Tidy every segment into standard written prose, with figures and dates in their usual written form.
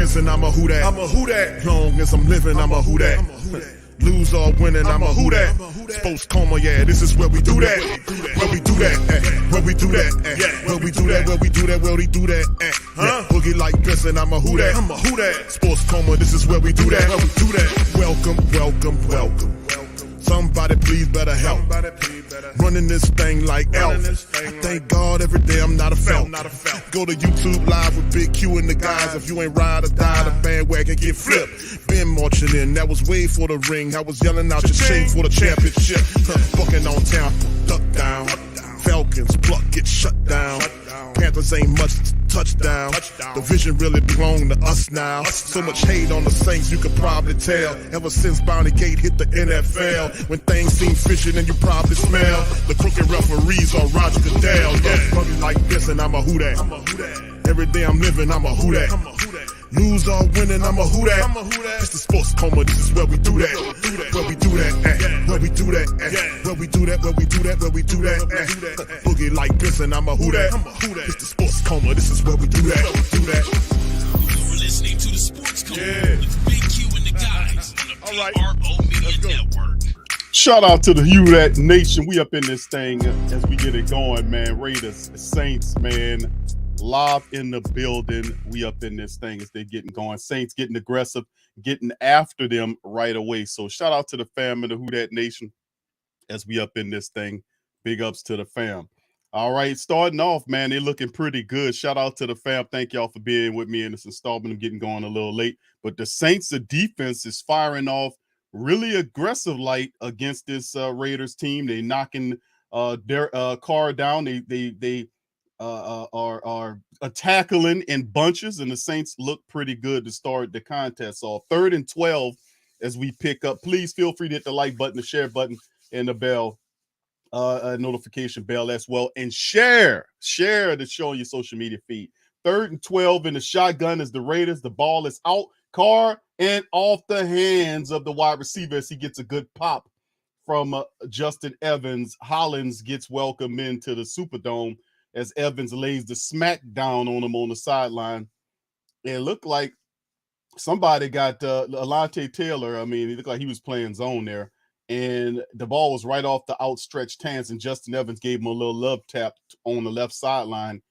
Benson, I'm a who that. I'm a who that. Long as I'm living, I'm a who that. Lose or winning, I'm a who that. Sports Coma, yeah, this is where we do that. Where we do that, where we do that, where we do that, where we do that, where we do that. Boogie like Benson, I'm a who that. I'm a who that. Sports Coma, this is where we do that. Where we do that. Welcome, welcome, welcome. Somebody please better help. Running this thing like Elf. I thank God every day I'm not a felt. Go to YouTube Live with Big Q and the guys. If you ain't ride or die, the bandwagon get flipped. Been marching in, that was way for the ring. I was yelling out your chain for the championship. Bucking on town, duck down. Falcons, pluck, get shut down. Panthers ain't much touchdown. The vision really belong to us now. So much hate on the Saints, you could probably tell. Ever since Bounty Gate hit the NFL, when things seem fishy, then you probably smell the crooked referees or Roger Goodell. Fucking like this, and I'm a who that. Every day I'm living, I'm a who that. Lose or winning, I'm a who that. It's the Sports Coma, this is where we do that. Where we do that, where we do that, where we do that, where we do that, where we do that. Boogie like Benson, I'm a who that. It's the Sports Coma, this is where we do that. You're listening to the Sports Coma with Big Q and the guys on the PRO Media Network. Shout out to the Hugh That Nation. We up in this thing as we get it going, man. Raiders, Saints, man. Live in the building. We up in this thing as they're getting going. Saints getting aggressive, getting after them right away. So shout out to the fam and the Who That Nation as we up in this thing. Big ups to the fam. All right, starting off, man, they're looking pretty good. Shout out to the fam. Thank y'all for being with me in this installment. I'm getting going a little late. But the Saints, the defense is firing off really aggressive light against this Raiders team. They knocking their car down. They are tackling in bunches, and the Saints look pretty good to start the contest off. 3rd and 12 as we pick up. Please feel free to hit the like button, the share button, and the bell, notification bell as well. And share the show on your social media feed. 3rd and 12 in the shotgun as the Raiders. The ball is out. Carr and off the hands of the wide receiver as he gets a good pop from Justin Evans. Hollins gets welcomed into the Superdome as Evans lays the smack down on him on the sideline. It looked like somebody got Alante Taylor. I mean, he looked like he was playing zone there. And the ball was right off the outstretched hands, and Justin Evans gave him a little love tap on the left sideline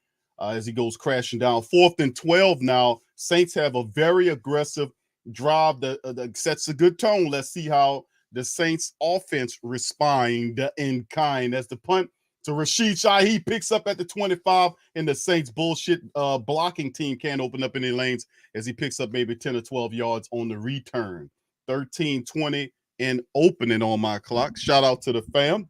as he goes crashing down. 4th and 12 now. Saints have a very aggressive drive that sets a good tone. Let's see how the Saints offense respond in kind as the punt to Rashid Shaheed picks up at the 25, and the Saints bullshit blocking team can't open up any lanes as he picks up maybe 10 or 12 yards on the return. 13-20 and opening on my clock. Shout out to the fam.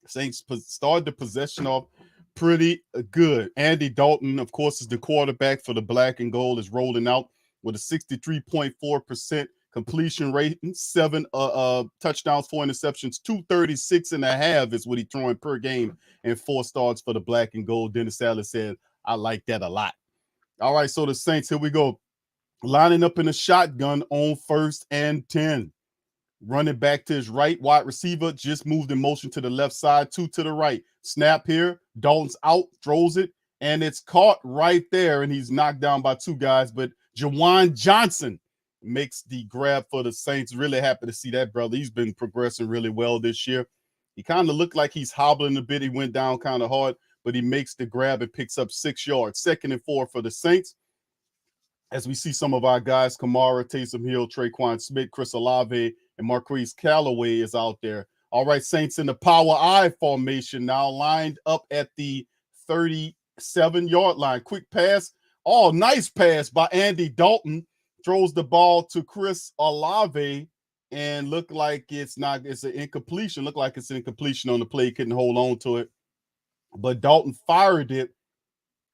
Saints started the possession off pretty good. Andy Dalton, of course, is the quarterback for the black and gold, is rolling out with a 63.4% completion rate, 7 touchdowns, 4 interceptions, 236.5 is what he's throwing per game, and 4 starts for the black and gold. Dennis Allen said, I like that a lot. All right, so the Saints, here we go. Lining up in a shotgun on 1st and 10. Running back to his right, wide receiver just moved in motion to the left side, 2 to the right. Snap here, Dalton's out, throws it, and it's caught right there, and he's knocked down by 2 guys, but Jawan Johnson makes the grab for the Saints. Really happy to see that, brother. He's been progressing really well this year. He kind of looked like he's hobbling a bit. He went down kind of hard, but he makes the grab and picks up 6 yards. 2nd and 4 for the Saints. As we see some of our guys, Kamara, Taysom Hill, Traquan Smith, Chris Olave, and Marquise Callaway is out there. All right, Saints in the power I formation now, lined up at the 37-yard line. Quick pass. Oh, nice pass by Andy Dalton. Throws the ball to Chris Olave and look like it's an incompletion. Look like it's an incompletion on the play. Couldn't hold on to it. But Dalton fired it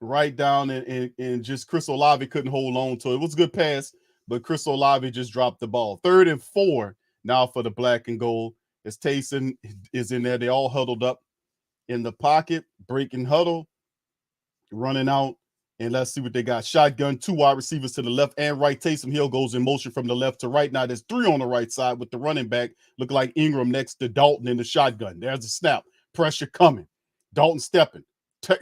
right down and just Chris Olave couldn't hold on to it. It was a good pass, but Chris Olave just dropped the ball. 3rd and 4 now for the black and gold. As Taysom is in there, they all huddled up in the pocket, breaking huddle, running out. And let's see what they got. Shotgun, 2 wide receivers to the left and right. Taysom Hill goes in motion from the left to right. Now there's 3 on the right side with the running back. Look like Ingram next to Dalton in the shotgun. There's a snap. Pressure coming. Dalton stepping.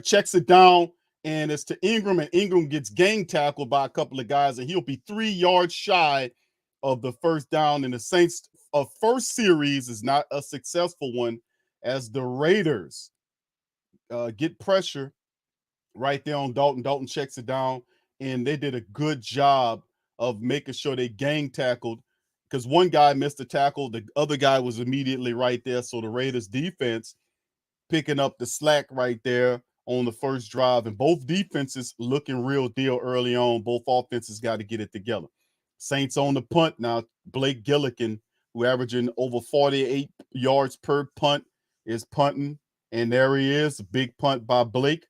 Checks it down and it's to Ingram, and Ingram gets gang tackled by a couple of guys, and he'll be 3 yards shy of the first down. And the Saints' first series is not a successful one as the Raiders get pressure right there on Dalton. Dalton checks it down, and they did a good job of making sure they gang tackled because one guy missed a tackle. The other guy was immediately right there. So the Raiders defense picking up the slack right there on the first drive, and both defenses looking real deal early on. Both offenses got to get it together. Saints on the punt now. Blake Gillikin, who averaging over 48 yards per punt, is punting, and there he is. A big punt by Blake.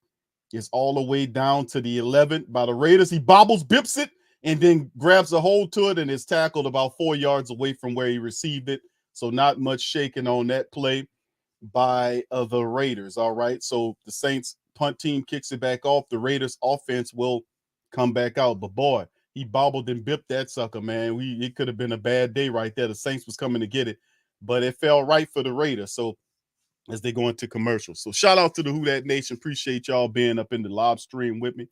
It's all the way down to the 11 by the Raiders. He bobbles, bips it, and then grabs a hold to it and is tackled about 4 yards away from where he received it. So not much shaking on that play by the Raiders. All right. So the Saints punt team kicks it back off. The Raiders offense will come back out. But boy, he bobbled and bipped that sucker, man. It could have been a bad day right there. The Saints was coming to get it, but it fell right for the Raiders. So as they go into commercials. So shout out to the Who Dat Nation. Appreciate y'all being up in the live stream with me.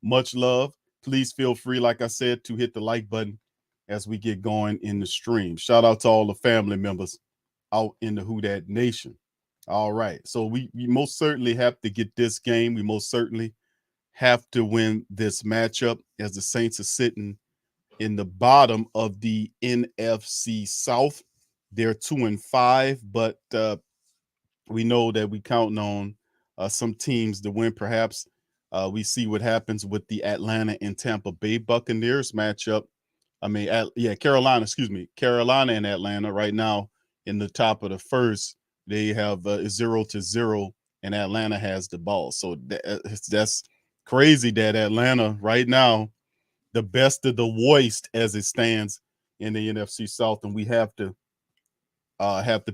Much love. Please feel free, like I said, to hit the like button as we get going in the stream. Shout out to all the family members out in the Who Dat Nation. All right. So we most certainly have to get this game. We most certainly have to win this matchup as the Saints are sitting in the bottom of the NFC South. They're 2-5, but we know that we counting on some teams to win. Perhaps we see what happens with the Atlanta and Tampa Bay Buccaneers matchup. Carolina and Atlanta right now in the top of the first. They have 0-0, and Atlanta has the ball. So that's crazy that Atlanta right now, the best of the worst as it stands in the NFC South, and we have to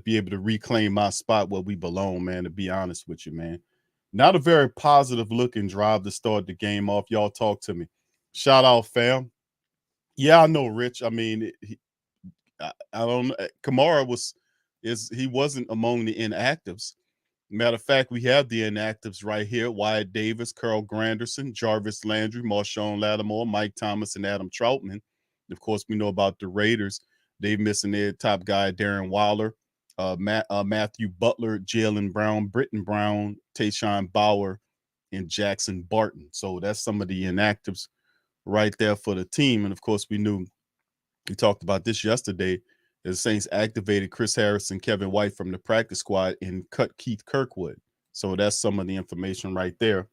be able to reclaim my spot where we belong, man, to be honest with you, man. Not a very positive looking drive to start the game off. Y'all talk to me. Shout out, fam. Yeah, I know, Rich. I mean, I don't know. Kamara he wasn't among the inactives. Matter of fact, we have the inactives right here. Wyatt Davis, Carl Granderson, Jarvis Landry, Marshawn Lattimore, Mike Thomas, and Adam Troutman. Of course, we know about the Raiders. They're missing their top guy, Darren Waller, Matthew Butler, Jalen Brown, Britton Brown, Tayshawn Bauer, and Jackson Barton. So that's some of the inactives right there for the team. And, of course, we talked about this yesterday. The Saints activated Chris Harrison, Kevin White from the practice squad and cut Keith Kirkwood. So that's some of the information right there.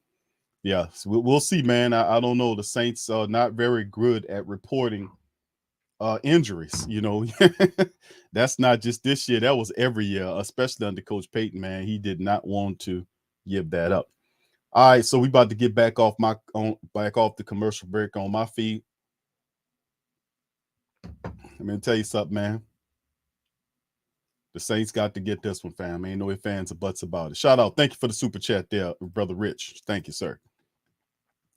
Yeah, so we'll see, man. I don't know. The Saints are not very good at reporting injuries. You know, that's not just this year. That was every year, especially under Coach Payton, man. He did not want to give that up. All right, so we about to get back off the commercial break on my feed. Let me tell you something, man. The Saints got to get this one, fam. Ain't no ifs, fans, or buts about it. Shout out. Thank you for the super chat there, Brother Rich. Thank you, sir.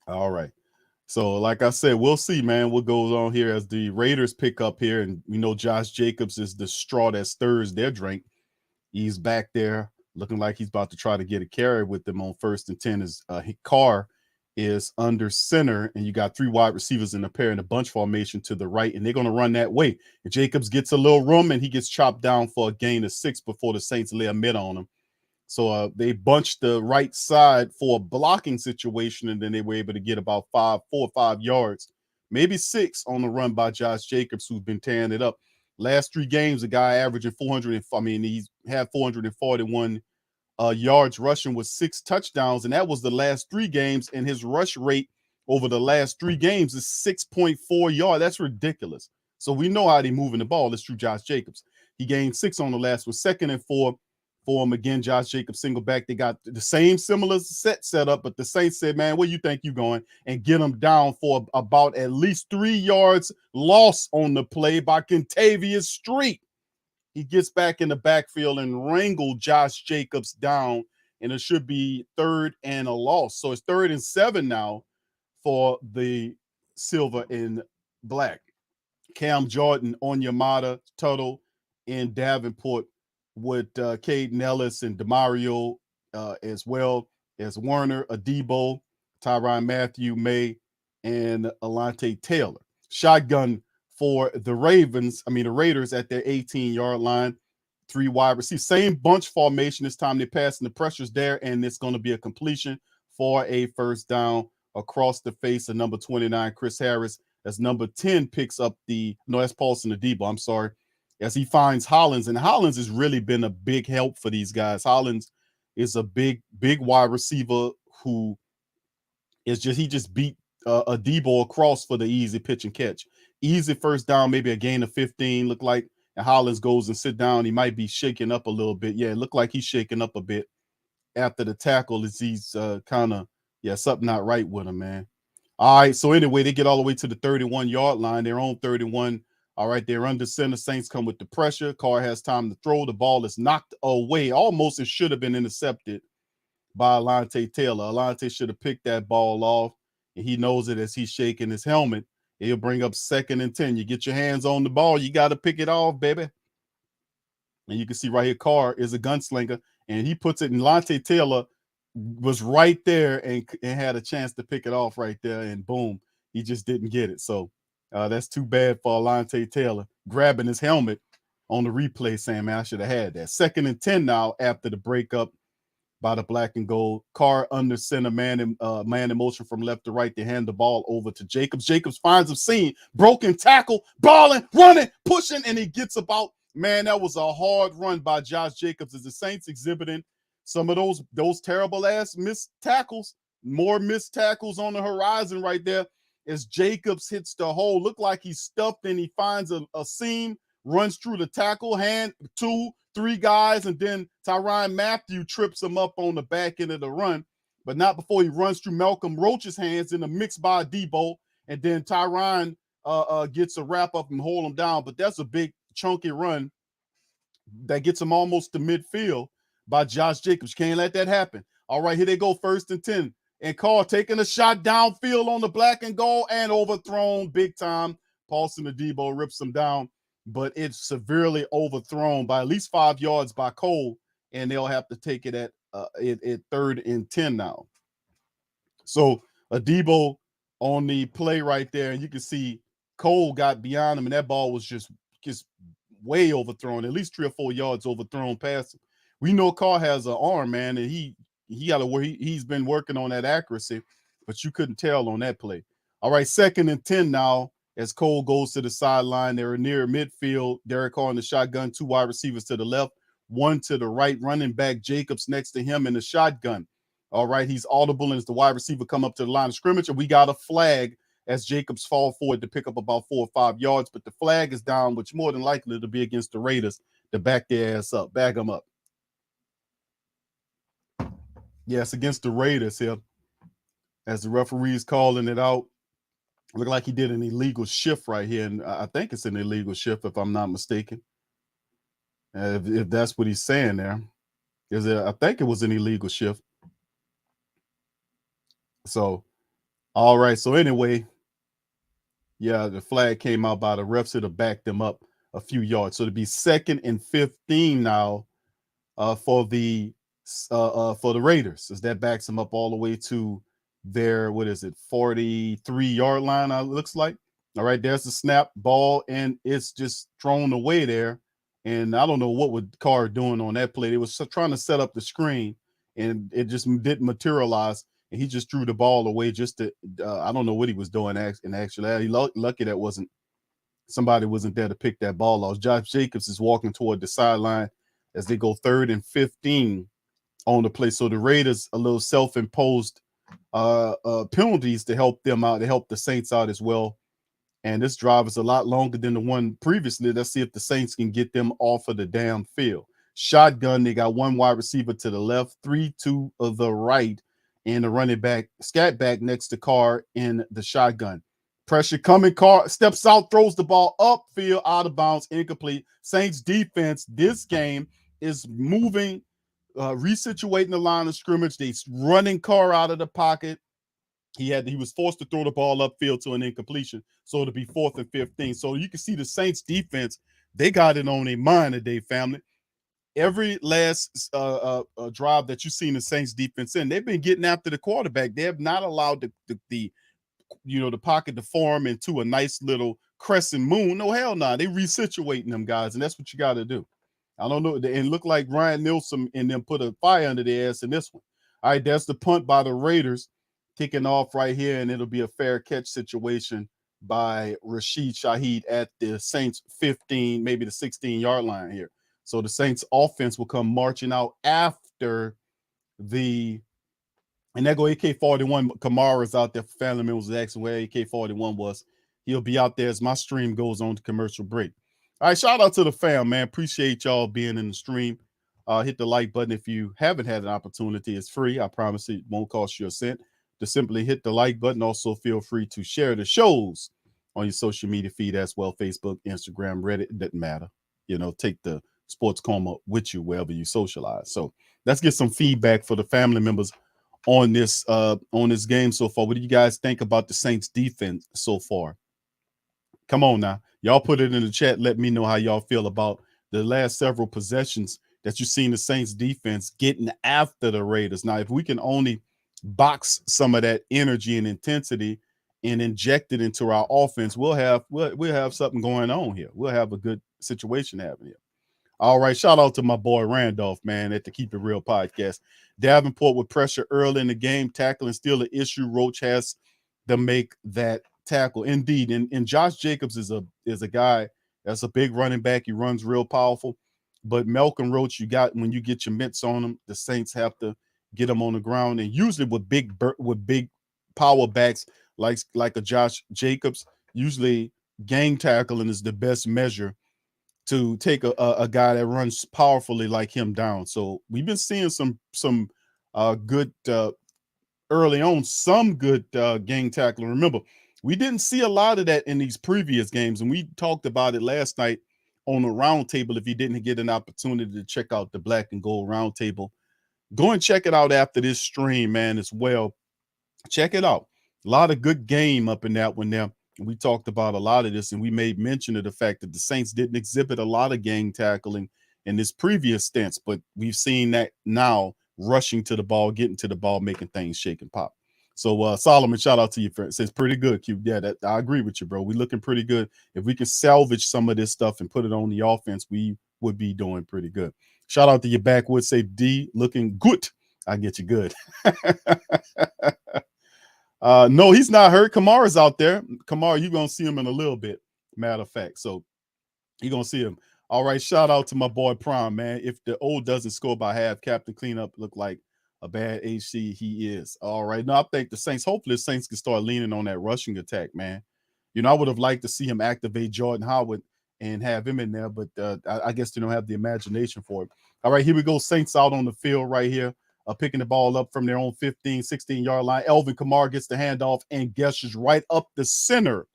All right. So, like I said, we'll see, man, what goes on here as the Raiders pick up here. And we know Josh Jacobs is the straw that stirs their drink. He's back there looking like he's about to try to get a carry with them on 1st and 10. His Carr is under center, and you got 3 wide receivers in a pair in a bunch formation to the right, and they're going to run that way. And Jacobs gets a little room, and he gets chopped down for a gain of 6 before the Saints lay a mid on him. So they bunched the right side for a blocking situation, and then they were able to get about 4 or 5 yards, maybe 6 on the run by Josh Jacobs, who's been tearing it up. Last 3 games, the guy averaging he's had 441 yards rushing with 6 touchdowns, and that was the last 3 games, and his rush rate over the last 3 games is 6.4 yards. That's ridiculous. So we know how they're moving the ball. It's through Josh Jacobs. He gained 6 on the last with 2nd and 4 for him. Again, Josh Jacobs single back. They got the same similar set up, but the Saints said, man, where you think you going? And get him down for about at least 3 yards loss on the play by Kentavious Street. He gets back in the backfield and wrangled Josh Jacobs down, and it should be 3rd and a loss. So it's 3rd and 7 now for the silver and black. Cam Jordan, Onyemata, Tuttle, and Davenport with Caden Ellis and DeMario as well as Werner, Adebo, Tyrann Mathieu, May, and Alante Taylor. Shotgun for the Raiders at their 18-yard line. 3 wide receivers. Same bunch formation this time. They're passing. The pressure's there, and it's going to be a completion for a first down across the face of number 29, Chris Harris, as number 10 picks up that's Paulson Adebo, I'm sorry, as he finds Hollins. And Hollins has really been a big help for these guys. Hollins is a big wide receiver who he just beat Adebo across for the easy pitch and catch. Easy first down, maybe a gain of 15, look like. And Hollins goes and sit down. He might be shaking up a little bit. Yeah, it looked like he's shaking up a bit after the tackle as he's something not right with him, man. All right, so anyway, they get all the way to the 31-yard line. They're on 31. All right, they're under center. Saints come with the pressure. Carr has time to throw. The ball is knocked away. Almost it should have been intercepted by Alante Taylor. Alante should have picked that ball off, and he knows it as he's shaking his helmet. He'll bring up 2nd and 10. You get your hands on the ball, you got to pick it off, baby. And you can see right here, Carr is a gunslinger, and he puts it in. Alante Taylor was right there and had a chance to pick it off right there, and boom, he just didn't get it. So that's too bad for Alante Taylor, grabbing his helmet on the replay, saying, man, I should have had that. 2nd and 10 now after the breakup by the black and gold. Carr under center, man in motion from left to right. They hand the ball over to Jacobs. Jacobs finds a seam, broken tackle, balling, running, pushing, and he gets about. Man, that was a hard run by Josh Jacobs as the Saints exhibiting some of those terrible ass missed tackles. More missed tackles on the horizon right there as Jacobs hits the hole. Look like he's stuffed, and he finds a seam, runs through the tackle, hand 2, 3 guys, and then Tyrann Mathieu trips him up on the back end of the run, but not before he runs through Malcolm Roach's hands in a mix by Adebo, and then Tyrann gets a wrap up and hold him down. But that's a big chunky run that gets him almost to midfield by Josh Jacobs. Can't let that happen. All right, here they go, 1st and 10. And Carr taking a shot downfield on the black and gold and overthrown big time. Paulson Adebo rips him down, but it's severely overthrown by at least 5 yards by Cole, and they'll have to take it at 3rd and 10 now. So Adebo on the play right there, and you can see Cole got beyond him, and that ball was just way overthrown, at least 3 or 4 yards overthrown past him. We know Carr has an arm, man, and he's been working on that accuracy, but you couldn't tell on that play. All right, 2nd and 10 now. As Cole goes to the sideline, they're near midfield. Derek Carr in the shotgun, 2 wide receivers to the left, 1 to the right, running back Jacobs next to him in the shotgun. All right, he's audible, and as the wide receiver come up to the line of scrimmage, and we got a flag as Jacobs fall forward to pick up about 4 or 5 yards, but the flag is down, which more than likely to be against the Raiders to back their ass up, bag them up. Yes, against the Raiders here, as the referee's calling it out. Look like he did an illegal shift right here, and I think it's an illegal shift if I'm not mistaken. If that's what he's saying there, I think it was an illegal shift. So, all right. So anyway, yeah, the flag came out by the refs to back them up a few yards. So to be 2nd and 15 now for the Raiders, as that backs them up all the way to their 43-yard line, it looks like. All right, there's the snap ball, and it's just thrown away there. And I don't know what was Carr doing on that play. They was trying to set up the screen, and it just didn't materialize. And he just threw the ball away just to, I don't know what he was doing in actuality. Lucky that somebody wasn't there to pick that ball off. Josh Jacobs is walking toward the sideline as they go 3rd and 15 on the play. So the Raiders, a little self-imposed penalties to help them out, to help the Saints out as well. And this drive is a lot longer than the one previously. Let's see if the Saints can get them off of the damn field. Shotgun, they got 1 wide receiver to the left, 3 to the right, and the running back, scat back next to Carr in the shotgun. Pressure coming, Carr steps out, throws the ball upfield, out of bounds, incomplete. Saints defense this game is moving, resituating the line of scrimmage. They running Carr out of the pocket. He was forced to throw the ball upfield to an incompletion. So it'll be 4th and 15. So you can see the Saints defense, they got it on their mind today, family. every last drive that you've seen the Saints defense in, they've been getting after the quarterback. They have not allowed the the pocket to form into a nice little crescent moon. No, hell no. They resituating them guys, and that's what you got to do. I don't know. And look like Ryan Nielsen and them put a fire under their ass in this one. All right, that's the punt by the Raiders kicking off right here, and it'll be a fair catch situation by Rashid Shaheed at the Saints 15, maybe the 16-yard line here. So the Saints offense will come marching out after the, and there go AK-41. Kamara's out there for family members asking where AK-41 was. He'll be out there as my stream goes on to commercial break. All right, shout out to the fam, man. Appreciate y'all being in the stream. Hit the like button if you haven't had an opportunity. It's free. I promise it won't cost you a cent to simply hit the like button. Also, feel free to share the shows on your social media feed as well. Facebook, Instagram, Reddit. It doesn't matter. Take the Sports Coma with you wherever you socialize. So let's get some feedback for the family members on this game so far. What do you guys think about the Saints defense so far? Come on now. Y'all put it in the chat. Let me know how y'all feel about the last several possessions that you've seen the Saints defense getting after the Raiders. Now, if we can only box some of that energy and intensity and inject it into our offense, we'll have something going on here. We'll have a good situation happening here. All right, shout out to my boy Randolph, man, at the Keep It Real podcast. Davenport with pressure early in the game, tackling still an issue. Roach has to make that tackle. Indeed, and Josh Jacobs is a guy that's a big running back. He runs real powerful. But Malcolm Roach, when you get your mitts on him, the Saints have to get him on the ground. And usually with big power backs like a Josh Jacobs, usually gang tackling is the best measure to take a guy that runs powerfully like him down. So we've been seeing some good early on, some good gang tackling. Remember, we didn't see a lot of that in these previous games, and we talked about it last night on the roundtable. If you didn't get an opportunity to check out the Black and Gold roundtable, go and check it out after this stream, man, as well. Check it out. A lot of good game up in that one there. And we talked about a lot of this, and we made mention of the fact that the Saints didn't exhibit a lot of gang tackling in this previous stance, but we've seen that now, rushing to the ball, getting to the ball, making things shake and pop. So Solomon, shout out to you, friend. Says pretty good, Q. Yeah, I agree with you, bro. We're looking pretty good. If we can salvage some of this stuff and put it on the offense, we would be doing pretty good. Shout out to your backwood. Say D, looking good. I get you good. No, he's not hurt. Kamara's out there. Kamara, you're going to see him in a little bit, matter of fact. So you're going to see him. All right, shout out to my boy Prime, man. If the old doesn't score by half, Captain Cleanup look like a bad HC. He is. All right. Now, I think the Saints, hopefully the Saints can start leaning on that rushing attack, man. I would have liked to see him activate Jordan Howard and have him in there, but I guess they don't have the imagination for it. All right, here we go. Saints out on the field right here. Picking the ball up from their own 15, 16-yard line. Elvin Kamara gets the handoff and gestures right up the center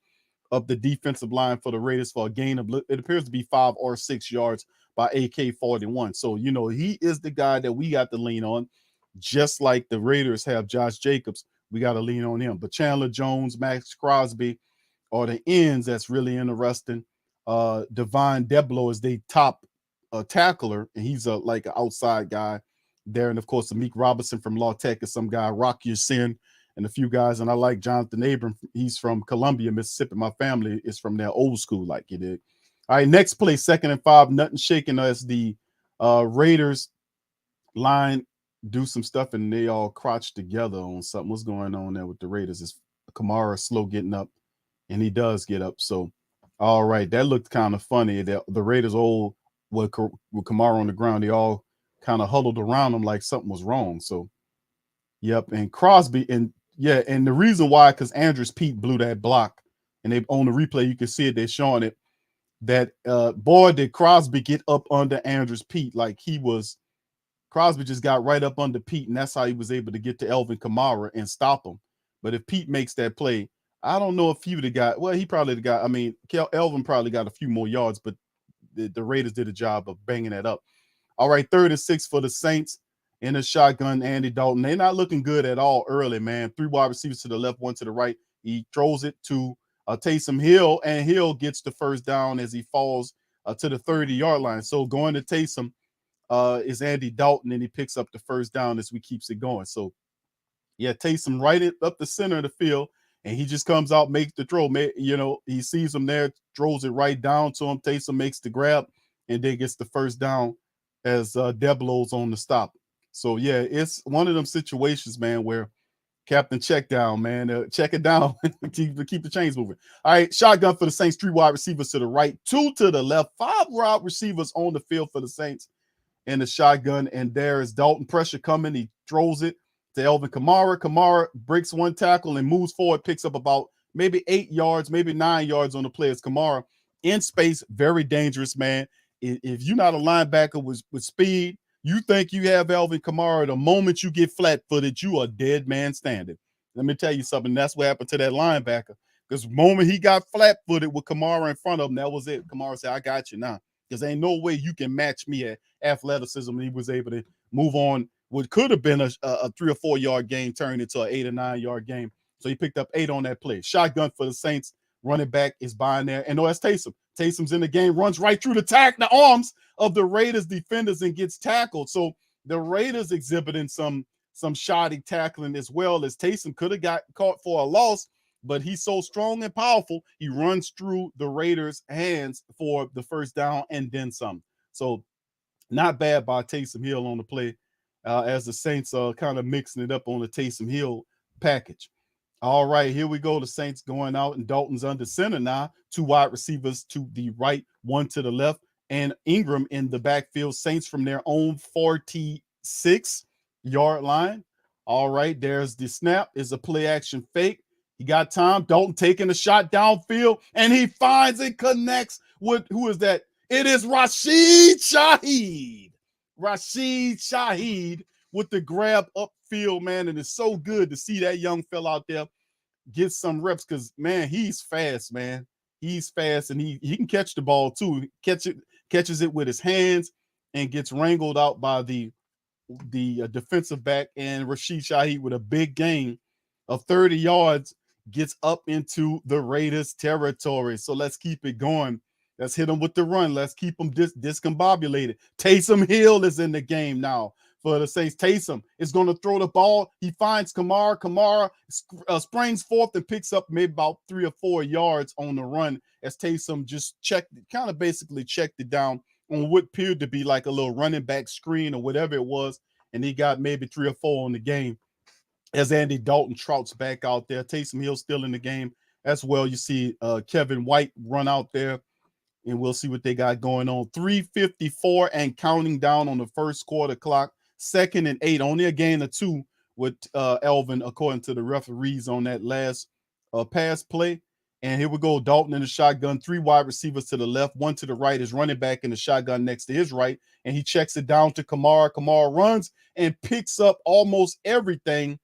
of the defensive line for the Raiders for a gain of, it appears to be 5 or 6 yards by AK-41. So, he is the guy that we got to lean on. Just like the Raiders have Josh Jacobs, we got to lean on him. But Chandler Jones, Max Crosby are the ends that's really interesting. Devon Deblo is the top tackler, and he's like an outside guy there. And, of course, Amik Robinson from Law Tech is some guy, Rock Sin, and a few guys. And I like Jonathan Abram. He's from Columbia, Mississippi. My family is from there, old school like you did. All right, next play, 2nd and 5. Nothing shaking as the Raiders line do some stuff, and they all crouch together on something. What's going on there with the Raiders? Is Kamara slow getting up, and he does get up. So, all right, that looked kind of funny. The Raiders with Kamara on the ground, they all kind of huddled around him like something was wrong. So, yep, and Crosby, and the reason why, because Andrews Pete blew that block, and they on the replay, you can see it, they're showing it, that boy, did Crosby get up under Andrews Pete like he was. Crosby just got right up under Pete, and that's how he was able to get to Elvin Kamara and stop him. But if Pete makes that play, I don't know if he would have got, well, he probably got, I mean, Elvin probably got a few more yards, but the Raiders did a job of banging that up. All right, 3rd and 6 for the Saints in a shotgun. Andy Dalton, they're not looking good at all early, man. 3 wide receivers to the left, 1 to the right. He throws it to Taysom Hill, and Hill gets the first down as he falls to the 30-yard line. So going to Taysom, is Andy Dalton, and he picks up the first down as we keeps it going. So, yeah, Taysom right up the center of the field, and he just comes out, makes the throw. He sees him there, throws it right down to him. Taysom makes the grab, and then gets the first down as Deblo's on the stop. So, yeah, it's one of them situations, man, where Captain check down, man. Check it down. keep the chains moving. All right, shotgun for the Saints. 3 wide receivers to the right, 2 to the left, 5 wide receivers on the field for the Saints in the shotgun. And there is Dalton. Pressure coming. He throws it to Alvin Kamara. Kamara breaks 1 tackle and moves forward, picks up about maybe 8 yards, maybe 9 yards on the play. As Kamara in space, very dangerous, man. If you're not a linebacker with speed, you think you have Alvin Kamara, the moment you get flat-footed, you are dead man standing. Let me tell you something. That's what happened to that linebacker. Because the moment he got flat-footed with Kamara in front of him, that was it. Kamara said, I got you now. Because ain't no way you can match me at athleticism. And he was able to move on what could have been a 3 or 4 yard game turned into an 8 or 9 yard game. So he picked up 8 on that play. Shotgun for the Saints. Running back is behind there. And no, that's Taysom. Taysom's in the game, runs right through the arms of the Raiders defenders and gets tackled. So the Raiders exhibiting some shoddy tackling as well, as Taysom could have got caught for a loss, but he's so strong and powerful, he runs through the Raiders' hands for the first down and then some. So not bad by Taysom Hill on the play, as the Saints are kind of mixing it up on the Taysom Hill package. All right, here we go. The Saints going out, and Dalton's under center now. 2 wide receivers to the right, 1 to the left, and Ingram in the backfield. Saints from their own 46-yard line. All right, there's the snap. Is a play action fake. He got time. Dalton taking a shot downfield, and he finds it, connects with, who is that? It is Rashid Shaheed. Rashid Shaheed with the grab upfield, man. And it's so good to see that young fella out there get some reps, because, man, he's fast, man. He's fast, and he can catch the ball, too. Catches it with his hands and gets wrangled out by the defensive back. And Rashid Shaheed with a big gain of 30 yards gets up into the Raiders territory. So let's keep it going. Let's hit them with the run. Let's keep them discombobulated. Taysom Hill is in the game now for the Saints. Taysom is going to throw the ball. He finds Kamara. Kamara springs forth and picks up maybe about 3 or 4 yards on the run, as Taysom just basically checked it down on what appeared to be like a little running back screen or whatever it was, and he got maybe 3 or 4 on the game. As Andy Dalton trouts back out there, Taysom Hill still in the game as well. You see Kevin White run out there, and we'll see what they got going on. 3:54 and counting down on the first quarter clock. 2nd and 8, only a gain of 2 with Alvin, according to the referees, on that last pass play. And here we go. Dalton in the shotgun, 3 wide receivers to the left, 1 to the right. His running back in the shotgun next to his right, and he checks it down to Kamara. Kamara runs and picks up almost everything,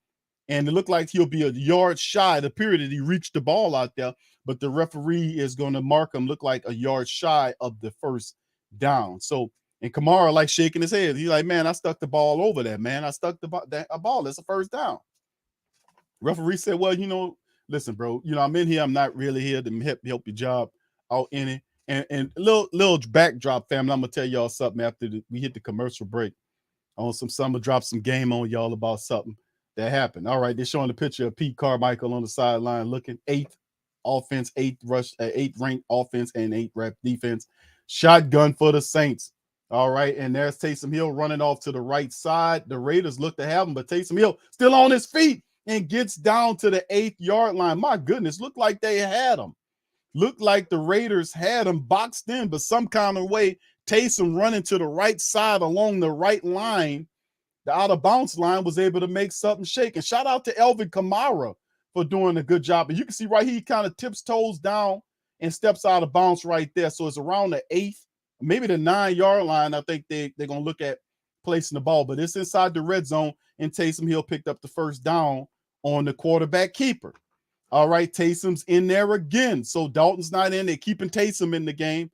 and it looked like he'll be a yard shy. It appeared that he reached the ball out there, but the referee is going to mark him, look like a yard shy of the first down. So, and Kamara like shaking his head. He's like, man, I stuck the ball over there, man. I stuck the ball. That's a first down. Referee said, well, listen, bro, I'm in here. I'm not really here to help your job out in it. And little backdrop, family. I'm going to tell y'all something after we hit the commercial break. I'm going to drop some game on y'all about something that happened. All right, they're showing the picture of Pete Carmichael on the sideline looking 8th offense, 8th rush, 8th ranked offense, and 8th rep defense. Shotgun for the Saints. All right, and there's Taysom Hill running off to the right side. The Raiders look to have him, but Taysom Hill still on his feet and gets down to the 8th-yard line. My goodness, looked like they had him. Looked like the Raiders had him boxed in, but some kind of way, Taysom running to the right side along the right line, the out-of-bounds line, was able to make something shake. And shout out to Alvin Kamara for doing a good job. And you can see right here, he kind of tips toes down and steps out of bounds right there. So it's around the 8th, maybe the 9-yard line. I think they're going to look at placing the ball, but it's inside the red zone, and Taysom Hill picked up the first down on the quarterback keeper. All right, Taysom's in there again. So Dalton's not in. They're keeping Taysom in the game.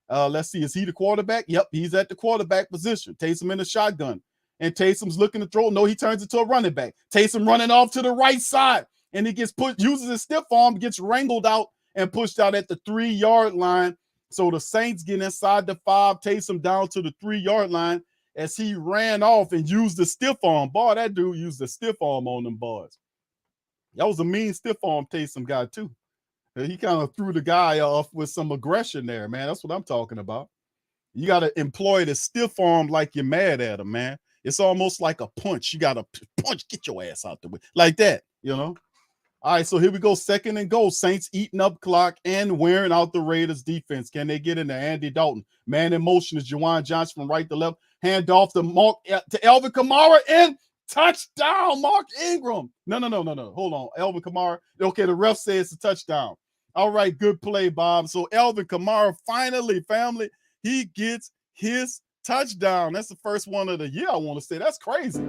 Let's see. Is he the quarterback? Yep, he's at the quarterback position. Taysom in the shotgun. And Taysom's looking to throw. No, he turns into a running back. Taysom running off to the right side, and he gets uses his stiff arm, gets wrangled out and pushed out at the 3-yard line. So the Saints get inside the 5, Taysom down to the 3-yard line, as he ran off and used the stiff arm. Boy, that dude used the stiff arm on them boys. That was a mean stiff arm Taysom guy too. He kind of threw the guy off with some aggression there, man. That's what I'm talking about. You got to employ the stiff arm like you're mad at him, man. It's almost like a punch. You got to punch, get your ass out the way. Like that, you know? All right, so here we go. 2nd and goal. Saints eating up clock and wearing out the Raiders defense. Can they get into Andy Dalton? Man in motion is Juwan Johnson from right to left. Hand off to Alvin Kamara and touchdown, Mark Ingram. No. Hold on. Alvin Kamara. Okay, the ref says it's a touchdown. All right, good play, Bob. So Alvin Kamara finally, family, he gets his touchdown. That's the first one of the year, I want to say. That's crazy.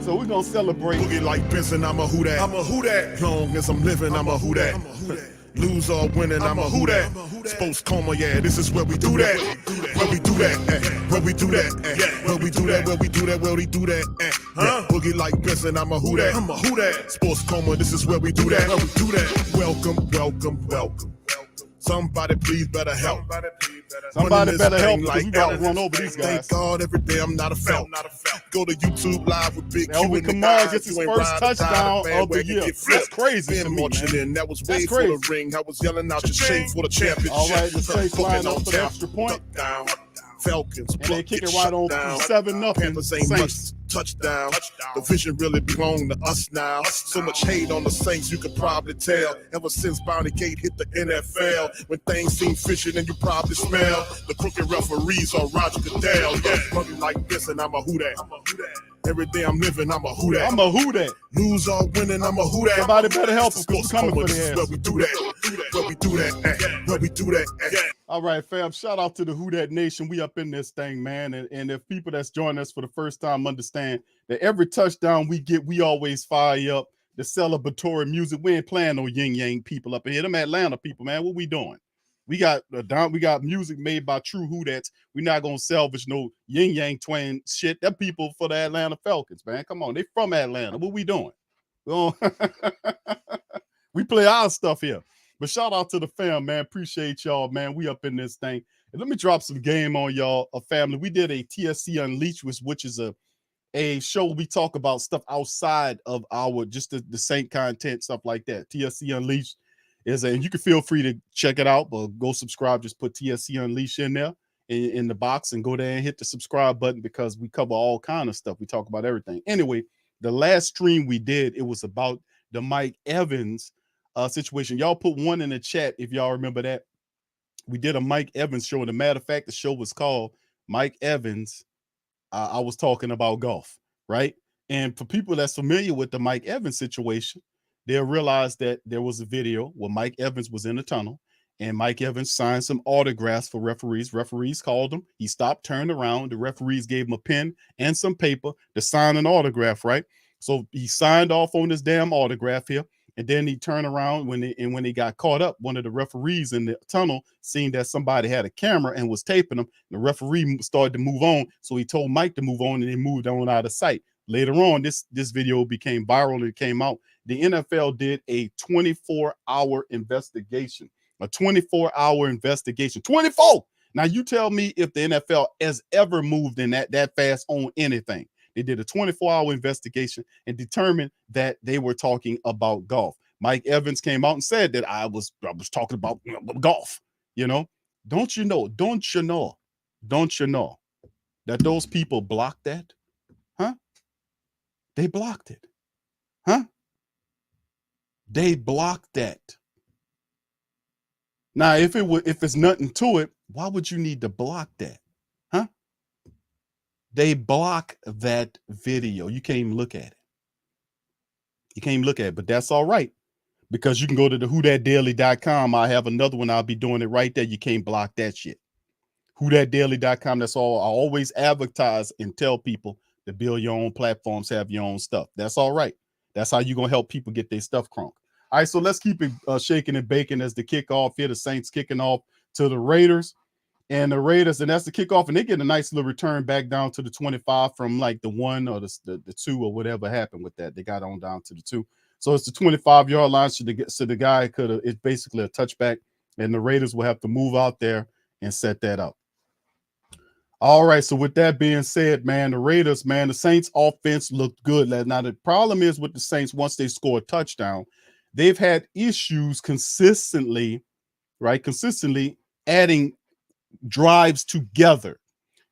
So we're going to celebrate. Boogie like Benson, I'm a who that. I'm a who that. Long as I'm living, I'm a who that. Lose or winning, I'm a who that. Sports Coma, yeah, this is where we do that. Where we do that, where we do that, where we do that, where we do that, where we do that. Boogie like Benson, I'm a who that. I'm a who that. Sports Coma, this is where we do that. Where we do that. Welcome, welcome, welcome. Somebody please better help. Somebody better help because we about to run over these guys. Thank God every day I'm not a felt. Go to YouTube Live with Big Q Alvin and Kamara gets his first touchdown of the year. That's crazy to me, man. That was way for the ring. I was yelling out your shame for the championship. All right, the Saints line up for the extra point. Down. Falcons. And they kick it right on 7-0. Panthers ain't much touchdown. The vision really belong to us now. So much hate on the Saints, you could probably tell. Ever since Bounty Gate hit the NFL, when things seem fishy and you probably smell the crooked referees on Roger Goodell. Yeah, fucking like this, and I'm a who that. Every day I'm living, I'm a who that. I'm a who that. Lose or winning, I'm a who that. Somebody better help us because we're coming for the ass. Where we do that. Where we do that. Where we do that. All right, fam. Shout out to the Who Dat Nation. We up in this thing, man. And if people that's joining us for the first time understand that every touchdown we get, we always fire up the celebratory music. We ain't playing no yin yang people up in here. Them Atlanta people, man. What we doing? We got music made by true Who Dats. We're not gonna salvage no yin yang twin shit. Them people for the Atlanta Falcons, man. Come on, they from Atlanta. What we doing? We play our stuff here. But shout out to the fam, man. Appreciate y'all, man. We up in this thing. And let me drop some game on y'all, a family. We did a TSC Unleashed, which is a show we talk about stuff outside of our just the Saint content, stuff like that. TSC Unleashed and you can feel free to check it out, but go subscribe. Just put TSC Unleashed in there in the box and go there and hit the subscribe button because we cover all kind of stuff. We talk about everything. Anyway, the last stream we did, it was about the Mike Evans situation. Y'all put one in the chat if y'all remember that. We did a Mike Evans show. And a matter of fact, the show was called Mike Evans. I was talking about golf, right? And for people that's familiar with the Mike Evans situation, they'll realize that there was a video where Mike Evans was in a tunnel and Mike Evans signed some autographs for referees. Referees called him. He stopped, turned around. The referees gave him a pen and some paper to sign an autograph, right? So he signed off on this damn autograph here. And then he turned around when he got caught up, one of the referees in the tunnel seen that somebody had a camera and was taping him. The referee started to move on. So he told Mike to move on and they moved on out of sight. Later on, this video became viral and it came out. The NFL did a 24-hour investigation, a 24-hour investigation. 24. Now you tell me if the NFL has ever moved in that fast on anything. They did a 24-hour investigation and determined that they were talking about golf. Mike Evans came out and said that I was talking about golf. You know, don't you know that those people blocked that? Huh? They blocked it. Huh? They blocked that. Now, if it's nothing to it, why would you need to block that? Huh? They block that video. You can't even look at it. You can't even look at it, but that's all right. Because you can go to the whothatdaily.com. I have another one. I'll be doing it right there. You can't block that shit. Whothatdaily.com. That's all. I always advertise and tell people to build your own platforms, have your own stuff. That's all right. That's how you're going to help people get their stuff crunk. All right, so let's keep it shaking and baking as the kickoff here. The Saints kicking off to the Raiders. And the Raiders, and that's the kickoff, and they get a nice little return back down to the 25 from like the 1 or the 2 or whatever happened with that. They got on down to the 2. So it's the 25-yard line. So the guy could have, it's basically a touchback, and the Raiders will have to move out there and set that up. All right. So with that being said, man, the Raiders, man, the Saints offense looked good. Now the problem is with the Saints, once they score a touchdown, they've had issues consistently, right? Consistently adding drives together.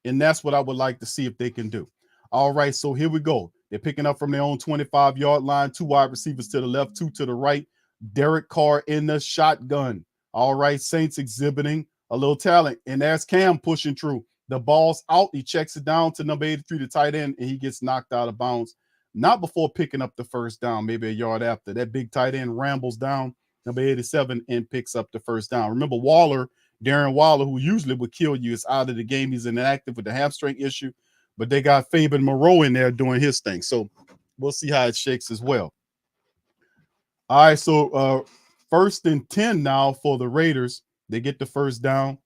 And that's what I would like to see if they can do. All right, so here we go. They're picking up from their own 25-yard line, 2 wide receivers to the left, 2 to the right. Derek Carr in the shotgun. All right, Saints exhibiting a little talent. And there's Cam pushing through. The ball's out. He checks it down to number 83, the tight end, and he gets knocked out of bounds. Not before picking up the first down, maybe a yard after. That big tight end rambles down, number 87, and picks up the first down. Remember, Darren Waller, who usually would kill you, is out of the game. He's inactive with the hamstring issue, but they got Fabian Moreau in there doing his thing. So we'll see how it shakes as well. All right, so 1st and 10 now for the Raiders. They get the first down.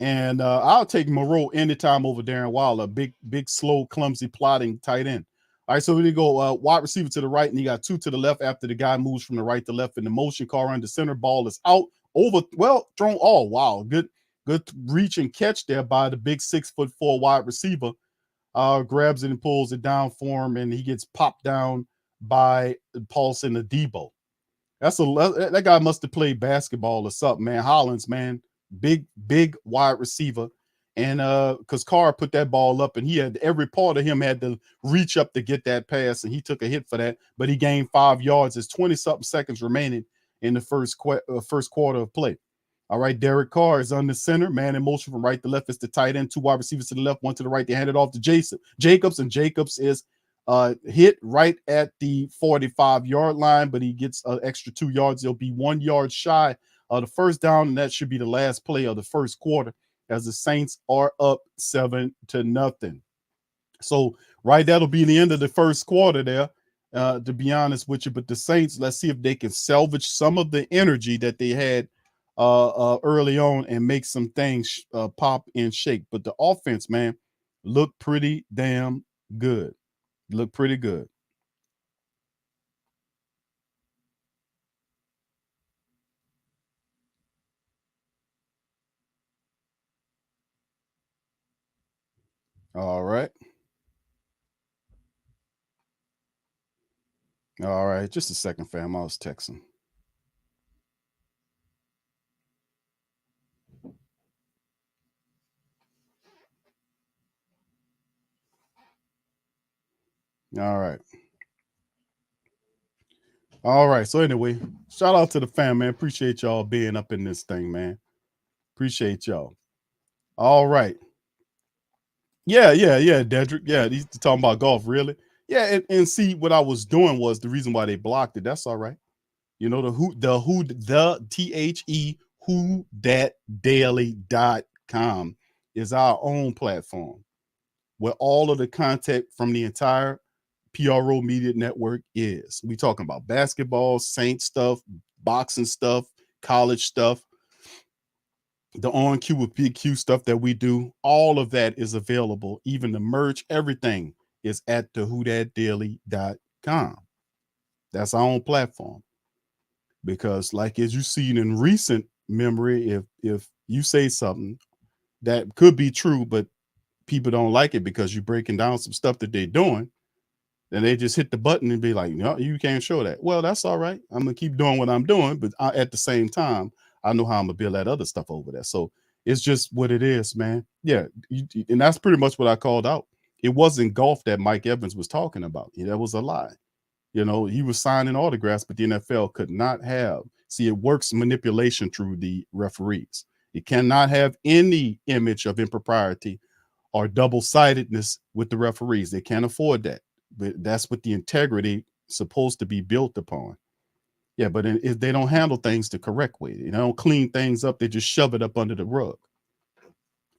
And I'll take Moreau anytime over Darren Waller, big, slow, clumsy, plotting tight end. All right, so we go wide receiver to the right, and you got 2 to the left after the guy moves from the right to left in the motion. Car under center, ball is out, thrown. Oh, wow, good reach and catch there by the big 6'4" wide receiver. Grabs it and pulls it down for him, and he gets popped down by Paulson Adebo. That guy must have played basketball or something, man. Hollins, man. Big wide receiver, and because Carr put that ball up, and he had every part of him had to reach up to get that pass, and he took a hit for that, but he gained 5 yards. There's 20-something seconds remaining in the first quarter of play. All right, Derek Carr is under center, man in motion from right to left. It's the tight end, 2 wide receivers to the left, 1 to the right. They hand it off to Jacobs, and Jacobs is hit right at the 45-yard line, but he gets an extra 2 yards. He'll be 1 yard shy the first down, and that should be the last play of the first quarter as the Saints are up 7-0. So, right, that'll be the end of the first quarter there, to be honest with you. But the Saints, let's see if they can salvage some of the energy that they had early on and make some things pop and shake. But the offense, man, looked pretty damn good. Looked pretty good. All right. All right. Just a second, fam. I was texting. All right. All right. So anyway, shout out to the fam, man. Appreciate y'all being up in this thing, man. Appreciate y'all. All right. Yeah, Dedrick. Yeah, he's talking about golf, really. Yeah, and see what I was doing was the reason why they blocked it. That's all right. You know, the THE who dat daily.com is our own platform where all of the content from the entire PRO Media Network is. We talking about basketball, Saint stuff, boxing stuff, college stuff, the on Q with Big Q stuff that we do. All of that is available. Even the merch, everything is at the whodatdaily.com. That's our own platform. Because, like as you've seen in recent memory, if you say something that could be true, but people don't like it because you're breaking down some stuff that they're doing, then they just hit the button and be like, no, you can't show that. Well, that's all right. I'm going to keep doing what I'm doing. But at the same time, I know how I'm going to build that other stuff over there. So it's just what it is, man. Yeah. And that's pretty much what I called out. It wasn't golf that Mike Evans was talking about. That was a lie. You know, he was signing autographs, but the NFL could not have. See, it works manipulation through the referees. It cannot have any image of impropriety or double-sidedness with the referees. They can't afford that. But that's what the integrity is supposed to be built upon. Yeah, but if they don't handle things the correct way, they don't clean things up, they just shove it up under the rug.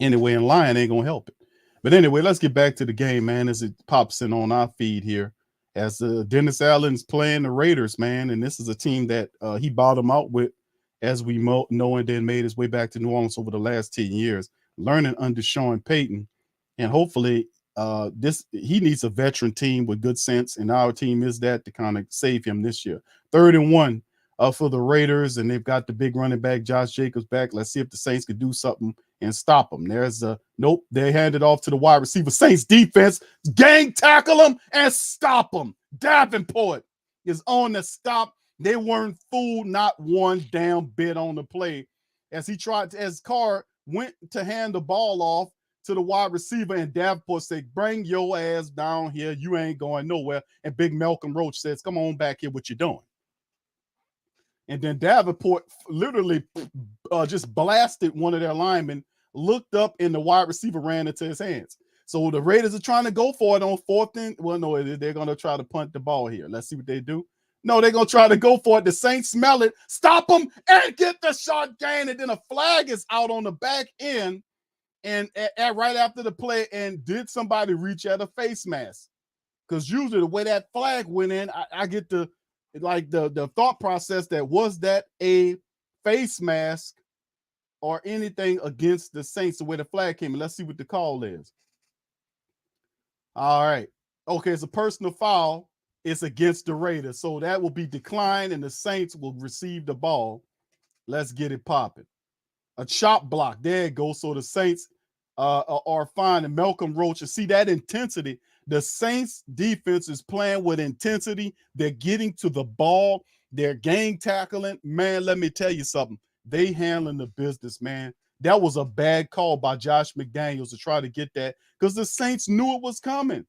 Anyway, and lying ain't gonna help it. But anyway, let's get back to the game, man, as it pops in on our feed here. As Dennis Allen's playing the Raiders, man, and this is a team that he bottomed out with, as we know, and then made his way back to New Orleans over the last 10 years, learning under Sean Payton, and hopefully he needs a veteran team with good sense, and our team is that to kind of save him this year. 3rd and 1 for the Raiders, and they've got the big running back Josh Jacobs back. Let's see if the Saints could do something and stop them. There's a nope. They hand it off to the wide receiver. Saints defense gang tackle them and stop them. Davenport is on the stop. They weren't fooled not one damn bit on the play as he tried to, as Carr went to hand the ball off to the wide receiver, and Davenport said, "Bring your ass down here. You ain't going nowhere." And Big Malcolm Roach says, "Come on back here. What you doing?" And then Davenport literally just blasted one of their linemen, looked up, and the wide receiver ran into his hands. So the Raiders are trying to go for it on fourth and, well, no, they're going to try to punt the ball here. Let's see what they do. No, they're going to try to go for it. The Saints smell it, stop them, and get the shot gain. And then a flag is out on the back end and right after the play. And did somebody reach at a face mask? Because usually the way that flag went in, I get the thought process that was that a face mask or anything against the Saints the way the flag came in. Let's see what the call is. All right. Okay, it's a personal foul. It's against the Raiders. So that will be declined and the Saints will receive the ball. Let's get it popping. A chop block. There it goes. So the Saints are fine. And Malcolm Roach, you see that intensity. The Saints defense is playing with intensity. They're getting to the ball. They're gang tackling. Man, let me tell you something. They handling the business, man. That was a bad call by Josh McDaniels to try to get that because the Saints knew it was coming.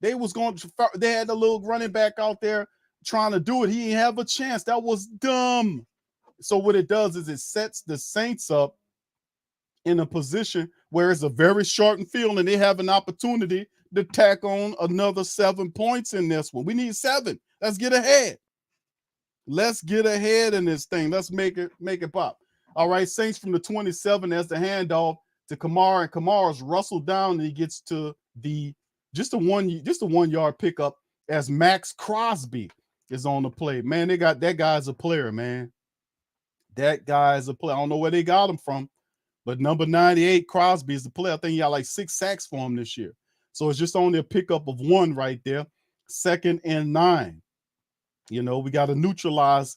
They had the little running back out there trying to do it. He didn't have a chance. That was dumb. So what it does is it sets the Saints up in a position where it's a very shortened field and they have an opportunity to tack on another 7 points in this one. We need 7. Let's get ahead. Let's get ahead in this thing. Let's make it pop. All right, Saints from the 27 as the handoff to Kamara, and Kamara's rustled down and he gets to the just a 1 yard pickup as Max Crosby is on the play. Man, they got that guy's a player, man. That guy's a player. I don't know where they got him from, but number 98 Crosby is the player. I think he got like 6 sacks for him this year. So it's just only a pickup of 1 right there. 2nd and 9. You know, we got to neutralize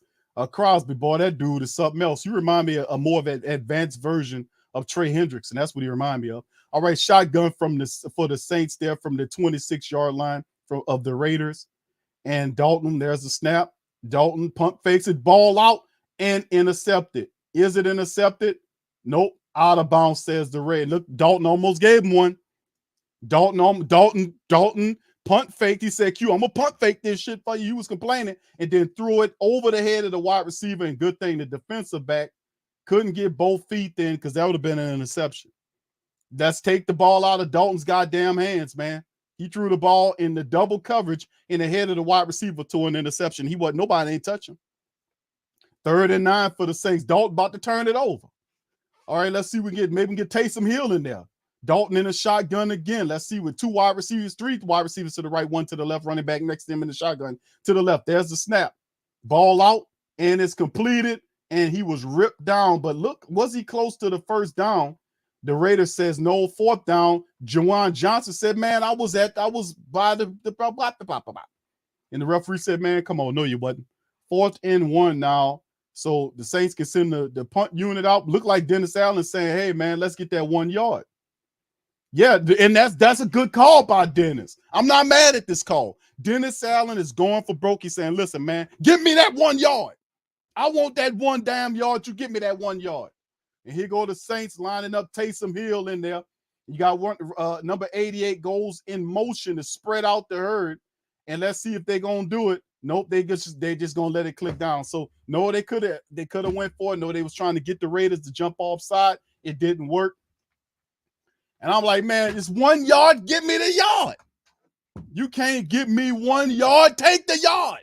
Crosby. Boy, that dude is something else. You remind me of more of an advanced version of Trey Hendrickson. That's what he remind me of. All right, shotgun for the Saints there from the 26-yard line of the Raiders. And Dalton, there's a snap. Dalton pump fakes it, ball out, and intercepted. Is it intercepted? Nope. Out of bounds, says the Raiders. Look, Dalton almost gave him one. Dalton punt faked. He said, Q, I'm going to punt fake this shit for you. He was complaining and then threw it over the head of the wide receiver. And good thing the defensive back couldn't get both feet in because that would have been an interception. Let's take the ball out of Dalton's goddamn hands, man. He threw the ball in the double coverage in the head of the wide receiver to an interception. Nobody ain't touching. 3rd and 9 for the Saints. Dalton about to turn it over. All right, let's see maybe we can get Taysom Hill in there. Dalton in a shotgun again. Let's see with 3 wide receivers to the right, 1 to the left, running back next to him in the shotgun to the left. There's the snap. Ball out, and it's completed, and he was ripped down. But look, was he close to the first down? The Raiders says no, 4th down. Juwan Johnson said, man, I was by the and the referee said, man, come on, no, you wasn't. 4th and 1 now. So the Saints can send the punt unit out. Look like Dennis Allen saying, hey, man, let's get that 1 yard. Yeah, and that's a good call by Dennis. I'm not mad at this call. Dennis Allen is going for broke. He's saying, listen, man, give me that 1 yard. I want that 1 damn yard. You give me that 1 yard. And here go the Saints lining up Taysom Hill in there. You got number 88 goes in motion to spread out the herd. And let's see if they're going to do it. Nope, they just going to let it click down. So, no, they could have went for it. No, they was trying to get the Raiders to jump offside. It didn't work. And I'm like, man, it's 1 yard. Give me the yard. You can't give me 1 yard. Take the yard.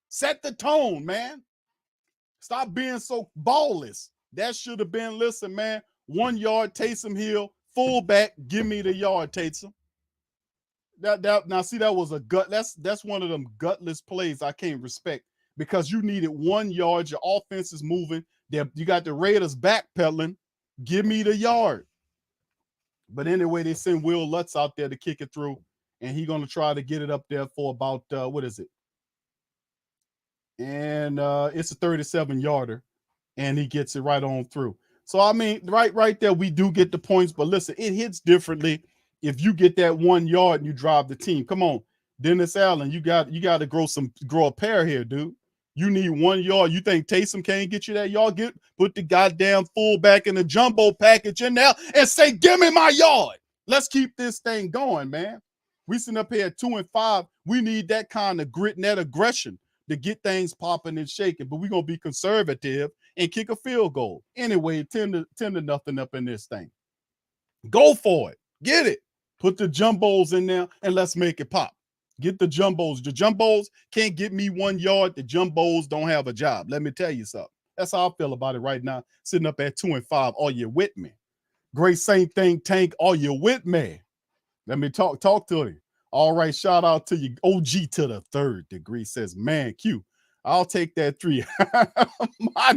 Set the tone, man. Stop being so ballless. That should have been, listen, man, 1 yard, Taysom Hill, fullback, give me the yard, Taysom. Now, see, that was a gut. That's one of them gutless plays I can't respect because you needed 1 yard. Your offense is moving. You got the Raiders backpedaling. Give me the yard. But anyway, they send Will Lutz out there to kick it through, and he's going to try to get it up there for about, what is it? And it's a 37-yarder, and he gets it right on through. So I mean, right there, we do get the points, but listen, it hits differently if you get that 1 yard and you drive the team. Come on, Dennis Allen, you got to grow a pair here, dude. You need 1 yard. You think Taysom can't get you that yard? Put the goddamn fullback in the jumbo package in there and say, give me my yard. Let's keep this thing going, man. We sitting up here at 2-5. We need that kind of grit and that aggression to get things popping and shaking, but we're going to be conservative and kick a field goal. Anyway, 10-0 up in this thing. Go for it. Get it. Put the jumbos in there and let's make it pop. Get the jumbos. The jumbos can't get me 1 yard. The jumbos don't have a job. Let me tell you something. That's how I feel about it right now. Sitting up at 2-5. Are you with me? Great Saint Think Tank. Are you with me? Let me talk to him. All right, shout out to you. OG to the 3rd degree says, man, Q, I'll take that 3. My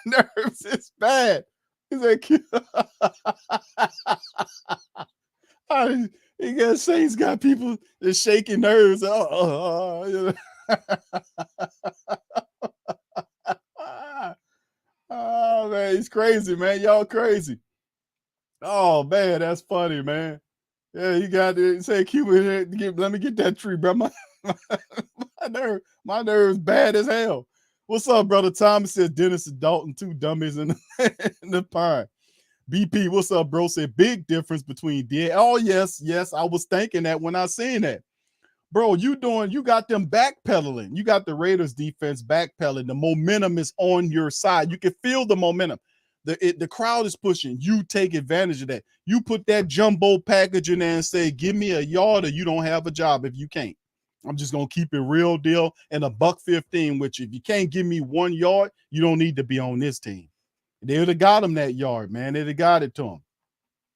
nerves is bad. He said, Q. He got Saints got people that's shaking nerves. Oh, man, he's crazy, man. Y'all crazy. Oh, man, that's funny, man. Yeah, you got to say, Cuban, let me get that tree, bro. My nerves bad as hell. What's up, brother? Thomas says Dennis and Dalton, 2 dummies in the pine. BP, what's up, bro? Said big difference between Oh, yes, I was thinking that when I seen that. Bro, you got them backpedaling. You got the Raiders defense backpedaling. The momentum is on your side. You can feel the momentum. The crowd is pushing. You take advantage of that. You put that jumbo package in there and say, give me a yard or you don't have a job if you can't. I'm just going to keep it real deal and $1.15, which if you can't give me 1 yard, you don't need to be on this team. They would have got him that yard, man. They'd have got it to him.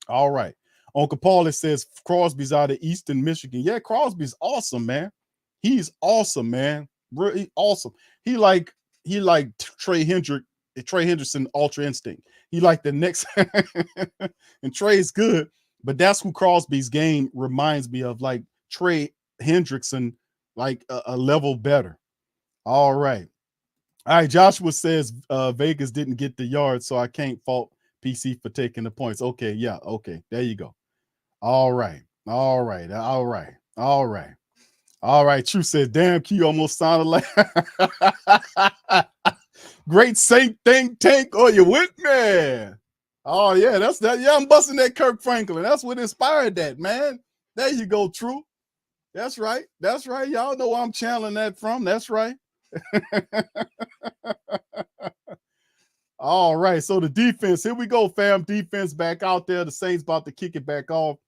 All right. Uncle Paul says Crosby's out of Eastern Michigan. Yeah, Crosby's awesome, man. He's awesome, man. Really awesome. He like Trey Hendrickson, Ultra Instinct. He like the next and Trey's good, but that's who Crosby's game reminds me of, like Trey Hendrickson, like a level better. All right. Joshua says Vegas didn't get the yard, so I can't fault PC for taking the points. Okay, yeah, okay. There you go. All right. True says, damn, Q almost sounded like Great Saint Think Tank. Are you with me? Oh, yeah, that's that. Yeah, I'm busting that Kirk Franklin. That's what inspired that, man. There you go, True. That's right. Y'all know where I'm channeling that from. That's right. All right. So the defense, here we go, fam. Defense back out there. The Saints about to kick it back off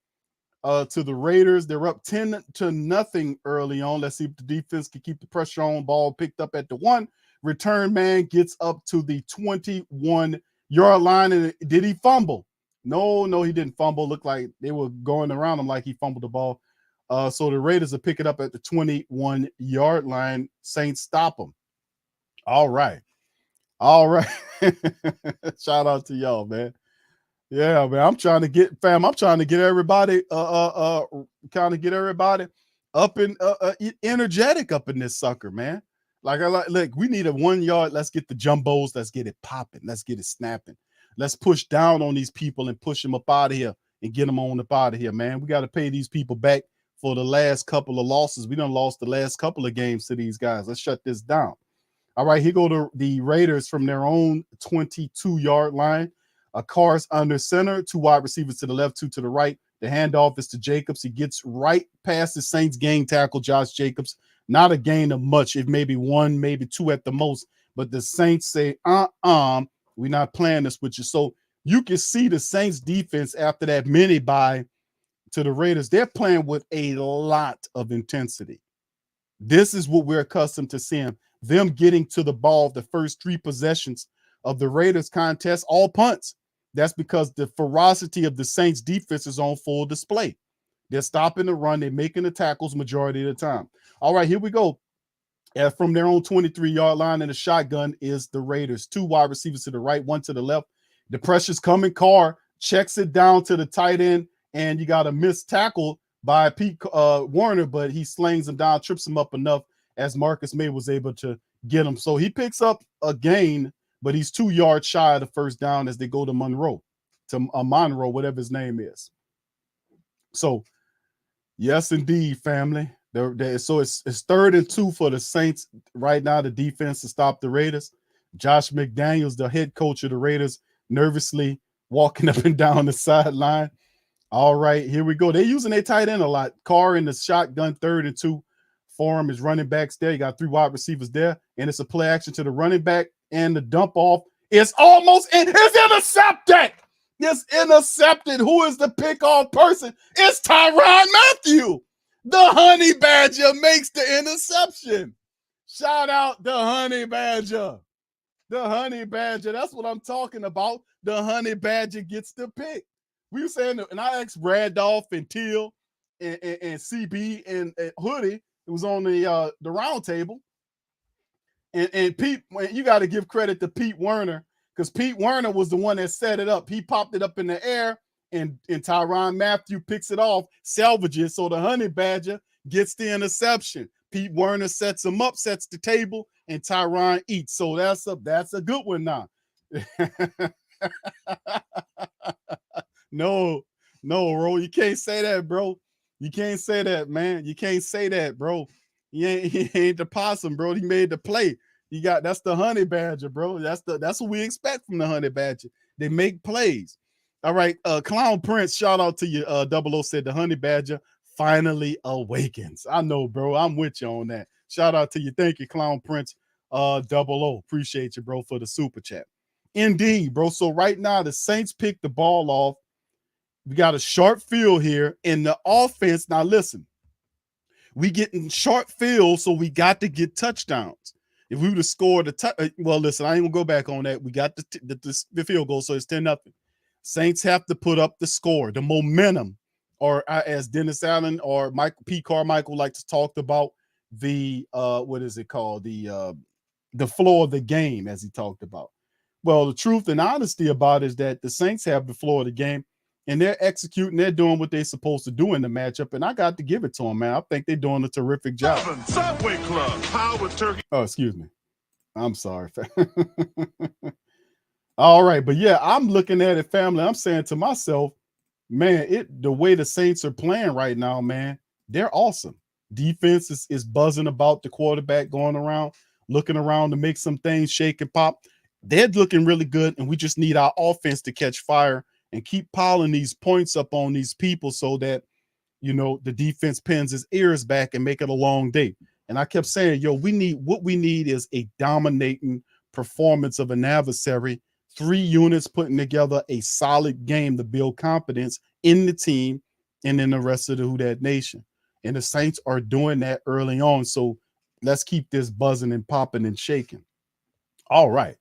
to the Raiders. They're up 10-0 early on. Let's see if the defense can keep the pressure on. Ball picked up at the 1. Return man gets up to the 21-yard line. And did he fumble? No, he didn't fumble. Looked like they were going around him like he fumbled the ball. So the Raiders will pick it up at the 21-yard line. Saints stop them. All right. Shout out to y'all, man. Yeah, man. I'm trying to get everybody kind of get everybody up and energetic up in this sucker, man. Look, we need a 1 yard. Let's get the jumbos. Let's get it popping. Let's get it snapping. Let's push down on these people and push them up out of here and get them on up out of here, man. We got to pay these people back for the last couple of losses. We done lost the last couple of games to these guys. Let's shut this down. All right, here go the Raiders from their own 22-yard line. Carr's under center, 2 wide receivers to the left, 2 to the right. The handoff is to Jacobs. He gets right past the Saints gang tackle, Josh Jacobs. Not a gain of much, if maybe 1, maybe 2 at the most. But the Saints say, we're not playing this with you. So you can see the Saints defense after that mini bye to the Raiders. They're playing with a lot of intensity. This is what we're accustomed to seeing. Them getting to the ball the first 3 possessions of the Raiders contest, all punts. That's because the ferocity of the Saints defense is on full display. They're stopping the run. They're making the tackles majority of the time. All right, here we go. From their own 23-yard line in the shotgun is the Raiders. 2 wide receivers to the right, 1 to the left. The pressure's coming. Carr checks it down to the tight end, and you got a missed tackle by Pete Warner, but he slings him down, trips him up enough as Marcus May was able to get him. So he picks up a gain, but he's 2 yards shy of the first down as they go to Monroe, whatever his name is. So, yes, indeed, family. So it's 3rd and 2 for the Saints right now. The defense to stop the Raiders. Josh McDaniels, the head coach of the Raiders, nervously walking up and down the sideline. All right, here we go. They're using their tight end a lot. Carr in the shotgun, 3rd and 2 for him. His running backs there. You got 3 wide receivers there, and it's a play action to the running back, and the dump off is almost it's intercepted. It's intercepted. Who is the pick off person? It's Tyrann Mathieu. The Honey Badger makes the interception. Shout out the Honey Badger. The Honey Badger. That's what I'm talking about. The Honey Badger gets the pick. We were saying, and I asked Randolph and Teal and CB and Hoodie, who was on the round table. And Pete, you got to give credit to Pete Werner, because Pete Werner was the one that set it up. He popped it up in the air, and Tyrann Mathieu picks it off, salvages, so the Honey Badger gets the interception. Pete Werner sets him up, sets the table, and Tyrann eats. So that's a good one now. No, bro. You can't say that, bro. You can't say that, man. You can't say that, bro. He ain't the possum, bro. He made the play. That's the Honey Badger, bro. That's what we expect from the Honey Badger. They make plays. All right. Clown Prince, shout out to you. 00 said the Honey Badger finally awakens. I know, bro. I'm with you on that. Shout out to you. Thank you, Clown Prince. 00. Appreciate you, bro, for the super chat. Indeed, bro. So right now the Saints pick the ball off. We got a short field here in the offense. Now listen, we get in short field, so we got to get touchdowns. If we would have scored well, listen, I ain't gonna go back on that. We got the field goal, so it's 10-0. Saints have to put up the score, the momentum, or as Dennis Allen or P. Carmichael likes to talk about, the what is it called? The floor of the game, as he talked about. Well, the truth and honesty about it is that the Saints have the floor of the game, and they're executing. They're doing what they're supposed to do in the matchup, and I got to give it to them, man. I think they're doing a terrific job. Subway Club, Howard Turkey. Oh, excuse me. I'm sorry. All right, but yeah, I'm looking at it, family. I'm saying to myself, man, the way the Saints are playing right now, man, they're awesome. Defense is buzzing about the quarterback, going around, looking around to make some things shake and pop. They're looking really good, and we just need our offense to catch fire and keep piling these points up on these people so that, the defense pins his ears back and make it a long day. And I kept saying, what we need is a dominating performance of an adversary, 3 units putting together a solid game to build confidence in the team and in the rest of the Who Dat Nation. And the Saints are doing that early on. So let's keep this buzzing and popping and shaking. All right.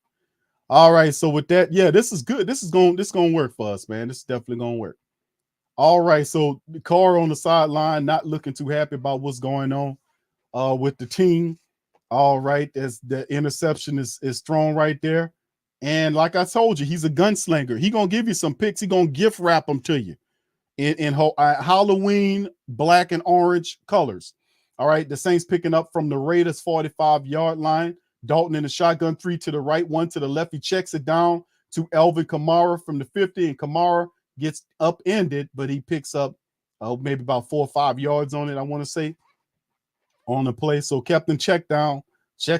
So with that, yeah, this is good. This is going to work for us, man. This is definitely going to work. All right. So the Carr on the sideline, not looking too happy about what's going on with the team. All right. As the interception is thrown right there. And like I told you, he's a gunslinger. He's going to give you some picks. He's going to gift wrap them to you in Halloween black and orange colors. All right. The Saints picking up from the Raiders 45-yard line. Dalton in the shotgun, 3 to the right, 1 to the left. He checks it down to Alvin Kamara from the 50, and Kamara gets upended, but he picks up maybe about 4 or 5 yards on it, I want to say, on the play. So Captain checks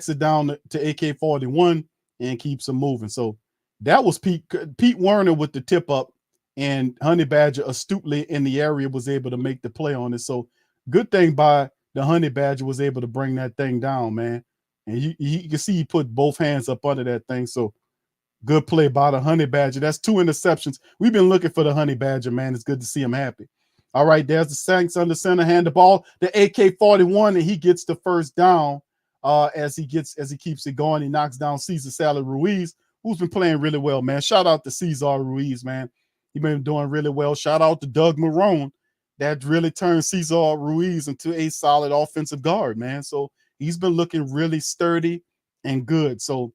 it down to AK-41 and keeps him moving. So that was Pete Werner with the tip up, and Honey Badger astutely in the area was able to make the play on it. So good thing by the Honey Badger was able to bring that thing down, man. And you can see he put both hands up under that thing. So good play by the Honey Badger. That's 2 interceptions. We've been looking for the Honey Badger, man. It's good to see him happy. All right, there's the Saints under center, hand the ball, the AK-41, and he gets the first down as he keeps it going. He knocks down Cesar Salad Ruiz, who's been playing really well, man. Shout out to Cesar Ruiz, man. He's been doing really well. Shout out to Doug Marrone. That really turned Cesar Ruiz into a solid offensive guard, man. So he's been looking really sturdy and good. So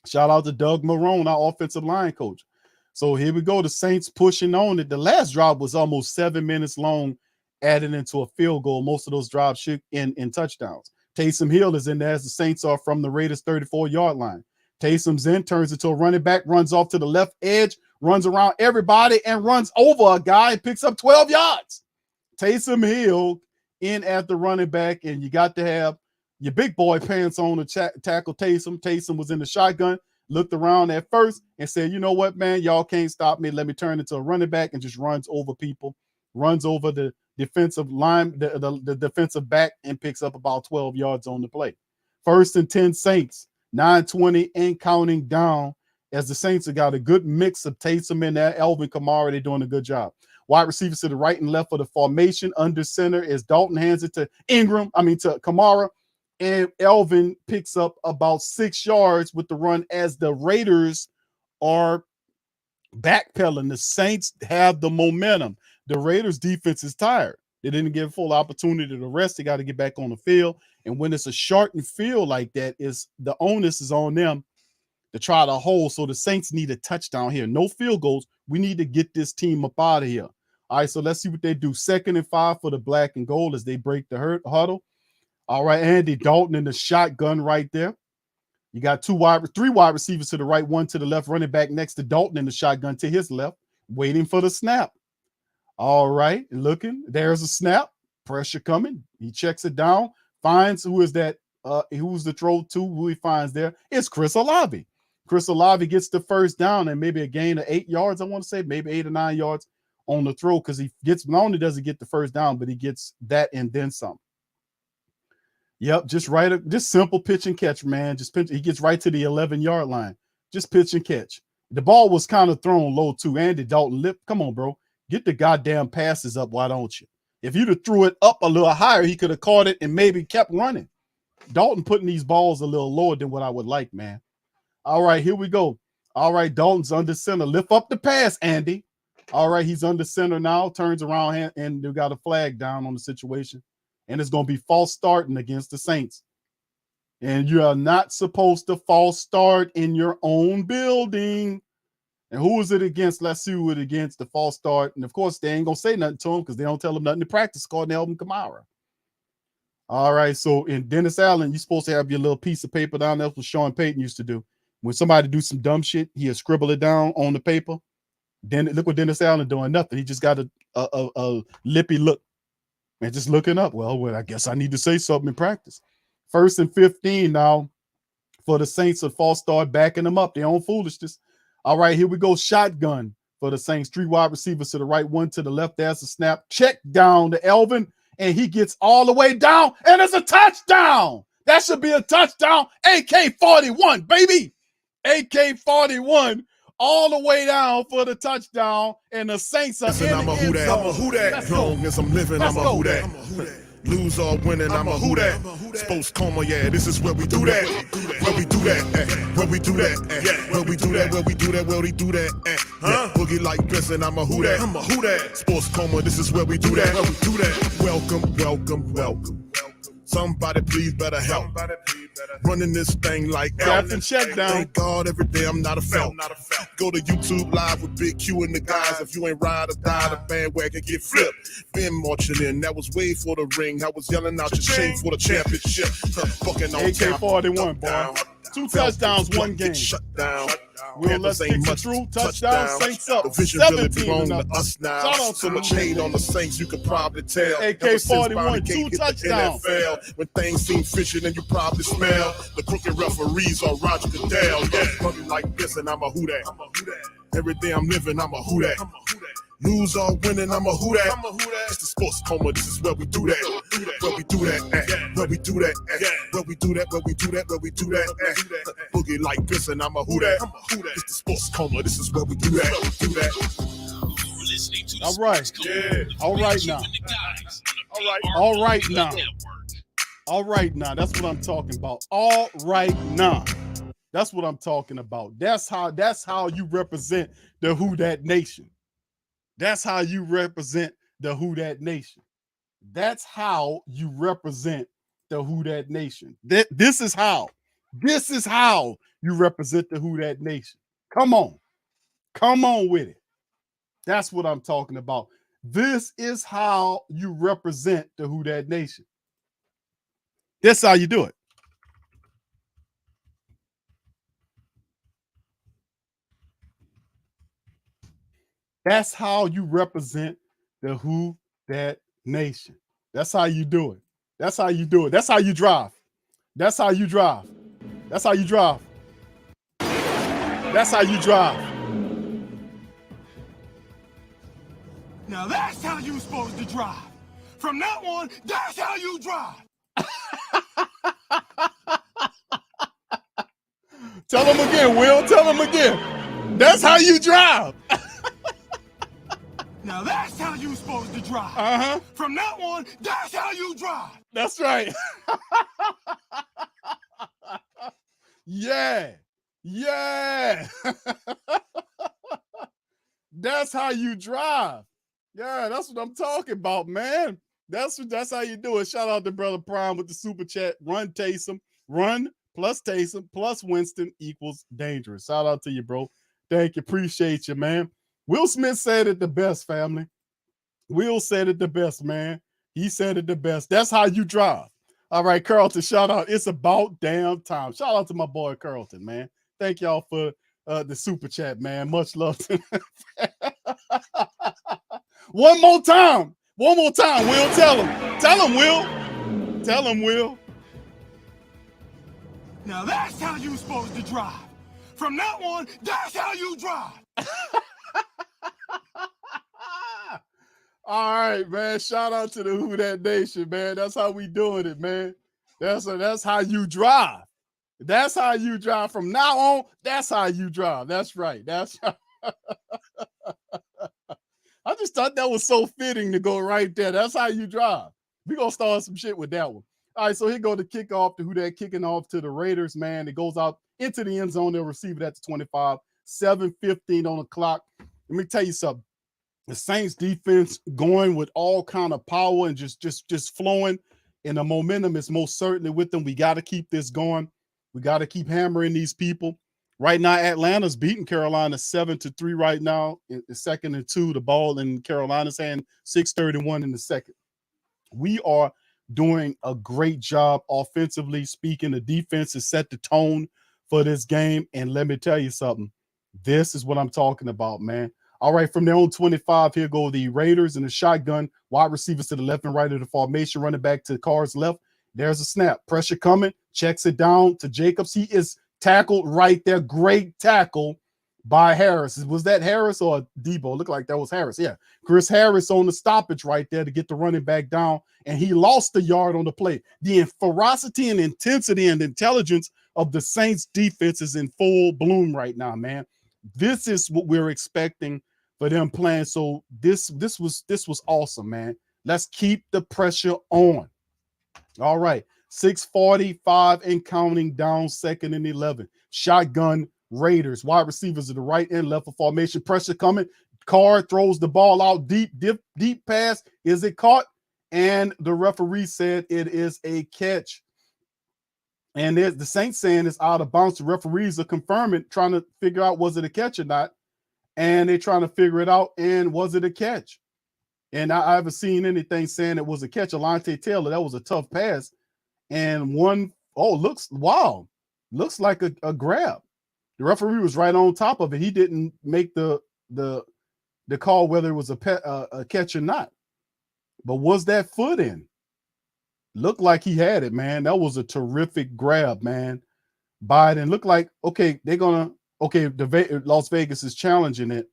shout out to Doug Marrone, our offensive line coach. So here we go. The Saints pushing on it. The last drive was almost 7 minutes long, added into a field goal. Most of those drives in touchdowns. Taysom Hill is in there as the Saints are from the Raiders 34-yard line. Taysom's in, turns into a running back, runs off to the left edge, runs around everybody, and runs over a guy and picks up 12 yards. Taysom Hill in at the running back, and you got to have your big boy pants on to tackle Taysom. Taysom was in the shotgun, looked around at first and said, you know what, man, y'all can't stop me. Let me turn into a running back, and just runs over people, runs over the defensive line, the defensive back, and picks up about 12 yards on the play. 1st and 10 Saints, 9:20 and counting down, as the Saints have got a good mix of Taysom in there. Alvin Kamara, they're doing a good job. Wide receivers to the right and left for the formation. Under center is Dalton, hands it to to Kamara, and Alvin picks up about 6 yards with the run as the Raiders are backpedaling. The Saints have the momentum. The Raiders defense is tired. They didn't give full opportunity to rest. They got to get back on the field. And when it's a shortened field like that, the onus is on them to try to hold. So the Saints need a touchdown here. No field goals. We need to get this team up out of here. All right, so let's see what they do. 2nd and 5 for the black and gold as they break the huddle. All right, Andy Dalton in the shotgun right there. You got 3 wide receivers to the right, 1 to the left, running back next to Dalton in the shotgun to his left, waiting for the snap. All right, looking. There's a snap. Pressure coming. He checks it down, finds who's the throw to, who he finds there. It's Chris Olave. Chris Olave gets the first down and maybe a gain of 8 yards, I want to say, maybe 8 or 9 yards on the throw, because he gets, not only does he get the first down, but he gets that and then some. Yep, just simple pitch and catch, man. Just pitch. He gets right to the 11-yard line. Just pitch and catch. The ball was kind of thrown low too. Andy Dalton, come on, bro. Get the goddamn passes up, why don't you? If you'd have threw it up a little higher, he could have caught it and maybe kept running. Dalton putting these balls a little lower than what I would like, man. All right, here we go. All right, Dalton's under center. Lift up the pass, Andy. All right, he's under center now. Turns around and they got a flag down on the situation. And it's going to be false starting against the Saints. And you are not supposed to false start in your own building. And who is it against? Let's see who it against, the false start. And, of course, they ain't going to say nothing to him because they don't tell him nothing to practice, called Alvin Kamara. All right, so in Dennis Allen, you're supposed to have your little piece of paper down there. That's what Sean Payton used to do. When somebody do some dumb shit, he'll scribble it down on the paper. Then look what Dennis Allen doing, nothing. He just got a lippy look. And just looking up, well, I guess I need to say something in practice. 1st and 15 now for the Saints. A false start, backing them up. Their own foolishness. All right, here we go. Shotgun for the Saints. 3 wide receivers to the right, 1 to the left. There's a snap. Check down to Alvin, and he gets all the way down, and it's a touchdown. That should be a touchdown. AK-41, baby. AK-41. All the way down for the touchdown, and the Saints are in I'm a who that. I'm a who that. Long as I'm living, I'm a who that. Lose or winning, I'm a who that. Sports Coma, yeah, this is where we do that. Where we do that, where we do that, where we do that, where we do that, where we do that. Boogie like this, and I'm a who that. I'm a who that. Sports Coma, this is where we do that. Where we do that. Welcome, welcome, welcome. Somebody please better help. Running this thing like Captain Check down. Thank God every day I'm not a felt. Go to YouTube Live with Big Q and the guys. If you ain't ride or die, the bandwagon get flipped. Been marching in, that was way for the ring. I was yelling out your shame for the championship. Fucking on AK-41, boy. 2 touchdowns, 1 game. Shut down. Will let's kick it through. Touchdown, Saints up. The vision really belong to us now. So much hate on the Saints, you could probably tell. AK-41, 2 touchdowns. When things seem fishy, then you probably smell the crooked referees are Roger Goodell. Yeah, running like this, and I'm a who that. Every day I'm living, I'm a who that. Lose or winning, I'm a who that. It's the Sports Coma, this is where we do that. Where we do that, where we do that, where we do that, where we do that, where we do that. Boogie like this, and I'm a who that. It's the Sports Coma, this is where we do that. All right. Yeah. All right now. All right now. All right now. That's what I'm talking about. All right now. That's what I'm talking about. That's how you represent the Who Dat Nation. That's how you represent the Who Dat Nation. That's how you represent the Who Dat Nation. This is how. This is how you represent the Who Dat Nation. Come on. Come on with it. That's what I'm talking about. This is how you represent the Who Dat Nation. That's how you do it. That's how you represent the Who That Nation. That's how you do it. That's how you do it. That's how you drive. That's how you drive. That's how you drive. That's how you drive. Now that's how you supposed to drive. From now on, that's how you drive. Tell them again, Will. Tell them again. That's how you drive. Now that's how you supposed to drive. Uh-huh. From now on, that's how you drive. That's right. Yeah. Yeah. That's how you drive. Yeah, that's what I'm talking about, man. That's how you do it. Shout out to Brother Prime with the super chat. Run Taysom. Run plus Taysom plus Winston equals dangerous. Shout out to you, bro. Thank you. Appreciate you, man. Will Smith said it the best, family. Will said it the best, man. He said it the best. That's how you drive. All right, Carlton, shout out. It's about damn time. Shout out to my boy Carlton, man. Thank y'all for the super chat, man. Much love to One more time. One more time, Will. Tell him. Tell him, Will. Tell him, Will. Now that's how you supposed to drive. From now on, that's how you drive. All right, man. Shout out to the Who That Nation, man. That's how we doing it, man. That's how you drive. That's how you drive. From now on, that's how you drive. That's right. That's how... I just thought that was so fitting to go right there. That's how you drive. We're going to start some shit with that one. All right, so here go the kickoff to Who That, kicking off to the Raiders, man. It goes out into the end zone. They'll receive it at the 25. 7:15 on the clock. Let me tell you something. The Saints defense going with all kind of power and just flowing, and the momentum is most certainly with them. We got to keep this going. We got to keep hammering these people. Right now, Atlanta's beating Carolina 7-3 right now. In the 2nd and 2, the ball in Carolina's hand, 6:31 in the second. We are doing a great job offensively speaking. The defense has set the tone for this game, and let me tell you something. This is what I'm talking about, man. All right, from their own 25, here go the Raiders in the shotgun. Wide receivers to the left and right of the formation, running back to Carr's left. There's a snap. Pressure coming. Checks it down to Jacobs. He is tackled right there. Great tackle by Harris. Was that Harris or Debo? Looked like that was Harris. Yeah. Chris Harris on the stoppage right there to get the running back down, and he lost the yard on the play. The ferocity and intensity and intelligence of the Saints defense is in full bloom right now, man. This is what we're expecting for them playing. So this was awesome, man. Let's keep the pressure on. All right. 6:45 and counting down, 2nd and 11. Shotgun Raiders. Wide receivers to the right and left of formation. Pressure coming. Carr throws the ball out deep pass. Is it caught? And the referee said it is a catch. And there's the Saints saying it's out of bounds. The referees are confirming, trying to figure out was it a catch or not. And they're trying to figure it out. And was it a catch? And I haven't seen anything saying it was a catch. Alante Taylor, that was a tough pass. And looks like a grab. The referee was right on top of it. He didn't make the call whether it was a catch or not. But was that foot in? Looked like he had it, man. That was a terrific grab, man. Biden looked like, okay, Las Vegas is challenging it.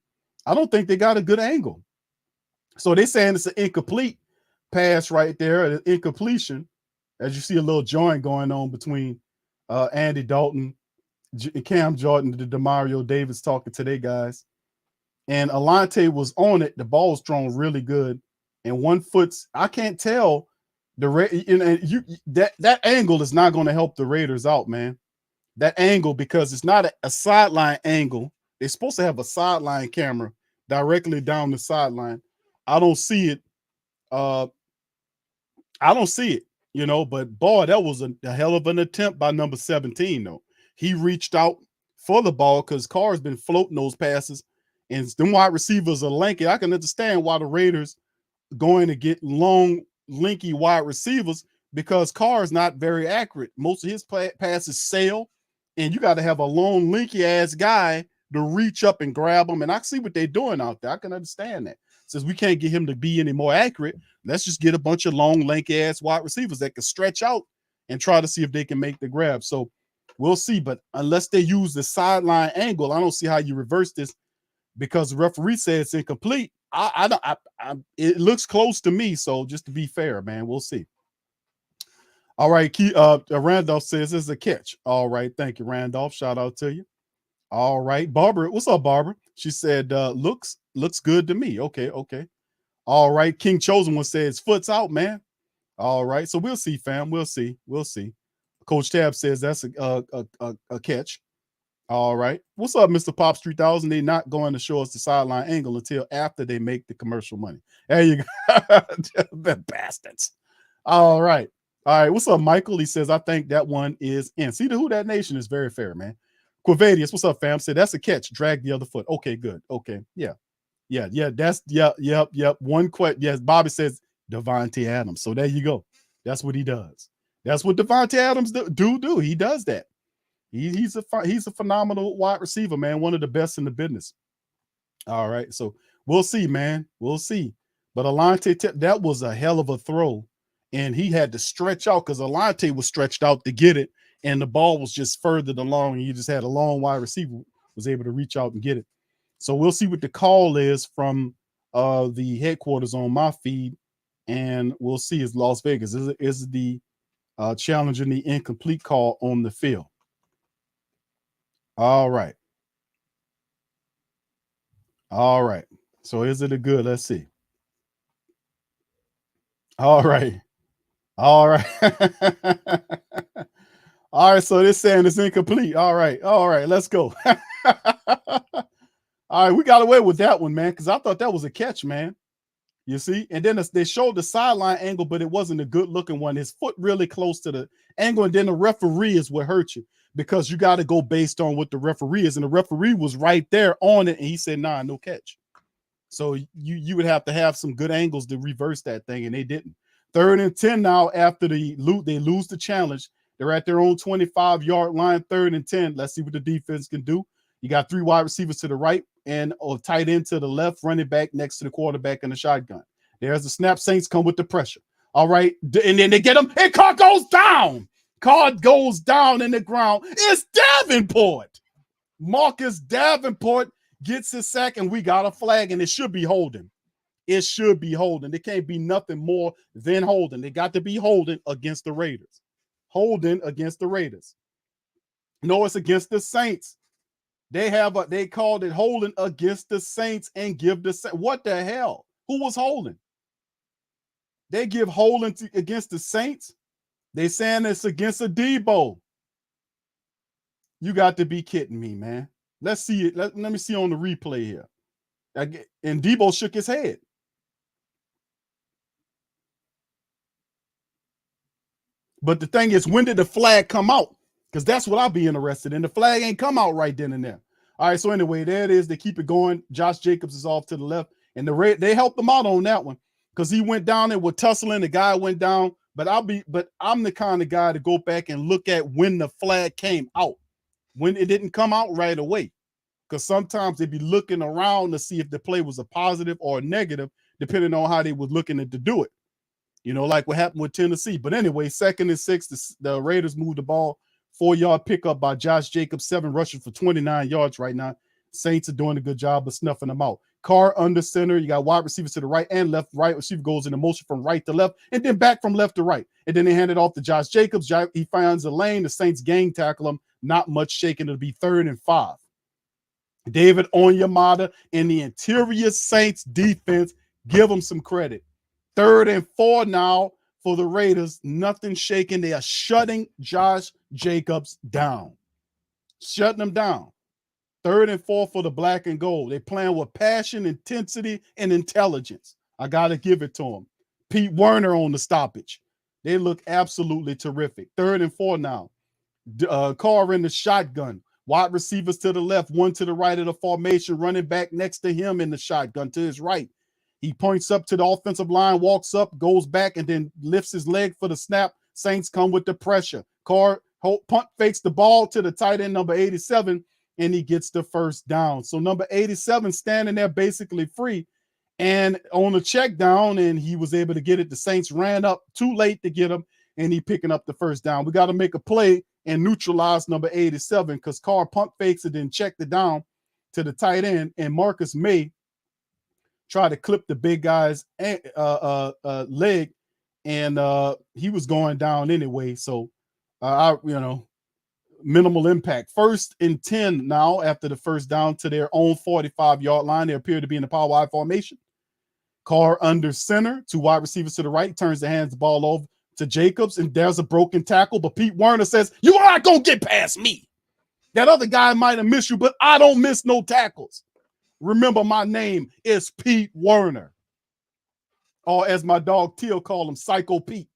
I don't think they got a good angle. So they're saying it's an incomplete pass right there, an incompletion. As you see a little joint going on between Andy Dalton, Cam Jordan, the Demario Davis talking today, guys. And Alante was on it. The ball was thrown really good. And 1 foot, I can't tell that angle is not going to help the Raiders out, man. That angle, because it's not a sideline angle. They're supposed to have a sideline camera directly down the sideline. I don't see it. But boy, that was a hell of an attempt by number 17, though. He reached out for the ball because Carr's been floating those passes, and them wide receivers are lanky. I can understand why the Raiders going to get long, lanky wide receivers because Carr is not very accurate. Most of his passes sail, and you got to have a long, lanky ass guy to reach up and grab him. And I see what they're doing out there. I can understand that. Since we can't get him to be any more accurate, let's just get a bunch of long, lanky ass wide receivers that can stretch out and try to see if they can make the grab. So we'll see. But unless they use the sideline angle, I don't see how you reverse this, because the referee said it's incomplete. It looks close to me. So just to be fair, man, we'll see. All right. Randolph says this is a catch. All right. Thank you, Randolph. Shout out to you. All right. Barbara. What's up, Barbara? She said, looks good to me. Okay. All right. King Chosen One says foot's out, man. All right. So we'll see, fam. We'll see. Coach Tab says that's a catch. All right. What's up, Mr. Pops 3000? They're not going to show us the sideline angle until after they make the commercial money. There you go. The bastards. All right. What's up, Michael? He says, I think that one is in. See, the Who That Nation is very fair, man. Quavadius, what's up, fam? Said that's a catch. Drag the other foot. Okay, good. Okay. Yeah. That's yep. One question. Yes, Bobby says Devontae Adams. So there you go. That's what he does. That's what Devontae Adams do. He does that. He's a phenomenal wide receiver, man. One of the best in the business. All right. So we'll see, man. We'll see. But Alante, that was a hell of a throw. And he had to stretch out because Alante was stretched out to get it. And the ball was just furthered along. And you just had a long wide receiver was able to reach out and get it. So we'll see what the call is from the headquarters on my feed. And we'll see is Las Vegas. Is the challenging the incomplete call on the field. All right. So is it a good? Let's see. All right. All right. So they're saying it's incomplete. All right. Let's go. All right. We got away with that one, man, because I thought that was a catch, man. You see? And then they showed the sideline angle, but it wasn't a good looking one. His foot really close to the angle. And then the referee is what hurt you, because you got to go based on what the referee is. And the referee was right there on it. And he said, nah, no catch. So you would have to have some good angles to reverse that thing. And they didn't. 3rd and 10 now after they lose the challenge. They're at their own 25-yard line, 3rd and 10. Let's see what the defense can do. You got 3 wide receivers to the right and a tight end to the left, running back next to the quarterback in the shotgun. There's the snap. Saints come with the pressure. All right. And then they get him. And Carr goes down. Carr goes down in the ground. It's Davenport. Marcus Davenport gets his sack, and we got a flag, and it should be holding. It should be holding. There can't be nothing more than holding. They got to be holding against the Raiders. Holding against the Raiders. No, it's against the Saints. They called it holding against the Saints and give the Saints. What the hell? Who was holding? They give holding against the Saints. They saying it's against a Debo. You got to be kidding me, man. Let's see it. Let me see on the replay here. And Debo shook his head. But the thing is, when did the flag come out? Because that's what I'll be interested in. The flag ain't come out right then and there. All right, so anyway, there it is. They keep it going. Josh Jacobs is off to the left. And they helped him out on that one because he went down there with tussling. The guy went down. But I'm the kind of guy to go back and look at when the flag came out, when it didn't come out right away. Because sometimes they'd be looking around to see if the play was a positive or a negative, depending on how they were looking to do it. You know, like what happened with Tennessee. But anyway, 2nd and 6, the Raiders moved the ball. 4-yard pickup by Josh Jacobs, 7 rushes for 29 yards right now. Saints are doing a good job of snuffing them out. Carr under center. You got wide receivers to the right and left. Right receiver goes in motion from right to left and then back from left to right. And then they hand it off to Josh Jacobs. He finds a lane. The Saints gang tackle him. Not much shaking. It'll be 3rd and 5. David Onyemata in the interior Saints defense. Give them some credit. 3rd and 4 now for the Raiders. Nothing shaking. They are shutting Josh Jacobs down. Shutting him down. 3rd and 4 for the black and gold. They're playing with passion, intensity, and intelligence. I got to give it to them. Pete Werner on the stoppage. They look absolutely terrific. 3rd and 4 now. Carr in the shotgun. Wide receivers to the left, one to the right of the formation, running back next to him in the shotgun to his right. He points up to the offensive line, walks up, goes back, and then lifts his leg for the snap. Saints come with the pressure. Carr punt fakes the ball to the tight end, number 87. and he gets the first down. So number 87 standing there basically free and on a check down, and he was able to get it. The Saints ran up too late to get him, and he picking up the first down. We got to make a play and neutralize number 87 because Carr pump fakes it and checked it down to the tight end, and Marcus May tried to clip the big guy's leg, and he was going down anyway. So, minimal impact. 1st and 10 now after the first down to their own 45-yard line. They appear to be in the power wide formation. Carr under center, 2 wide receivers to the right, turns the hands the ball over to Jacobs, and there's a broken tackle, but Pete Werner says, "You are not going to get past me. That other guy might have missed you, but I don't miss no tackles. Remember, my name is Pete Werner." Or as my dog Teal called him, Psycho Pete.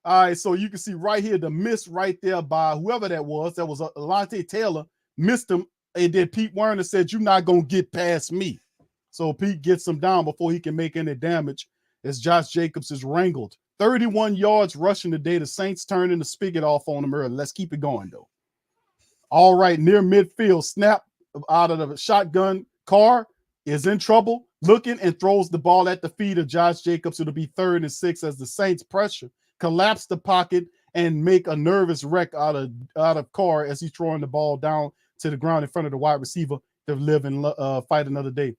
All right, so you can see right here the miss right there by whoever that was. That was Alontae Taylor, missed him, and then Pete Werner said, "You're not going to get past me." So Pete gets him down before he can make any damage as Josh Jacobs is wrangled. 31 yards rushing today. The Saints turning the spigot off on him early. Let's keep it going, though. All right, near midfield, snap out of the shotgun. Carr is in trouble, looking, and throws the ball at the feet of Josh Jacobs. It'll be 3rd and 6 as the Saints pressure, collapse the pocket, and make a nervous wreck out of Carr as he's throwing the ball down to the ground in front of the wide receiver to live and fight another day.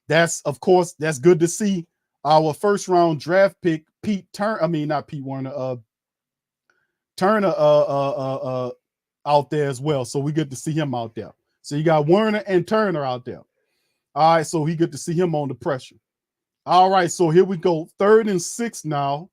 That's, of course, that's good to see. Our first-round draft pick, Turner out there as well. So we get to see him out there. So you got Werner and Turner out there. All right, so we get to see him on the pressure. All right, so here we go. 3rd and 6 now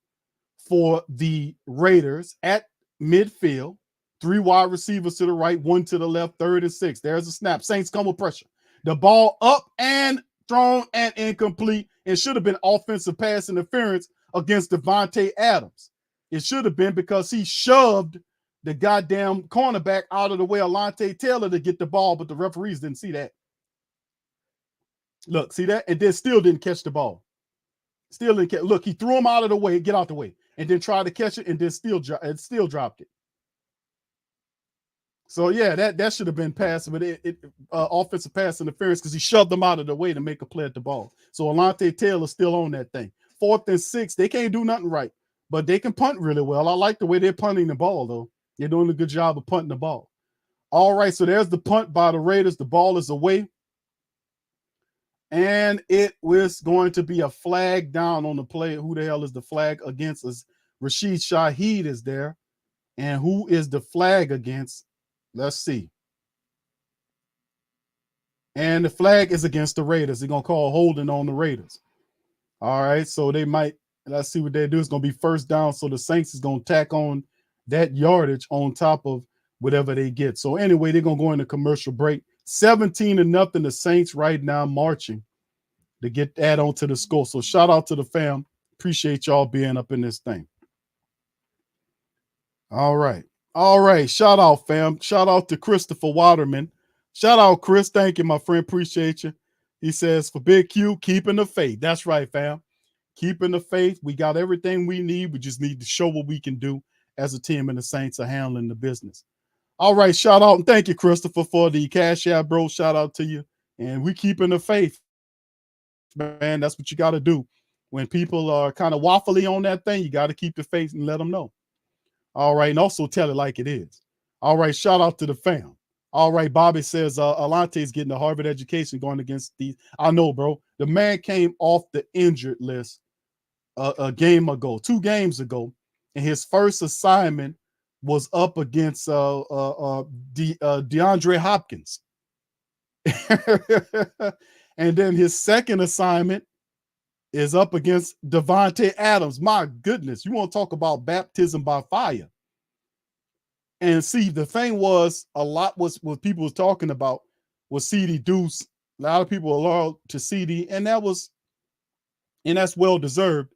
for the Raiders at midfield. 3 wide receivers to the right, 1 to the left, 3rd and 6. There's a snap. Saints come with pressure. The ball up and thrown and incomplete. It should have been offensive pass interference against Devontae Adams. It should have been because he shoved the goddamn cornerback out of the way of Alontae Taylor to get the ball, but the referees didn't see that. Look, see that? And then still didn't catch the ball. Still didn't catch. Look, he threw him out of the way, get out the way, and then tried to catch it, and then still dropped it. So yeah, that should have been passed, but offensive pass interference because he shoved them out of the way to make a play at the ball. So Alontae Taylor still on that thing. 4th and 6, they can't do nothing right, but they can punt really well. I like the way they're punting the ball, though. They're doing a good job of punting the ball. All right, so there's the punt by the Raiders. The ball is away, and it was going to be a flag down on the play. Who the hell is the flag against us? Rashid Shaheed is there, and who is the flag against? Let's see. And the flag is against the Raiders. They're going to call holding on the Raiders. All right, so they might, let's see what they do. It's going to be 1st down, so the Saints is going to tack on that yardage on top of whatever they get. So anyway, they're going to go into commercial break. 17-0, the Saints right now marching to get that onto the score. So shout out to the fam. Appreciate y'all being up in this thing. All right. All right, shout out, fam. Shout out to Christopher Waterman. Shout out, Chris. Thank you, my friend. Appreciate you. He says, for Big Q, keeping the faith. That's right, fam. Keeping the faith. We got everything we need. We just need to show what we can do as a team, and the Saints are handling the business. All right, shout out, and thank you, Christopher, for the cash app, bro. Shout out to you. And we keeping the faith, man. That's what you got to do. When people are kind of waffly on that thing, you got to keep the faith and let them know. All right, and also tell it like it is. All right, shout out to the fam. All right, Bobby says Alontae's getting a Harvard education going against these. I know, bro. The man came off the injured list a game ago, 2 games ago, and his first assignment was up against DeAndre Hopkins. And then his second assignment is up against Devontae Adams. My goodness, you want to talk about baptism by fire. And see, the thing was, a lot was what people was talking about was CD Deuce. A lot of people allowed to CD, and that's well deserved.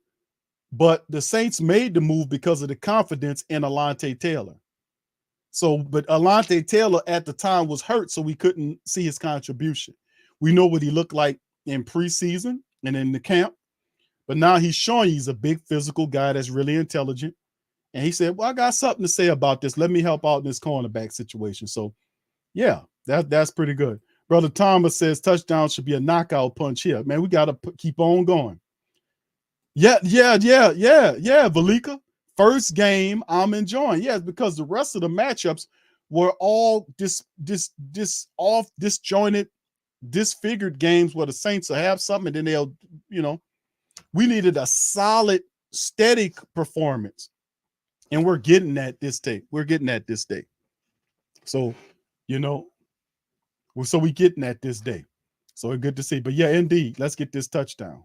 But the Saints made the move because of the confidence in Alontae Taylor. So, but Alontae Taylor at the time was hurt, so we couldn't see his contribution. We know what he looked like in preseason and in the camp. But now he's showing he's a big physical guy that's really intelligent. And he said, well, I got something to say about this. Let me help out in this cornerback situation. So, yeah, That's pretty good. Brother Thomas says touchdown should be a knockout punch here. Man, we got to keep on going. Yeah, Valika. First game I'm enjoying. Yes, because the rest of the matchups were all disjointed, disfigured games where the Saints will have something and then they'll, we needed a solid, steady performance. And we're getting that this day. So, so we getting at this day. So good to see. But yeah, indeed, let's get this touchdown.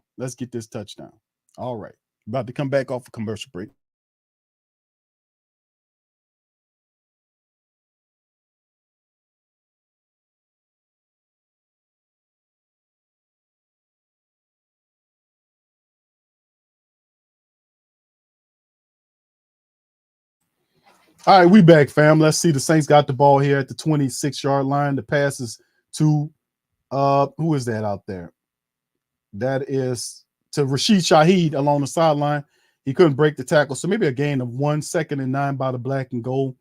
All right. About to come back off a commercial break. All right, we back, fam. Let's see. The Saints got the ball here at the 26-yard line. The pass is to who is that out there? That is to Rashid Shaheed along the sideline. He couldn't break the tackle. So maybe a gain of 1 second and 9 by the black and gold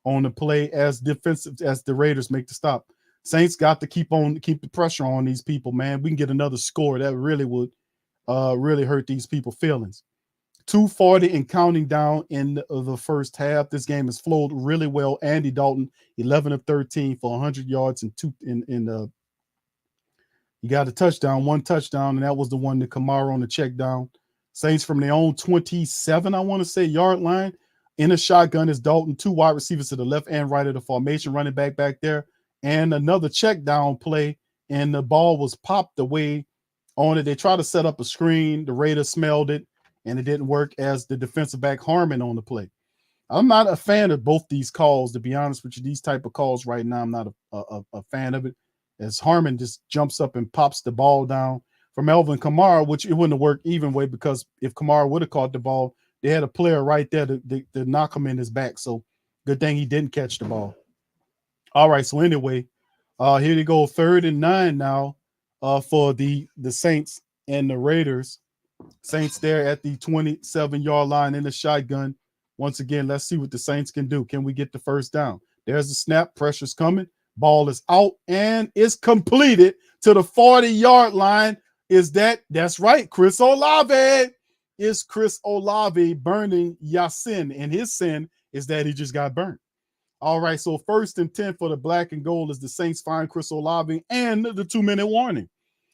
on the play as defensive as the Raiders make the stop. Saints got to keep the pressure on these people, man. We can get another score. That really would really hurt these people's feelings. 2:40 and counting down in the first half. This game has flowed really well. Andy Dalton, 11 of 13 for 100 yards and he got a touchdown, one touchdown, and that was the one to Kamara on the check down. Saints from their own 27, I want to say, yard line. In a shotgun is Dalton, 2 wide receivers to the left and right of the formation, running back there, and another check down play, and the ball was popped away on it. They tried to set up a screen. The Raiders smelled it, and it didn't work as the defensive back Harmon on the play. I'm not a fan of both these calls, to be honest with you. These type of calls right now, I'm not a fan of it, as Harmon just jumps up and pops the ball down from Alvin Kamara, which it wouldn't have worked even way, because if Kamara would have caught the ball, they had a player right there to knock him in his back. So good thing he didn't catch the ball. All right, so anyway, here they go, 3rd and 9 now for the Saints and the Raiders. Saints there at the 27-yard line in the shotgun. Once again, let's see what the Saints can do. Can we get the first down? There's the snap. Pressure's coming. Ball is out and it's completed to the 40-yard line. That's right, Chris Olave. Is Chris Olave burning Yasin? And his sin is that he just got burnt. All right, so 1st and 10 for the black and gold as the Saints find Chris Olave and the 2-minute warning.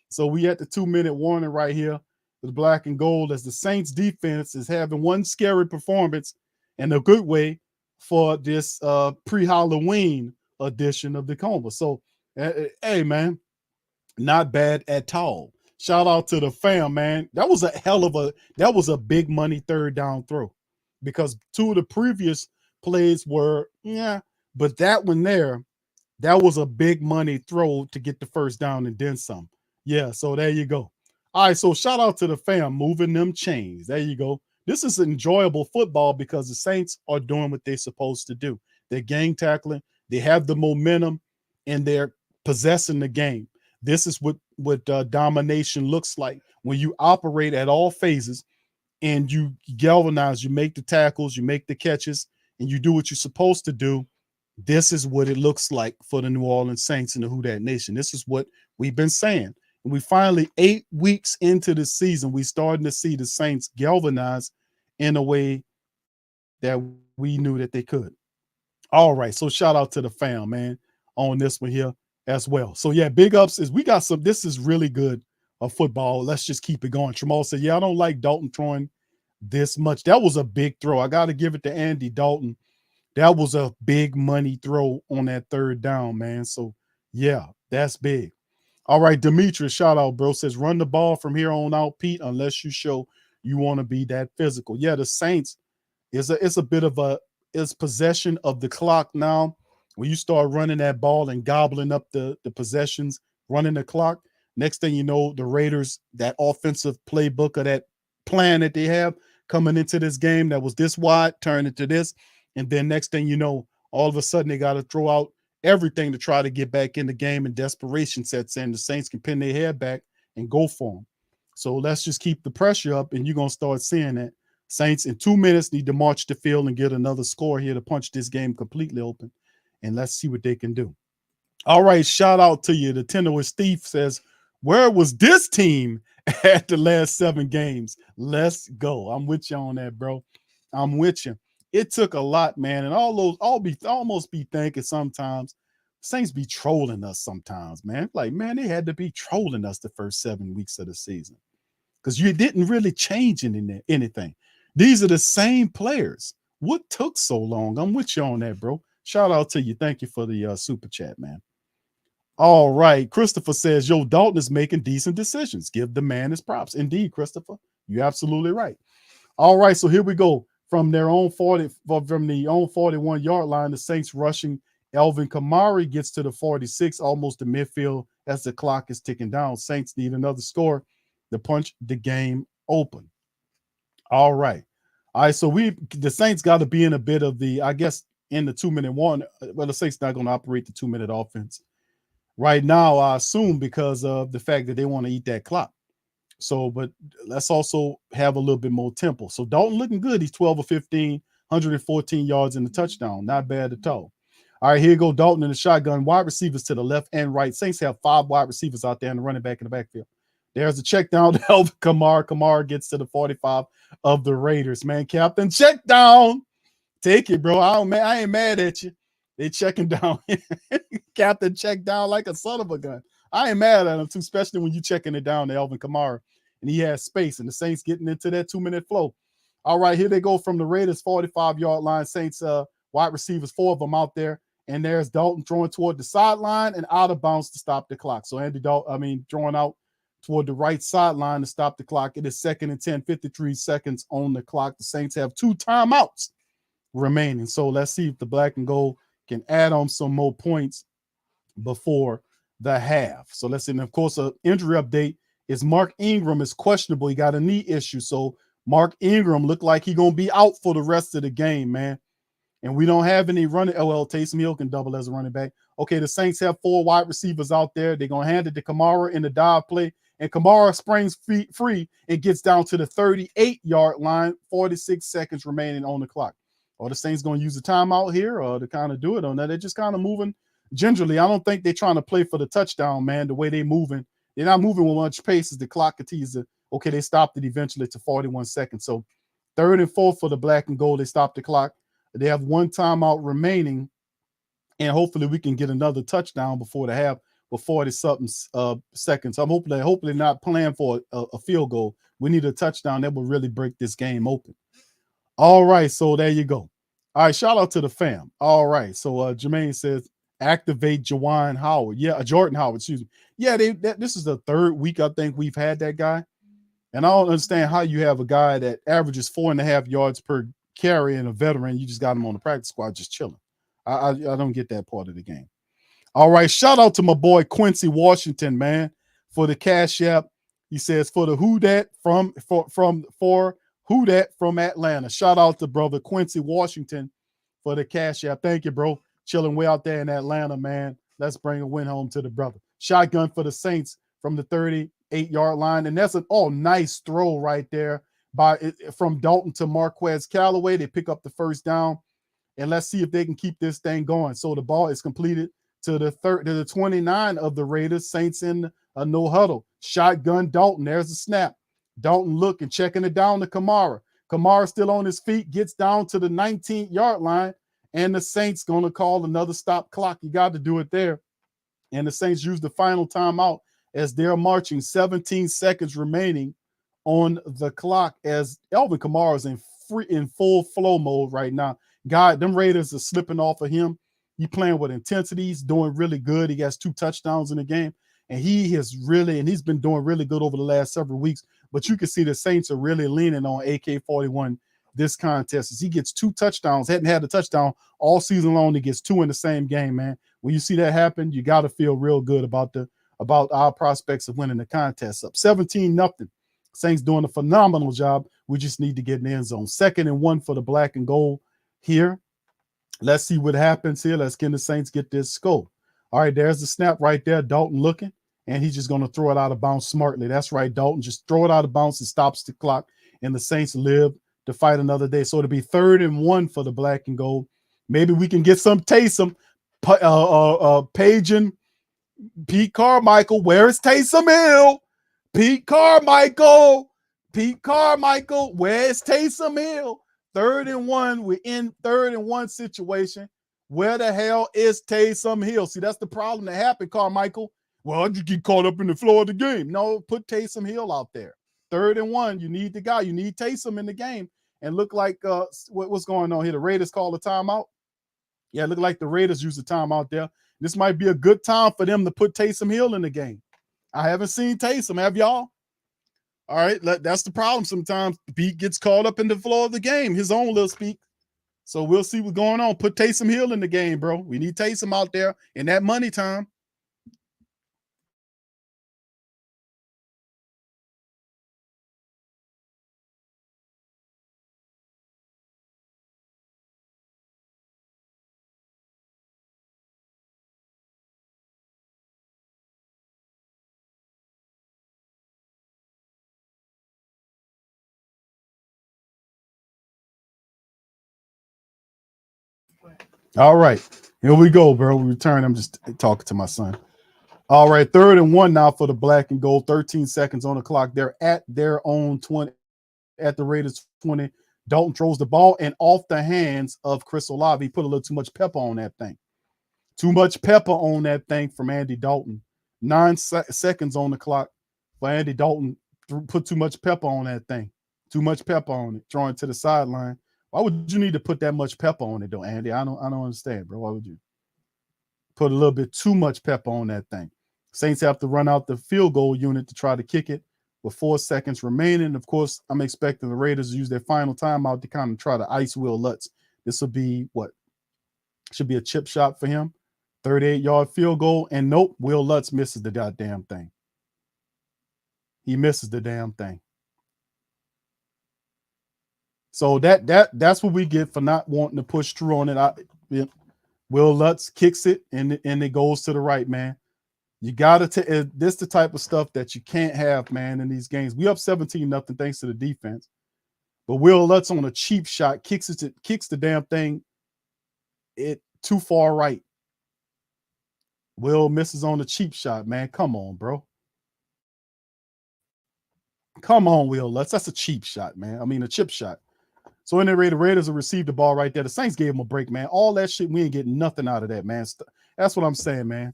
So we at the 2-minute warning right here. The black and gold as the Saints defense is having one scary performance in a good way for this pre-Halloween edition of the Coma. So, hey, man, not bad at all. Shout out to the fam, man. That was a big money 3rd down throw, because 2 of the previous plays were, but that one there, that was a big money throw to get the first down and then some. Yeah, so there you go. All right, so shout out to the fam moving them chains. There you go. This is enjoyable football because the Saints are doing what they're supposed to do. They're gang tackling. They have the momentum, and they're possessing the game. This is what domination looks like when you operate at all phases and you galvanize, you make the tackles, you make the catches, and you do what you're supposed to do. This is what it looks like for the New Orleans Saints and the Who Dat Nation. This is what we've been saying. And we finally, 8 weeks into the season, we starting to see the Saints galvanize in a way that we knew that they could. All right, so shout out to the fam, man, on this one here as well. So yeah, big ups is we got some. This is really good football. Let's just keep it going. Tramal said, yeah, I don't like Dalton throwing this much. That was a big throw. I got to give it to Andy Dalton. That was a big money throw on that 3rd down, man. So yeah, that's big. All right, Demetrius, shout out, bro. Says run the ball from here on out, Pete, unless you show you want to be that physical. Yeah, the Saints it's a bit of it's possession of the clock now. When you start running that ball and gobbling up the possessions, running the clock, next thing you know, the Raiders, that offensive playbook or that plan that they have coming into this game that was this wide, turn into this. And then next thing you know, all of a sudden they got to throw out everything to try to get back in the game, and desperation sets in. The Saints can pin their head back and go for them. So let's just keep the pressure up, and you're going to start seeing that. Saints in 2 minutes need to march the field and get another score here to punch this game completely open. And let's see what they can do. All right, shout out to you. The Tender with Steve says, where was this team at the last 7 games? Let's go. I'm with you on that, bro. I'm with you. It took a lot, man. And all those, almost be thinking sometimes Saints be trolling us sometimes, man. Like, man, they had to be trolling us the first 7 weeks of the season because you didn't really change anything. These are the same players. What took so long? I'm with you on that, bro. Shout out to you. Thank you for the super chat, man. All right. Christopher says, yo, Dalton is making decent decisions. Give the man his props. Indeed, Christopher. You're absolutely right. All right. So here we go. From their own 41-yard line, the Saints rushing. Alvin Kamara gets to the 46, almost the midfield as the clock is ticking down. Saints need another score to punch the game open. All right. All right. So the Saints got to be in a bit of the, I guess, in the 2-minute one. Well, the Saints not going to operate the 2-minute offense right now, I assume, because of the fact that they want to eat that clock. So, but let's also have a little bit more tempo. So Dalton looking good. He's 12 of 15, 114 yards in the touchdown. Not bad at all. All right, here you go. Dalton in the shotgun. Wide receivers to the left and right. Saints have 5 wide receivers out there and the running back in the backfield. There's a check down to Alvin Kamara. Kamara gets to the 45 of the Raiders. Man, Captain, check down. Take it, bro. I ain't mad at you. They checking down. Captain check down like a son of a gun. I ain't mad at him too, especially when you checking it down to Alvin Kamara and he has space and the Saints getting into that 2-minute flow. All right, here they go from the Raiders 45-yard line. Saints wide receivers, 4 of them out there. And there's Dalton throwing toward the sideline and out of bounds to stop the clock. So Andy Dalton, throwing out toward the right sideline to stop the clock. It is 2nd and 10, 53 seconds on the clock. The Saints have 2 timeouts remaining. So let's see if the black and gold can add on some more points before the half. So let's see. And of course, an injury update is Mark Ingram is questionable. He got a knee issue. So Mark Ingram looked like he's going to be out for the rest of the game, man. And we don't have any running. Well, Taysom Hill can double as a running back. Okay, the Saints have 4 wide receivers out there. They're going to hand it to Kamara in the dive play. And Kamara springs free and gets down to the 38-yard line, 46 seconds remaining on the clock. Or the Saints going to use a timeout here or to kind of do it on that. They're just kind of moving gingerly. I don't think they're trying to play for the touchdown, man, the way they're moving. They're not moving with much pace as the clock continues to, okay, they stopped it eventually to 41 seconds. So 3rd and 4 for the black and gold. They stopped the clock. They have 1 timeout remaining, and hopefully we can get another touchdown before the half with 40-something seconds. I'm hopefully not playing for a field goal. We need a touchdown that will really break this game open. All right, so there you go. All right, shout out to the fam. All right, so Jermaine says, activate Jordan Howard. Yeah, Jordan Howard, excuse me. Yeah, this is the 3rd week I think we've had that guy. And I don't understand how you have a guy that averages 4.5 yards per carry and a veteran. You just got him on the practice squad just chilling. I don't get that part of the game. All right, shout out to my boy Quincy Washington, man, for the Cash App. He says for the Who Dat from Who Dat from Atlanta. Shout out to brother Quincy Washington for the Cash App. Thank you, bro. Chilling way out there in Atlanta, man. Let's bring a win home to the brother. Shotgun for the Saints from the 38-yard line. And that's an nice throw right there from Dalton to Marquez Callaway. They pick up the 1st down. And let's see if they can keep this thing going. So the ball is completed to the 29 of the Raiders. Saints in a no huddle. Shotgun Dalton. There's the snap. Dalton looking, checking it down to Kamara. Kamara still on his feet, gets down to the 19-yard line, and the Saints going to call another stop clock. You got to do it there. And the Saints use the final timeout as they're marching, 17 seconds remaining on the clock as Alvin Kamara is in full flow mode right now. God, them Raiders are slipping off of him. He's playing with intensity. He's doing really good. He has 2 touchdowns in the game. And he's been doing really good over the last several weeks. But you can see the Saints are really leaning on AK-41 this contest as he gets 2 touchdowns. Hadn't had a touchdown all season long. He gets 2 in the same game, man. When you see that happen, you got to feel real good about our prospects of winning the contest. Up 17-0. Saints doing a phenomenal job. We just need to get in the end zone. 2nd and 1 for the black and gold here. Let's see what happens here. Let's get the Saints get this score. All right, there's the snap right there. Dalton looking, and he's just going to throw it out of bounds smartly. That's right, Dalton. Just throw it out of bounds. It stops the clock, and the Saints live to fight another day. So it'll be 3rd and 1 for the black and gold. Maybe we can get some Taysom. paging Pete Carmichael. Where is Taysom Hill? Pete Carmichael. Where is Taysom Hill? 3rd and 1. We're in 3rd and 1 situation. Where the hell is Taysom Hill? See, that's the problem that happened, Carmichael. Well, you get caught up in the flow of the game. No, put Taysom Hill out there. 3rd and 1. You need the guy. You need Taysom in the game. And look like what's going on here? The Raiders call a timeout. Yeah, look like the Raiders use a timeout there. This might be a good time for them to put Taysom Hill in the game. I haven't seen Taysom. Have y'all? All right, that's the problem. Sometimes Pete gets caught up in the flow of the game, his own little speak. So we'll see what's going on. Put Taysom Hill in the game, bro. We need Taysom out there in that money time. All right, here we go, bro. We return. I'm just talking to my son. All right, 3rd and 1 now for the black and gold. 13 seconds on the clock. They're at their own 20, at the Raiders 20. Dalton throws the ball and off the hands of Chris Olave. He put a little too much pepper on that thing. Too much pepper on that thing from Andy Dalton. 9 seconds on the clock for Andy Dalton. Put too much pepper on that thing. Too much pepper on it. Throwing to the sideline. Why would you need to put that much pepper on it, though, Andy? I don't understand, bro. Why would you put a little bit too much pepper on that thing? Saints have to run out the field goal unit to try to kick it with 4 seconds remaining. Of course, I'm expecting the Raiders to use their final timeout to kind of try to ice Will Lutz. This will be what? Should be a chip shot for him. 38-yard field goal. And nope, Will Lutz misses the goddamn thing. He misses the damn thing. So that's what we get for not wanting to push through on it. Will Lutz kicks it and it goes to the right, man. You gotta this the type of stuff that you can't have, man, in these games. We up 17-0 thanks to the defense. But Will Lutz on a cheap shot kicks the damn thing too far right. Will misses on the cheap shot, man. Come on, bro. Come on, Will Lutz. That's a cheap shot, man. I mean, a chip shot. So in the Raiders will receive the ball right there. The Saints gave him a break, man. All that shit, we ain't getting nothing out of that, man. That's what I'm saying, man.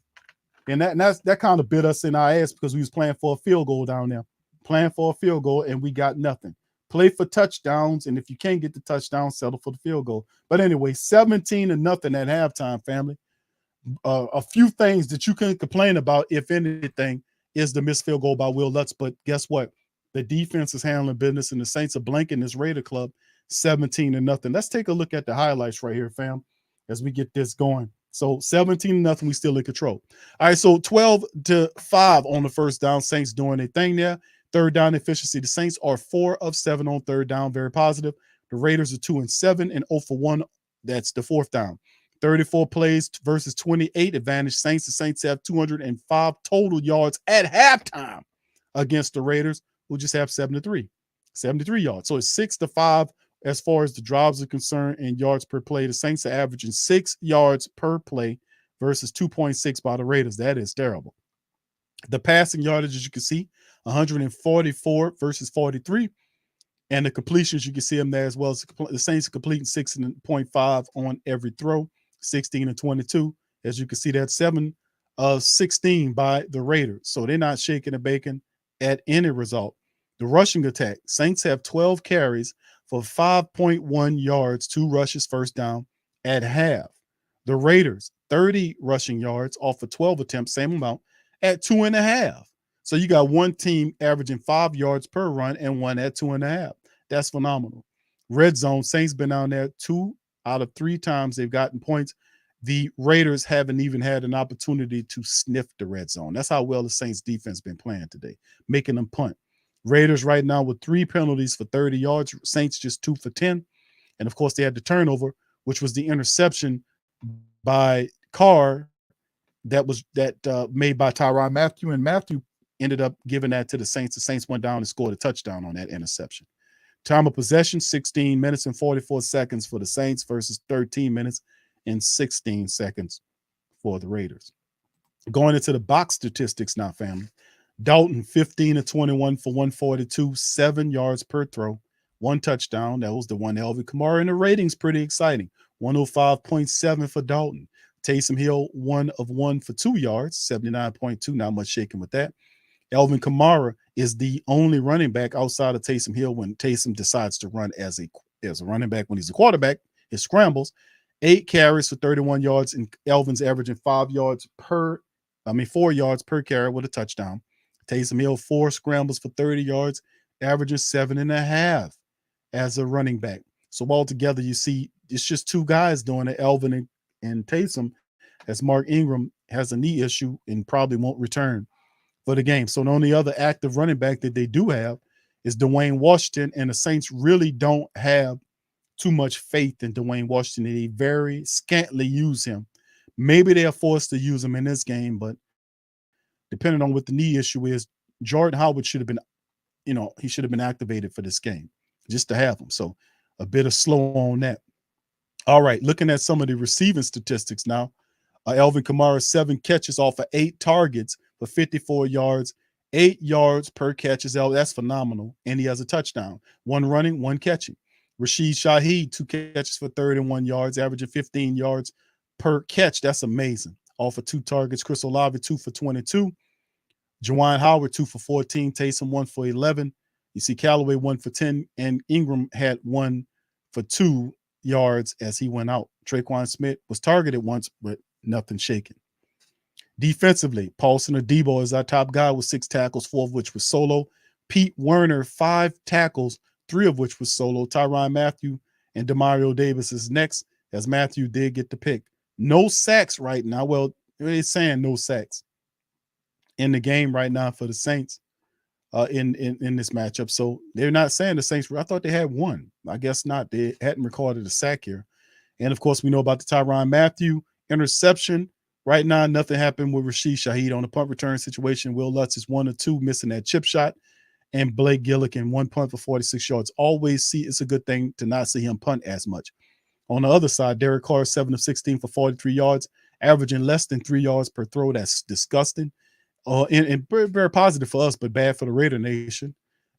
And that kind of bit us in our ass because we was playing for a field goal down there. Playing for a field goal, and we got nothing. Play for touchdowns, and if you can't get the touchdown, settle for the field goal. But anyway, 17-0 at halftime, family. A few things that you can complain about, if anything, is the missed field goal by Will Lutz. But guess what? The defense is handling business, and the Saints are blanking this Raider club 17-0. Let's take a look at the highlights right here, fam, as we get this going. So 17-0, we still in control. All right, so 12-5 on the first down. Saints doing their thing there. 3rd down efficiency. The Saints are 4 of 7 on 3rd down. Very positive. The Raiders are 2-7 and 0 for 1. That's the 4th down. 34 plays versus 28 advantage Saints. The Saints have 205 total yards at halftime against the Raiders, who just have 73 yards. So it's 6-5 as far as the drives are concerned and yards per play. The Saints are averaging 6 yards per play versus 2.6 by the Raiders. That is terrible. The passing yardage, as you can see, 144 versus 43. And the completions, you can see them there as well. The Saints are completing 6.5 on every throw, 16-22. As you can see, that's 7 of 16 by the Raiders. So they're not shaking the bacon at any result. The rushing attack, Saints have 12 carries for 5.1 yards, 2 rushes, first down at half. The Raiders, 30 rushing yards off of 12 attempts, same amount, at 2.5. So you got one team averaging 5 yards per run and one at 2.5. That's phenomenal. Red zone, Saints been down there 2 out of 3 times they've gotten points. The Raiders haven't even had an opportunity to sniff the red zone. That's how well the Saints defense been playing today, making them punt. Raiders right now with 3 penalties for 30 yards. Saints just 2 for 10. And, of course, they had the turnover, which was the interception by Carr that made by Tyrann Mathieu. And Mathieu ended up giving that to the Saints. The Saints went down and scored a touchdown on that interception. Time of possession, 16 minutes and 44 seconds for the Saints versus 13 minutes and 16 seconds for the Raiders. Going into the box statistics now, family. Dalton, 15 of 21 for 142, 7 yards per throw, 1 touchdown. That was the one Alvin Kamara. And the rating's pretty exciting. 105.7 for Dalton. Taysom Hill, 1 of 1 for 2 yards, 79.2. Not much shaking with that. Alvin Kamara is the only running back outside of Taysom Hill when Taysom decides to run as a running back. When he's a quarterback, it scrambles. 8 carries for 31 yards, and Alvin's averaging 4 yards per carry with a touchdown. Taysom Hill, 4 scrambles for 30 yards, averaging 7.5 as a running back. So altogether, you see, it's just 2 guys doing it, Alvin and Taysom, as Mark Ingram has a knee issue and probably won't return for the game. So the only other active running back that they do have is Dwayne Washington, and the Saints really don't have too much faith in Dwayne Washington. They very scantly use him. Maybe they're forced to use him in this game, but depending on what the knee issue is, Jordan Howard should have been, he should have been activated for this game just to have him. So a bit of slow on that. All right, looking at some of the receiving statistics now. Alvin Kamara, 7 catches off of 8 targets for 54 yards, 8 yards per catch. That's phenomenal. And he has a touchdown. 1 running, 1 catching. Rashid Shaheed, 2 catches for 31 yards, averaging 15 yards per catch. That's amazing. Off of 2 targets. Chris Olave, 2 for 22. Juwan Howard, 2 for 14. Taysom, 1 for 11. You see Callaway, 1 for 10. And Ingram had 1 for 2 yards as he went out. Traquan Smith was targeted once, but nothing shaken. Defensively, Paulson Adebo is our top guy with 6 tackles, 4 of which was solo. Pete Werner, 5 tackles, 3 of which was solo. Tyrann Mathieu and Demario Davis is next, as Matthew did get the pick. No sacks right now. Well, they're saying no sacks in the game right now for the Saints in this matchup. So they're not saying the Saints. I thought they had 1. I guess not. They hadn't recorded a sack here. And, of course, we know about the Tyrann Mathieu interception. Right now, nothing happened with Rashid Shaheed on the punt return situation. Will Lutz is 1 or 2, missing that chip shot. And Blake Gillikin, 1 punt for 46 yards. Always see it's a good thing to not see him punt as much. On the other side, Derek Carr, 7 of 16 for 43 yards, averaging less than 3 yards per throw. That's disgusting. And very, very positive for us, but bad for the Raider Nation.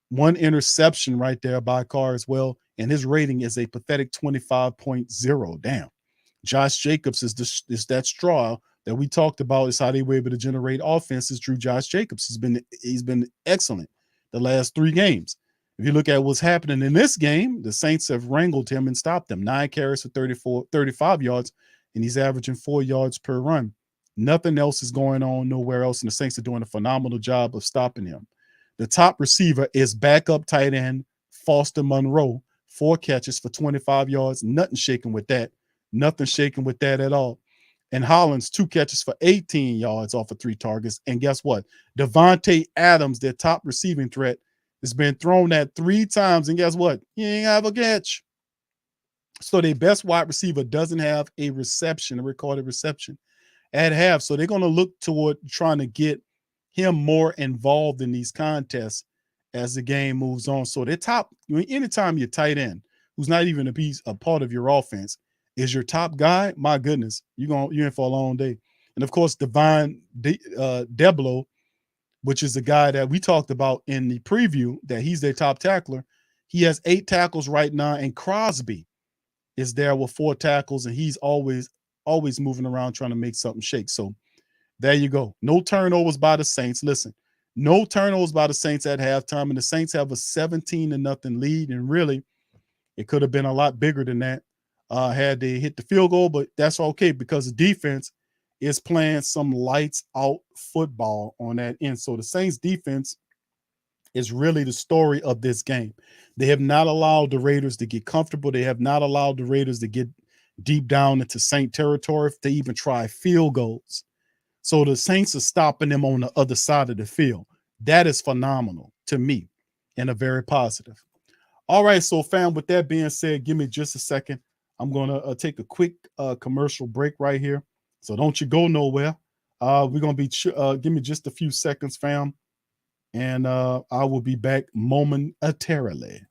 1 interception right there by Carr as well. And his rating is a pathetic 25.0. Damn. Josh Jacobs is that straw that we talked about, is how they were able to generate offenses through Josh Jacobs. He's been excellent the last 3 games. If you look at what's happening in this game, the Saints have wrangled him and stopped him. 9 carries for 35 yards, and he's averaging 4 yards per run. Nothing else is going on nowhere else, and the Saints are doing a phenomenal job of stopping him. The top receiver is backup tight end Foster Monroe, 4 catches for 25 yards. Nothing shaking with that. Nothing shaking with that at all. And Hollins, 2 catches for 18 yards off of 3 targets. And guess what? Devontae Adams, their top receiving threat, has been thrown at 3 times. And guess what? He ain't have a catch. So their best wide receiver doesn't have a recorded reception at half. So they're going to look toward trying to get him more involved in these contests as the game moves on. So they're top. Anytime your tight end, who's not even a part of your offense, is your top guy, my goodness, you're in for a long day. And of course, Divine Deblo, which is the guy that we talked about in the preview, that he's their top tackler. He has 8 tackles right now, and Crosby is there with 4 tackles, and he's always moving around trying to make something shake. So there you go. No turnovers by the Saints. Listen, no turnovers by the Saints at halftime, and the Saints have a 17-0 lead, and really, it could have been a lot bigger than that had they hit the field goal, but that's okay because the defense is playing some lights out football on that end. So the Saints defense is really the story of this game. They have not allowed the Raiders to get comfortable. They have not allowed the Raiders to get deep down into Saint territory to even try field goals. So the Saints are stopping them on the other side of the field. That is phenomenal to me and a very positive. All right, so fam, with that being said, give me just a second. I'm going to take a quick commercial break right here. So don't you go nowhere. We're going to be, give me just a few seconds, fam. And I will be back momentarily.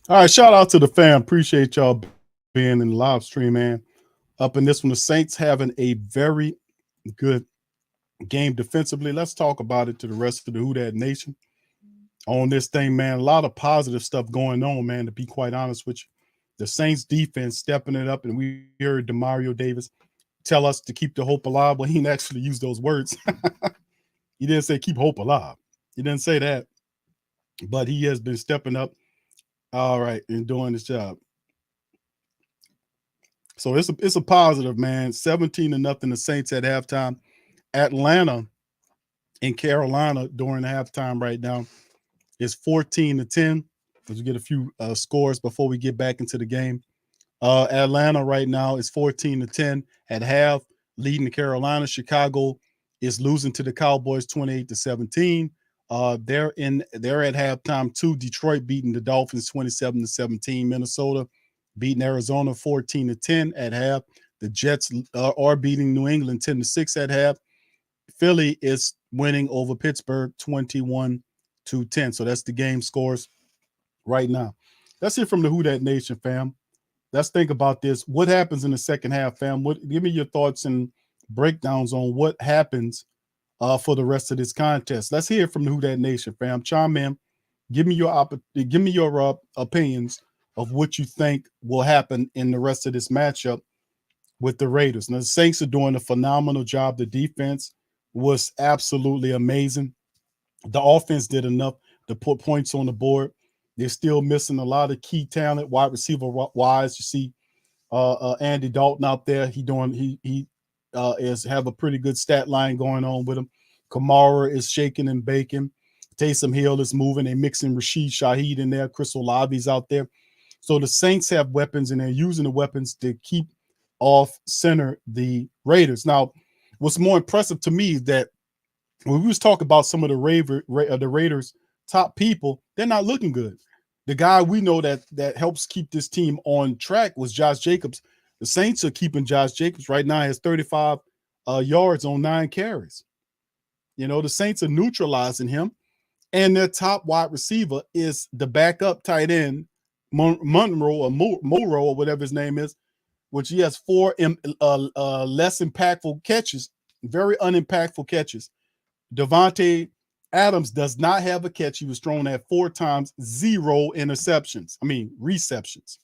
All right, shout out to the fam. Appreciate y'all being in the live stream, man. Up in this one, the Saints having a very good game defensively. Let's talk about it to the rest of the Who Dat Nation on this thing, man. A lot of positive stuff going on, man, to be quite honest with you. The Saints defense stepping it up, and we heard DeMario Davis tell us to keep the hope alive. Well, he didn't actually use those words. He didn't say keep hope alive. He didn't say that. But he has been stepping up, all right, and doing his job. So it's a positive, man. 17-0 the Saints at halftime. Atlanta and Carolina during the halftime right now is 14-10. Let's get a few scores before we get back into the game. Atlanta right now is 14-10 at half, leading to Carolina. Chicago is losing to the Cowboys 28-17. They're at halftime too. Detroit beating the Dolphins 27-17. Minnesota beating Arizona 14-10 at half. The Jets are beating New England 10-6 at half. Philly is winning over Pittsburgh 21-10. So that's the game scores right now. Let's hear from the Who Dat Nation, fam. Let's think about this. What happens in the second half, fam? Give me your thoughts and breakdowns on what happens for the rest of this contest. Let's hear from the Who Dat Nation, fam. Chime in. Give me your opinions of what you think will happen in the rest of this matchup with the Raiders. Now, the Saints are doing a phenomenal job. The defense was absolutely amazing. The offense did enough to put points on the board. They're still missing a lot of key talent, wide receiver wise. You see Andy Dalton out there. He is have a pretty good stat line going on with him. Kamara is shaking and baking. Taysom Hill is moving. They're mixing Rashid Shaheed in there. Chris Olave's out there. So the Saints have weapons, and they're using the weapons to keep off center the Raiders. Now, what's more impressive to me is that when we was talking about some of the Raiders' top people, they're not looking good. The guy we know that helps keep this team on track was Josh Jacobs. The Saints are keeping Josh Jacobs right now. He has 35 yards on 9 carries. You know, the Saints are neutralizing him, and their top wide receiver is the backup tight end, Monroe or Moro or whatever his name is, which he has 4 less impactful catches, very unimpactful catches. Devontae Adams does not have a catch. He was thrown at 4 times, 0 receptions.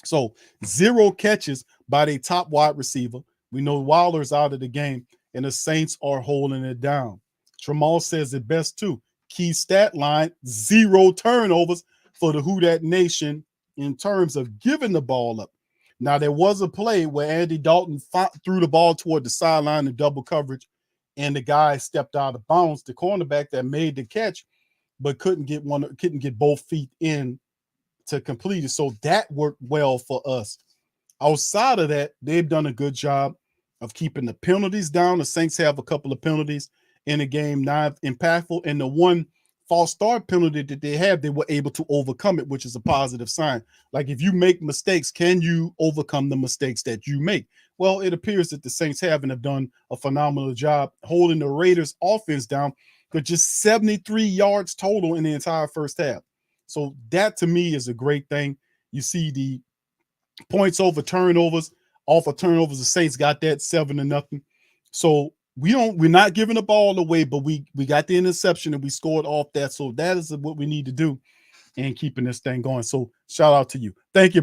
So 0 catches by the top wide receiver. We know Wilder's out of the game, and the Saints are holding it down. Tramal says it best too. Key stat line, 0 turnovers for the Who Dat Nation in terms of giving the ball up. Now, there was a play where Andy Dalton threw the ball toward the sideline in double coverage, and the guy stepped out of bounds. The cornerback that made the catch, but couldn't get both feet in to complete it. So that worked well for us. Outside of that, they've done a good job of keeping the penalties down. The Saints have a couple of penalties in the game, not impactful. And the one false start penalty that they have, they were able to overcome it, which is a positive sign. Like, if you make mistakes, can you overcome the mistakes that you make? Well, it appears that the Saints have done a phenomenal job holding the Raiders offense down, but just 73 yards total in the entire first half. So that to me is a great thing. You see the points over turnovers, off of turnovers, the Saints got that 7-0. So we're not giving the ball away, but we got the interception and we scored off that. So that is what we need to do in keeping this thing going. So shout out to you. Thank you,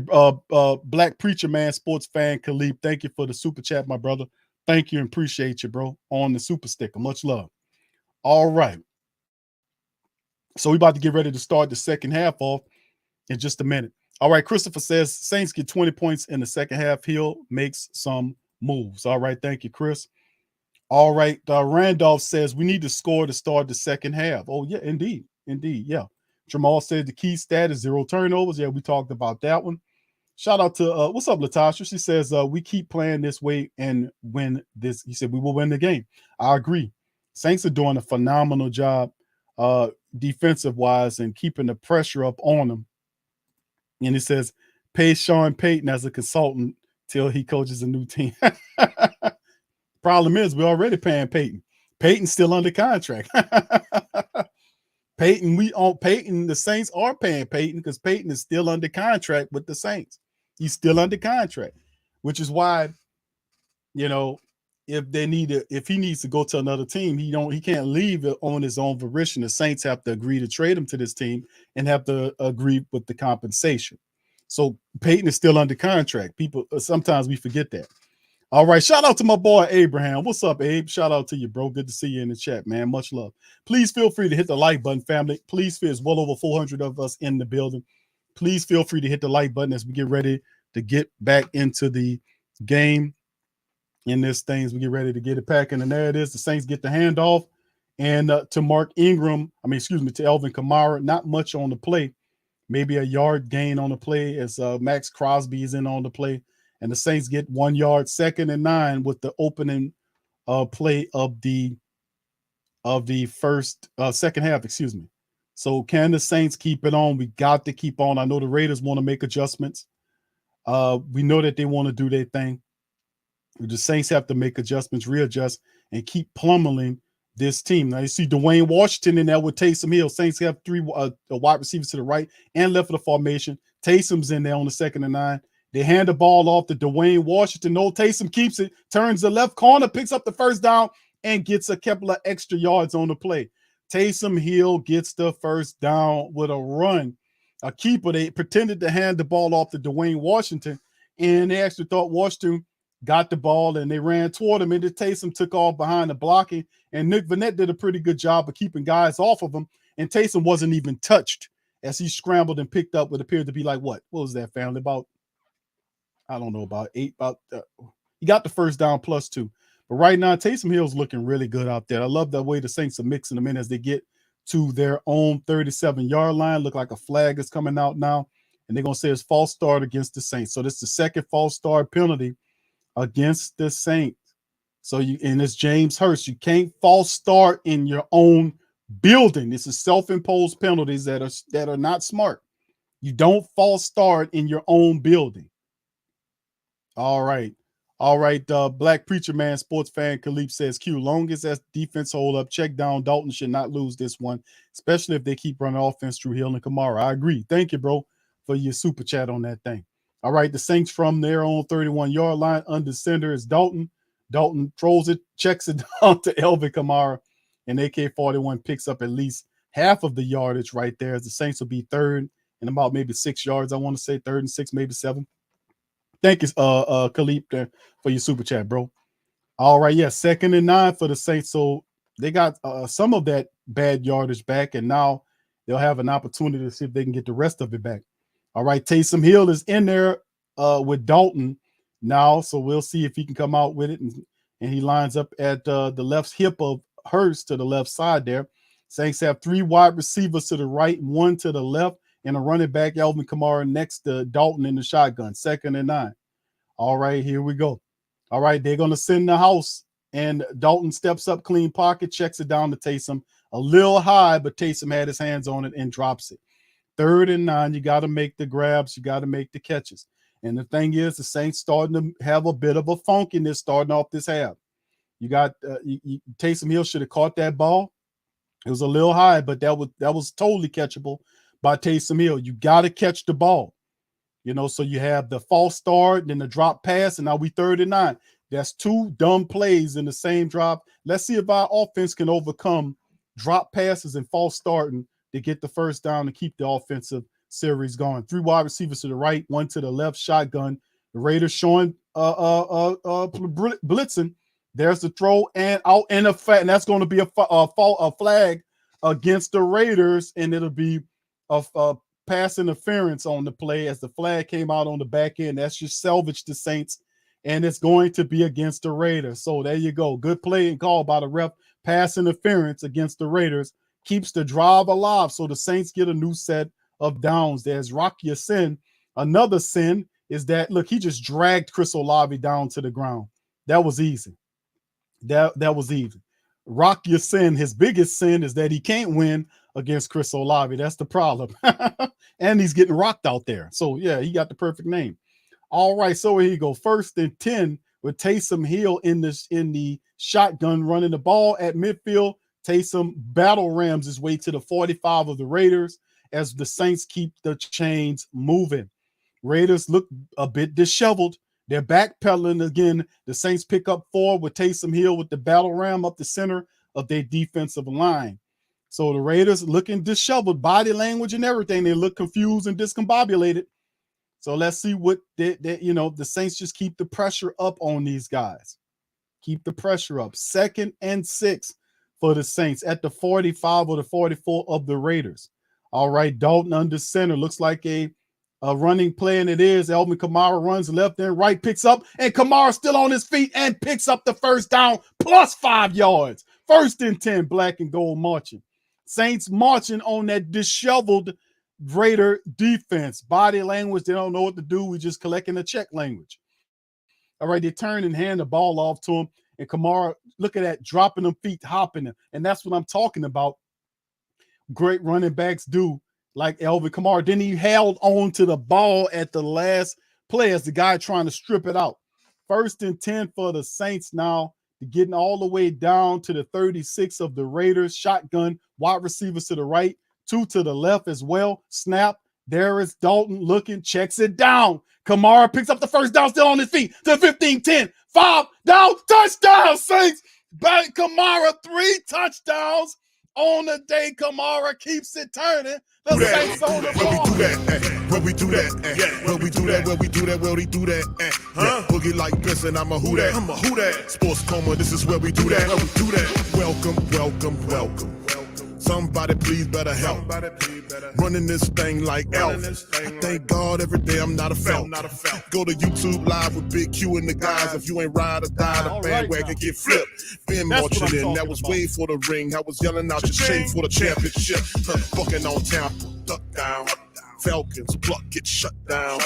Black Preacher Man, sports fan Khalib. Thank you for the super chat, my brother. Thank you and appreciate you, bro, on the super sticker. Much love. All right. So we're about to get ready to start the second half off in just a minute. All right, Christopher says Saints get 20 points in the second half. Hill makes some moves. All right, thank you, Chris. All right, Randolph says we need to score to start the second half. Oh, yeah, indeed. Yeah. Jamal said the key stat is 0 turnovers. Yeah, we talked about that one. Shout out to, what's up, Latasha? She says, we keep playing this way and win this. He said we will win the game. I agree. Saints are doing a phenomenal job defensive-wise and keeping the pressure up on them. And it says, pay Sean Payton as a consultant till he coaches a new team. Problem is, we're already paying Payton. Payton's still under contract. Peyton, we on Peyton. The Saints are paying Peyton because Peyton is still under contract with the Saints. He's still under contract, which is why, you know, if he needs to go to another team, he can't leave it on his own volition. The Saints have to agree to trade him to this team and have to agree with the compensation. So Peyton is still under contract. People sometimes we forget that. All right, shout out to my boy Abraham. What's up, Abe? Shout out to you, bro. Good to see you in the chat, man. Much love. Please feel free to hit the like button, family. Please feel it's well over 400 of us in the building. Please feel free to hit the like button as we get ready to get back into the game in this thing, as we get ready to get it packing. And there it is. The Saints get the handoff. And to Mark Ingram, to Alvin Kamara, not much on the play. Maybe a yard gain on the play as Max Crosby is in on the play. And the Saints get 1 yard, 2nd and 9 with the opening play of the first second half, So can the Saints keep it on? We got to keep on. I know the Raiders want to make adjustments. We know that they want to do their thing. The Saints have to make adjustments, readjust, and keep pummeling this team. Now you see Dwayne Washington in there with Taysom Hill. Saints have 3 wide receivers to the right and left of the formation. Taysom's in there on the 2nd and 9. They hand the ball off to Dwayne Washington. No, Taysom keeps it, turns the left corner, picks up the first down, and gets a couple of extra yards on the play. Taysom Hill gets the first down with a run. A keeper, they pretended to hand the ball off to Dwayne Washington, and they actually thought Washington got the ball, and they ran toward him, and then Taysom took off behind the blocking, and Nick Vannett did a pretty good job of keeping guys off of him, and Taysom wasn't even touched as he scrambled and picked up what appeared to be like what was that, family? About I don't know, about 8, he got the first down +2. But right now, Taysom Hill's looking really good out there. I love the way the Saints are mixing them in as they get to their own 37-yard line. Look like a flag is coming out now, and they're going to say it's false start against the Saints. So this is the second false start penalty against the Saints. So and it's James Hurst. You can't false start in your own building. This is self-imposed penalties that are not smart. You don't false start in your own building. All right. Black Preacher Man, sports fan Khalif says, Q, long as that defense hold up, check down. Dalton should not lose this one, especially if they keep running offense through Hill and Kamara. I agree. Thank you, bro, for your super chat on that thing. All right, the Saints from their own 31-yard line. Under center is Dalton. Dalton throws it, checks it down to Alvin Kamara, and AK-41 picks up at least half of the yardage right there, as the Saints will be third and about maybe 6 yards, I want to say, 3rd and 6, maybe 7. Thank you, Khalif, there for your super chat, bro. All right, yeah, 2nd and 9 for the Saints. So they got some of that bad yardage back, and now they'll have an opportunity to see if they can get the rest of it back. All right, Taysom Hill is in there with Dalton now, so we'll see if he can come out with it. And he lines up at the left hip of Hurst to the left side there. Saints have 3 wide receivers to the right, 1 to the left, and a running back, Alvin Kamara, next to Dalton in the shotgun, 2nd and 9. All right, here we go. All right, they're going to send the house, and Dalton steps up, clean pocket, checks it down to Taysom. A little high, but Taysom had his hands on it and drops it. 3rd and 9, you got to make the grabs, you got to make the catches. And the thing is, the Saints starting to have a bit of a funkiness starting off this half. You got Taysom Hill should have caught that ball. It was a little high, but that was totally catchable by Taysom Hill. You got to catch the ball. So you have the false start, then the drop pass, and now we 3rd and 9. That's 2 dumb plays in the same drop. Let's see if our offense can overcome drop passes and false starting to get the first down and keep the offensive series going. 3 wide receivers to the right, 1 to the left, shotgun. The Raiders showing blitzing. There's the throw and out in a flat, and that's going to be a flag against the Raiders, and it'll be a pass interference on the play as the flag came out on the back end. That's just salvaged the Saints, and it's going to be against the Raiders. So there you go. Good play and call by the ref. Pass interference against the Raiders keeps the drive alive. So the Saints get a new set of downs. There's Rocky Sin. Another sin is that, look, he just dragged Chris Olave down to the ground. That was easy. That was easy. Rocky Sin, his biggest sin is that he can't win against Chris Olave. That's the problem. And he's getting rocked out there. So, yeah, he got the perfect name. All right, so here you go. 1st and 10 with Taysom Hill in the shotgun running the ball at midfield. Taysom battle rams his way to the 45 of the Raiders as the Saints keep the chains moving. Raiders look a bit disheveled. They're backpedaling again. The Saints pick up 4 with Taysom Hill with the battle ram up the center of their defensive line. So the Raiders looking disheveled, body language and everything. They look confused and discombobulated. So let's see what the Saints just keep the pressure up on these guys. Keep the pressure up. 2nd and 6 for the Saints at the 45 or the 44 of the Raiders. All right, Dalton under center. Looks like a running play, and it is. Alvin Kamara runs left and right, picks up, and Kamara still on his feet and picks up the first down, plus 5 yards. 1st and 10, black and gold marching. Saints marching on that disheveled Raider defense. Body language, they don't know what to do. We just collecting the check language. All right, they turn and hand the ball off to him, and Kamara, look at that, dropping them feet, hopping them, and that's what I'm talking about. Great running backs do, like Alvin Kamara. Then he held on to the ball at the last play as the guy trying to strip it out. 1st and 10 for the Saints now. They're getting all the way down to the 36 of the Raiders. Shotgun, wide receivers to the right, 2 to the left as well. Snap. There is Dalton looking, checks it down. Kamara picks up the first down, still on his feet. To 15-10. 5 down, touchdown, Saints. Back Kamara, 3 touchdowns on the day. Kamara keeps it turning. The Saints on the ball. Where we do that, where we do that, where we do that, where we do that, huh? Boogie like this, and I'm a who that, Sports Coma, this is where we do that, Welcome, welcome, welcome. Somebody please better help. Running this thing like elf. I thank God every day I'm not a felt. Go to YouTube live with Big Q and the guys. If you ain't ride or die, the bandwagon get flipped. Been marching in, that was way for the ring. I was yelling out your shame for the championship. Bucking on Tampa, duck down. Falcons, pluck, get shut down.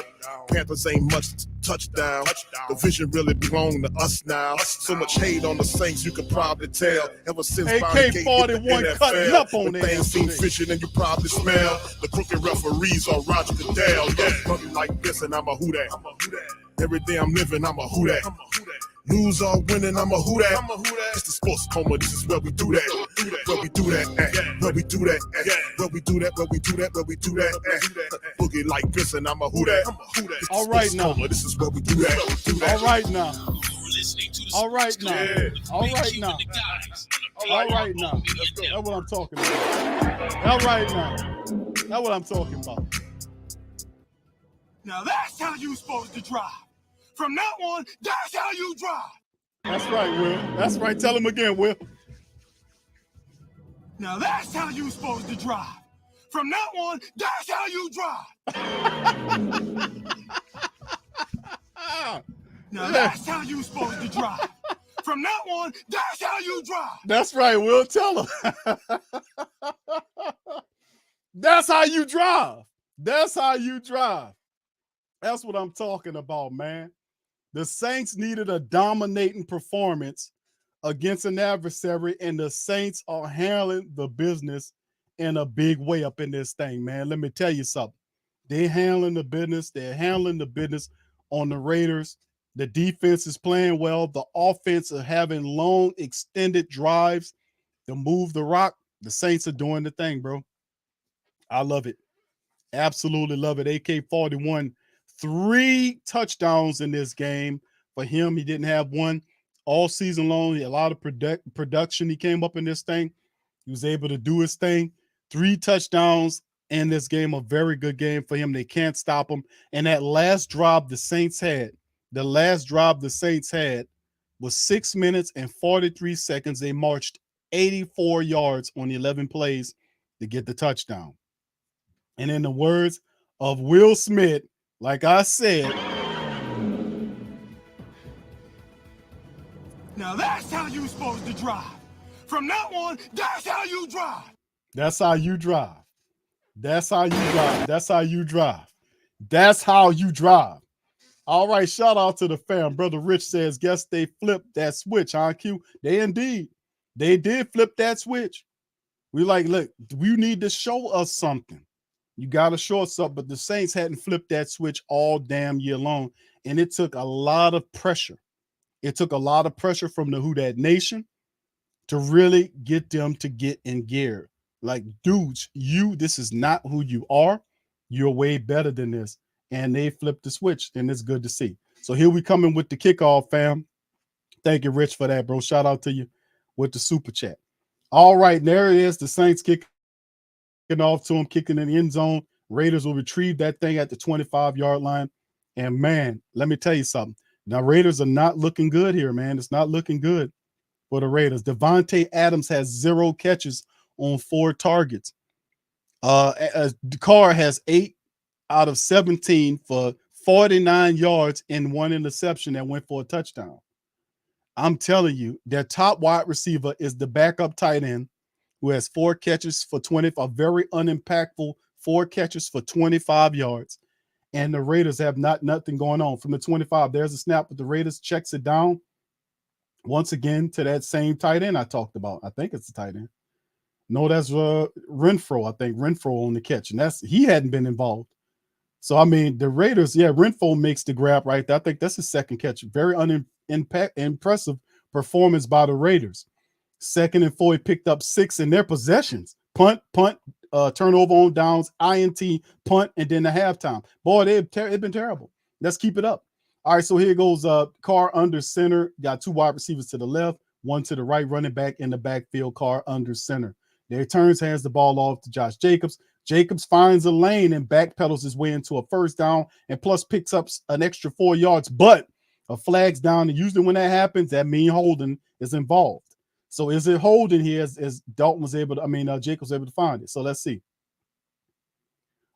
Panthers ain't much touchdown. The vision really belong to us now. So much hate on the Saints, you could probably tell. Ever since AK-41 cutting up on there. Things seem fishing and you probably smell. The crooked referees are Roger Goodell. Running like this and I'm a who that. Every day I'm living, I'm a who that. Lose or winning, I'm a who that. It's the Sports Coma, this is where we do that. Where we do that, where we do that, where we do that, where we do that, where we do that. Boogie like this and I'm a who that. All right now. This is where we do that. All right now. All right now. All right now. All right now. That's what I'm talking about. All right now. That's what I'm talking about. Now that's how you supposed to drive. From now on, that's how you drive. That's right, Will. That's right. Tell him again, Will. Now that's how you supposed to drive. From now on, that's how you drive. Now that's how you supposed to drive. From now on, that's how you drive. That's right, Will. Tell him. That's how you drive. That's how you drive. That's what I'm talking about, man. The Saints needed a dominating performance against an adversary, and the Saints are handling the business in a big way up in this thing, man. Let me tell you something. They're handling the business. They're handling the business on the Raiders. The defense is playing well. The offense are having long, extended drives to move the rock. The Saints are doing the thing, bro. I love it. Absolutely love it. AK-41. 3 touchdowns in this game for him. He didn't have one all season long. He had a lot of production. He came up in this thing. He was able to do his thing. 3 touchdowns in this game. A very good game for him. They can't stop him. And that last drive the Saints had was 6 minutes and 43 seconds. They marched 84 yards on 11 plays to get the touchdown. And in the words of Will Smith, like I said, now that's how you supposed to drive. From now on, that's how you drive. That's how you drive. That's how you drive. That's how you drive. That's how you drive. All right, shout out to the fam. Brother Rich says, guess they flipped that switch, huh, Q? They did flip that switch. We like, look, we need to show us something. You got to show us up, but the Saints hadn't flipped that switch all damn year long, and it took a lot of pressure. It took a lot of pressure from the Who Dat Nation. to really get them to get in gear. Like, dudes, this is not who you are. You're way better than this. And they flipped the switch, and it's good to see. So here we coming with the kickoff, fam. Thank you, Rich, for that, bro. Shout out to you with the super chat. All right, there it is. The Saints kicking off to him, kicking in the end zone. Raiders will retrieve that thing at the 25-yard line. And, man, let me tell you something. Now, Raiders are not looking good here, man. It's not looking good for the Raiders. Devontae Adams has 0 catches on 4 targets. Carr has 8 out of 17 for 49 yards and 1 interception that went for a touchdown. I'm telling you, their top wide receiver is the backup tight end who has 4 catches for 20, a very unimpactful 4 catches for 25 yards. And the Raiders have nothing going on. From the 25, there's a snap, but the Raiders checks it down once again to that same tight end I talked about. I think it's the tight end. No, that's Renfro. I think Renfro on the catch, and he hadn't been involved. So, I mean, the Raiders, Renfro makes the grab right there. I think that's his second catch. Very impressive performance by the Raiders. 2nd and 4, he picked up 6 in their possessions. Punt, turnover on downs, INT, punt, and then the halftime. Boy, they've been terrible. Let's keep it up. All right, so here goes Carr under center. Got 2 wide receivers to the left, 1 to the right, running back in the backfield. Carr under center. There turns, hands the ball off to Josh Jacobs. Jacobs finds a lane and backpedals his way into a first down and plus picks up an extra 4 yards, but a flag's down. And usually when that happens, that means holding is involved. So is it holding here as Dalton was able to, Jacobs was able to find it. So let's see.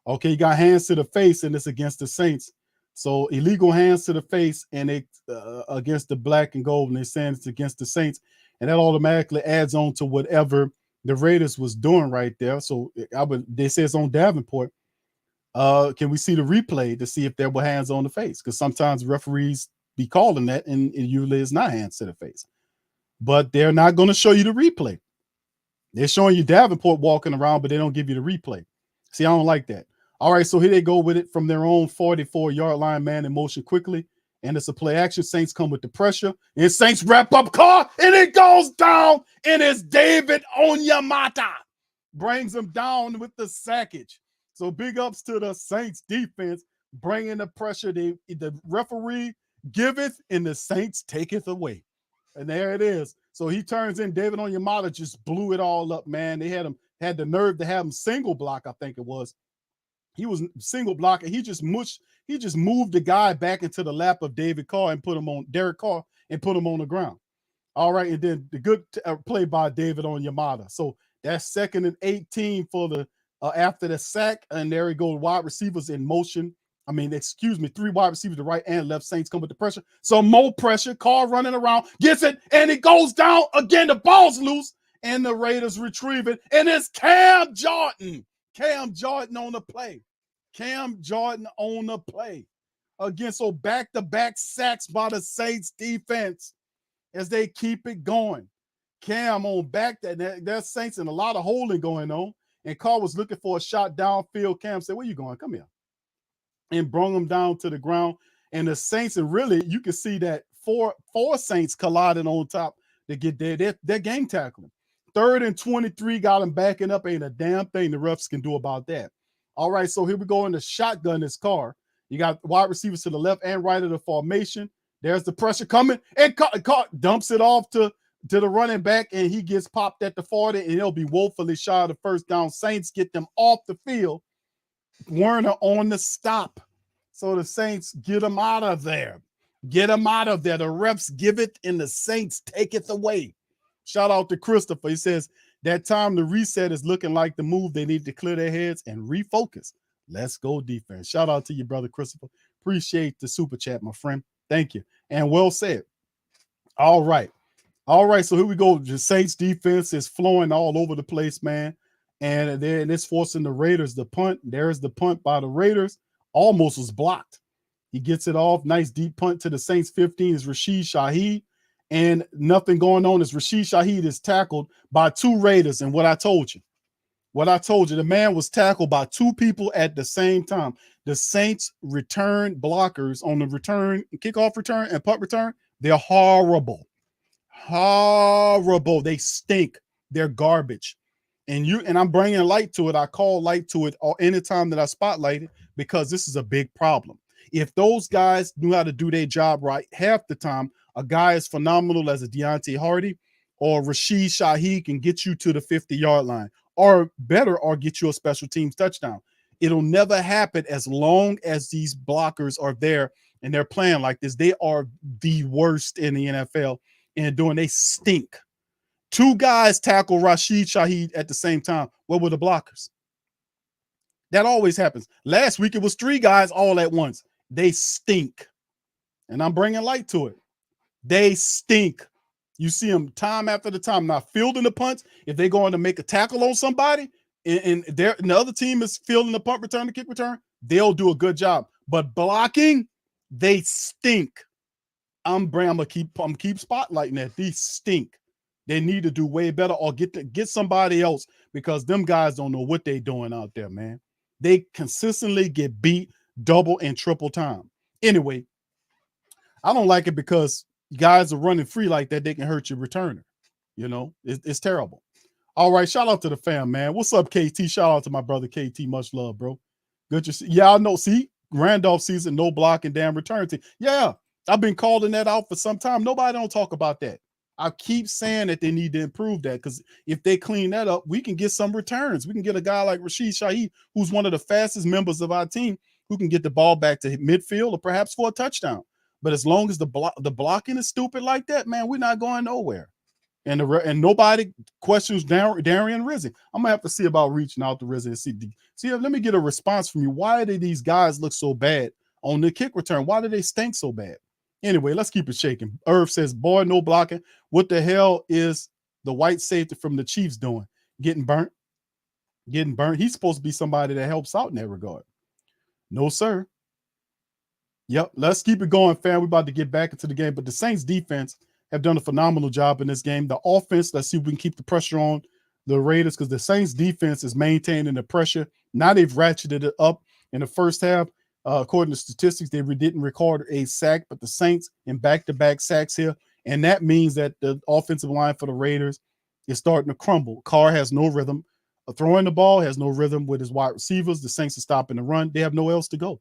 Okay, you got hands to the face, and it's against the Saints. So illegal hands to the face, and it against the black and gold, and they're saying it's against the Saints. And that automatically adds on to whatever the Raiders was doing right there. So they say it's on Davenport. Can we see the replay to see if there were hands on the face? Because sometimes referees be calling that, and it usually is not hands to the face. But they're not going to show you the replay. They're showing you Davenport walking around, but they don't give you the replay. See, I don't like that. All right, so here they go with it from their own 44-yard line, man in motion quickly. And it's a play action. Saints come with the pressure. And Saints wrap up Carr, and it goes down. And it's David Onyemata. Brings him down with the sackage. So big ups to the Saints defense, bringing the pressure. The referee giveth, and the Saints taketh away. And there it is. So he turns in. David Onyemata just blew it all up, man. They had the nerve to have him single block, I think it was. He was single block, and he just moved the guy back into the lap of Derek Carr and put him on the ground. All right, and then the good play by David Onyemata. So that's 2nd and 18 for the after the sack, and there he goes, wide receivers in motion. 3 wide receivers to right and left. Saints come with the pressure. So more pressure. Carr running around, gets it, and it goes down again. The ball's loose, and the Raiders retrieve it, and it's Cam Jordan. Cam Jordan on the play. Again, so back-to-back sacks by the Saints defense as they keep it going. Cam on back. There's Saints and a lot of holding going on. And Carr was looking for a shot downfield. Cam said, "Where you going? Come here." And brought him down to the ground. And the Saints, and really, you can see that four Saints colliding on top to get their game tackling. 3rd and 23, got him backing up. Ain't a damn thing the refs can do about that. All right, so here we go in the shotgun this Carr. You got wide receivers to the left and right of the formation. There's the pressure coming, and Carr dumps it off to the running back, and he gets popped at the 40, and he'll be woefully shy of the first down. Saints get them off the field. Werner on the stop. So the Saints get them out of there. The refs give it, and the Saints take it away. Shout out to Christopher. He says, that time the reset is looking like the move. They need to clear their heads and refocus. Let's go defense. Shout out to you, brother Christopher. Appreciate the super chat, my friend. Thank you. And well said. All right. So here we go. The Saints defense is flowing all over the place, man. And it's forcing the Raiders to punt. There's the punt by the Raiders. Almost was blocked. He gets it off. Nice deep punt to the Saints 15 is Rashid Shaheed. And nothing going on as Rashid Shaheed is tackled by 2 Raiders. And what I told you, the man was tackled by 2 people at the same time. The Saints return blockers on the return, kickoff return and punt return, they're horrible. Horrible. They stink. They're garbage. And I'm bringing light to it. I call light to it anytime that I spotlight it because this is a big problem. If those guys knew how to do their job right, half the time, a guy as phenomenal as a Deontay Hardy or Rashid Shaheed can get you to the 50-yard line, or better, or get you a special teams touchdown. It'll never happen as long as these blockers are there and they're playing like this. They are the worst in the NFL and they stink. 2 guys tackle Rashid Shaheed at the same time. What were the blockers? That always happens. Last week, it was 3 guys all at once. They stink. And I'm bringing light to it. They stink. You see them time after the time. Now, fielding the punts, if they're going to make a tackle on somebody, and the other team is fielding the punt return, the kick return, they'll do a good job. But blocking, they stink. I'm gonna keep spotlighting that. These stink. They need to do way better, or get somebody else, because them guys don't know what they're doing out there, man. They consistently get beat double and triple time. Anyway, I don't like it because guys are running free like that. They can hurt your returner. You know, it's terrible. All right, shout out to the fam, man. What's up, KT? Shout out to my brother KT. Much love, bro. Good to see. Yeah, I know. See, Randolph season, no blocking, damn return team. Yeah, I've been calling that out for some time. Nobody don't talk about that. I keep saying that they need to improve that, because if they clean that up, we can get some returns. We can get a guy like Rashid Shaheed, who's one of the fastest members of our team, who can get the ball back to midfield or perhaps for a touchdown. But as long as the blocking is stupid like that, man, we're not going nowhere. And nobody questions Darian Rizzi. I'm gonna have to see about reaching out to Rizzi and see. Let me get a response from you. Why do these guys look so bad on the kick return? Why do they stink so bad? Anyway, let's keep it shaking. Irv says, boy, no blocking. What the hell is the white safety from the Chiefs doing? Getting burnt? Getting burnt? He's supposed to be somebody that helps out in that regard. No, sir. Yep, let's keep it going, fam. We're about to get back into the game. But the Saints defense have done a phenomenal job in this game. The offense, let's see if we can keep the pressure on the Raiders, because the Saints defense is maintaining the pressure. Now they've ratcheted it up in the first half. According to statistics, they didn't record a sack, but the Saints in back-to-back sacks here. And that means that the offensive line for the Raiders is starting to crumble. Carr has no rhythm. Throwing the ball has no rhythm with his wide receivers. The Saints are stopping the run. They have nowhere else to go.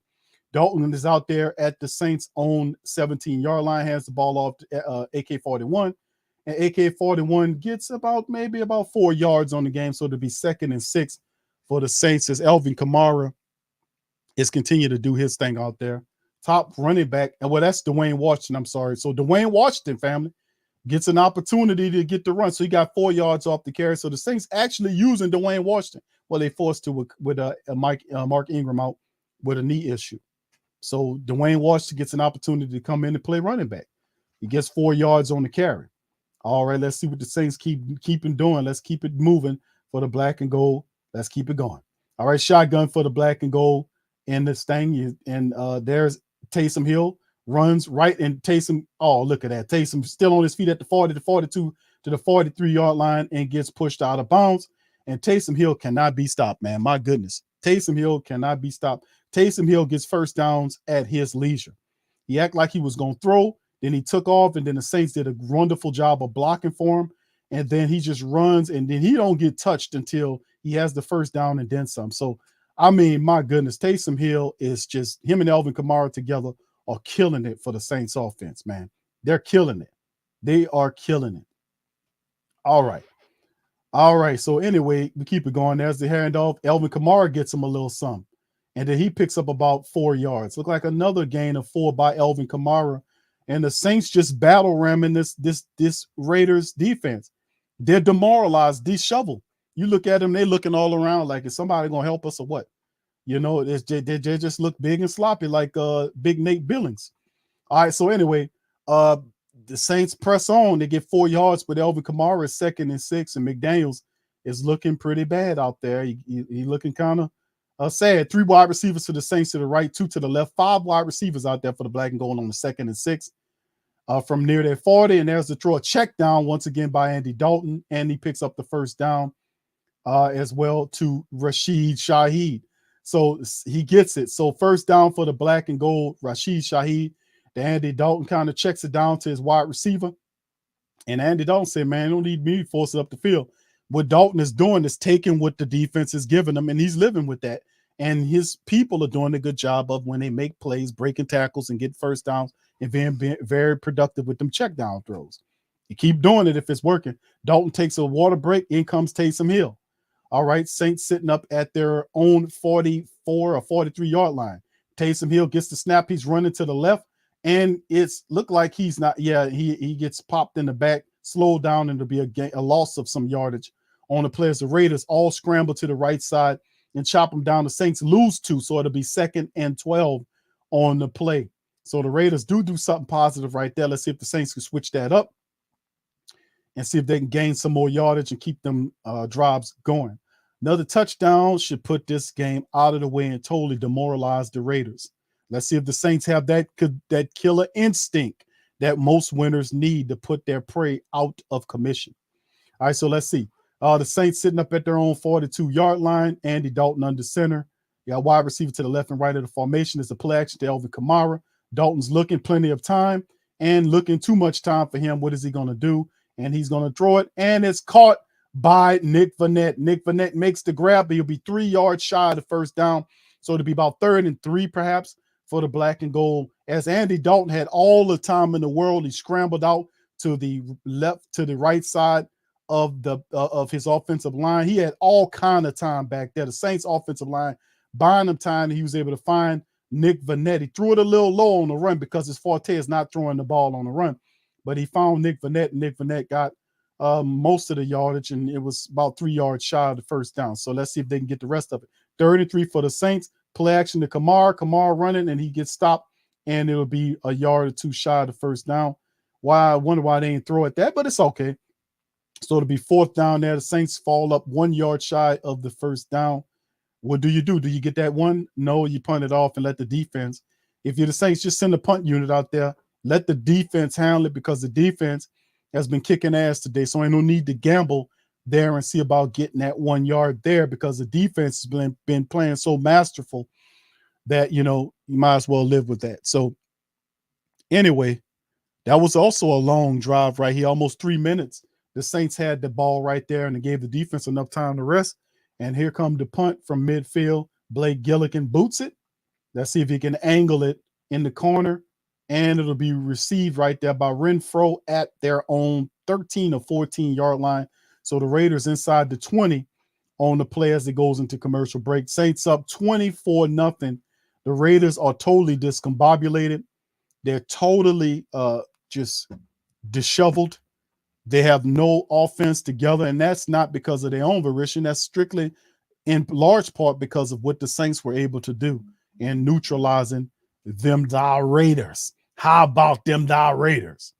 Dalton is out there at the Saints' own 17-yard line, hands the ball off to AK-41. And AK-41 gets maybe about 4 yards on the game, so it'll be 2nd and 6 for the Saints as Alvin Kamara is continue to do his thing out there. Top running back, and well, that's Dwayne Washington. I'm sorry. So Dwayne Washington family gets an opportunity to get the run. So he got 4 yards off the carry. So the Saints actually using Dwayne Washington. Well, they forced to with Mark Ingram out with a knee issue. So Dwayne Washington gets an opportunity to come in and play running back. He gets 4 yards on the carry. All right, let's see what the Saints keep doing. Let's keep it moving for the black and gold. Let's keep it going. All right, shotgun for the black and gold in this thing. And there's Taysom Hill runs right, and Taysom, oh, look at that. Taysom still on his feet at the 40, the 42 to the 43-yard line and gets pushed out of bounds. And Taysom Hill cannot be stopped, man. My goodness. Taysom Hill cannot be stopped. Taysom Hill gets first downs at his leisure. He acted like he was going to throw, then he took off, and then the Saints did a wonderful job of blocking for him. And then he just runs, and then he don't get touched until he has the first down and then some. So, I mean, my goodness, Taysom Hill is just, him and Alvin Kamara together are killing it for the Saints offense, man. They're killing it. They are killing it. All right. All right. So anyway, we keep it going. There's the handoff. Alvin Kamara gets him a little something. And then he picks up about 4 yards. Look like another gain of 4 by Alvin Kamara. And the Saints just battle ramming this Raiders defense. They're demoralized, disheveled. You look at them, they're looking all around like, is somebody going to help us or what? You know, they just look big and sloppy like Big Nate Billings. All right, so anyway, the Saints press on. They get 4 yards, but Alvin Kamara is 2nd and 6, and McDaniels is looking pretty bad out there. He looking kind of sad. 3 wide receivers to the Saints to the right, 2 to the left, 5 wide receivers out there for the black and gold on the 2nd and 6 from near their 40. And there's the throw, a check down once again by Andy Dalton, and he picks up the first down as well to Rashid Shaheed. So he gets it. So first down for the black and gold, Rashid Shaheed. The Andy Dalton kind of checks it down to his wide receiver. And Andy Dalton said, man, don't need me to force it up the field. What Dalton is doing is taking what the defense is giving him, and he's living with that. And his people are doing a good job of, when they make plays, breaking tackles and get first downs, and being very productive with them check down throws. You keep doing it if it's working. Dalton takes a water break. In comes Taysom Hill. All right, Saints sitting up at their own 44 or 43-yard line. Taysom Hill gets the snap. He's running to the left, and it's looked like he's not. Yeah, he gets popped in the back, slowed down, and it'll be a loss of some yardage on the players. The Raiders all scramble to the right side and chop them down. The Saints lose 2, so it'll be 2nd and 12 on the play. So the Raiders do something positive right there. Let's see if the Saints can switch that up and see if they can gain some more yardage and keep them drives going. Another touchdown should put this game out of the way and totally demoralize the Raiders. Let's see if the Saints have that killer instinct that most winners need to put their prey out of commission. All right, so let's see. The Saints sitting up at their own 42-yard line. Andy Dalton under center. You got wide receiver to the left and right of the formation. It's a play action to Alvin Kamara. Dalton's looking plenty of time and looking too much time for him. What is he going to do? And he's going to throw it, and it's caught by Nick Vannett. Nick Vannett makes the grab, but he'll be 3 yards shy of the first down. So it'll be about 3rd and 3 perhaps for the black and gold. As Andy Dalton had all the time in the world, he scrambled out to the left, to the right side of his offensive line. He had all kind of time back there. The Saints offensive line buying him time, and he was able to find Nick Vannett. He threw it a little low on the run because his forte is not throwing the ball on the run. But he found Nick Vannett, and Nick Vannett got most of the yardage, and it was about 3 yards shy of the first down. So let's see if they can get the rest of it. 3rd and 3 for the Saints. Play action to Kamara. Kamara running, and he gets stopped, and it'll be a yard or 2 shy of the first down. I wonder why they didn't throw it that, but it's okay. So it'll be 4th down there. The Saints fall up 1 yard shy of the first down. What do? Do you get that one? No, you punt it off and let the defense. If you're the Saints, just send a punt unit out there. Let the defense handle it, because the defense has been kicking ass today. So ain't no need to gamble there and see about getting that 1 yard there, because the defense has been playing so masterful that, you might as well live with that. So anyway, that was also a long drive right here, almost 3 minutes. The Saints had the ball right there, and it gave the defense enough time to rest. And here come the punt from midfield. Blake Gillikin boots it. Let's see if he can angle it in the corner, and it'll be received right there by Renfro at their own 13 or 14-yard line. So the Raiders inside the 20 on the play as it goes into commercial break. Saints up 24-0. The Raiders are totally discombobulated. They're totally just disheveled. They have no offense together, and that's not because of their own volition. That's strictly in large part because of what the Saints were able to do in neutralizing them Raiders. How about them Raiders?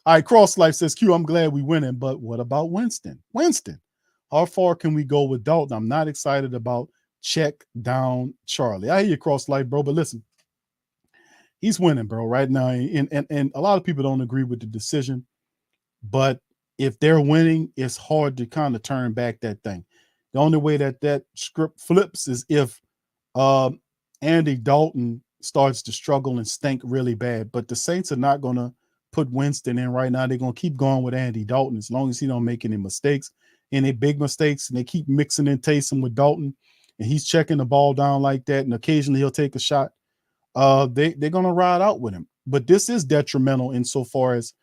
All right, Cross Life says, Q, I'm glad we winning, but what about Winston? How far can we go with Dalton? I'm not excited about check down Charlie. I hear you, Cross Life, bro, but listen, he's winning, bro, right now. And a lot of people don't agree with the decision, but if they're winning, it's hard to kind of turn back that thing. The only way that script flips is if Andy Dalton starts to struggle and stink really bad. But the Saints are not going to put Winston in right now. They're going to keep going with Andy Dalton as long as he don't make any mistakes, any big mistakes, and they keep mixing in Taysom with Dalton, and he's checking the ball down like that, and occasionally he'll take a shot. They're going to ride out with him. But this is detrimental insofar as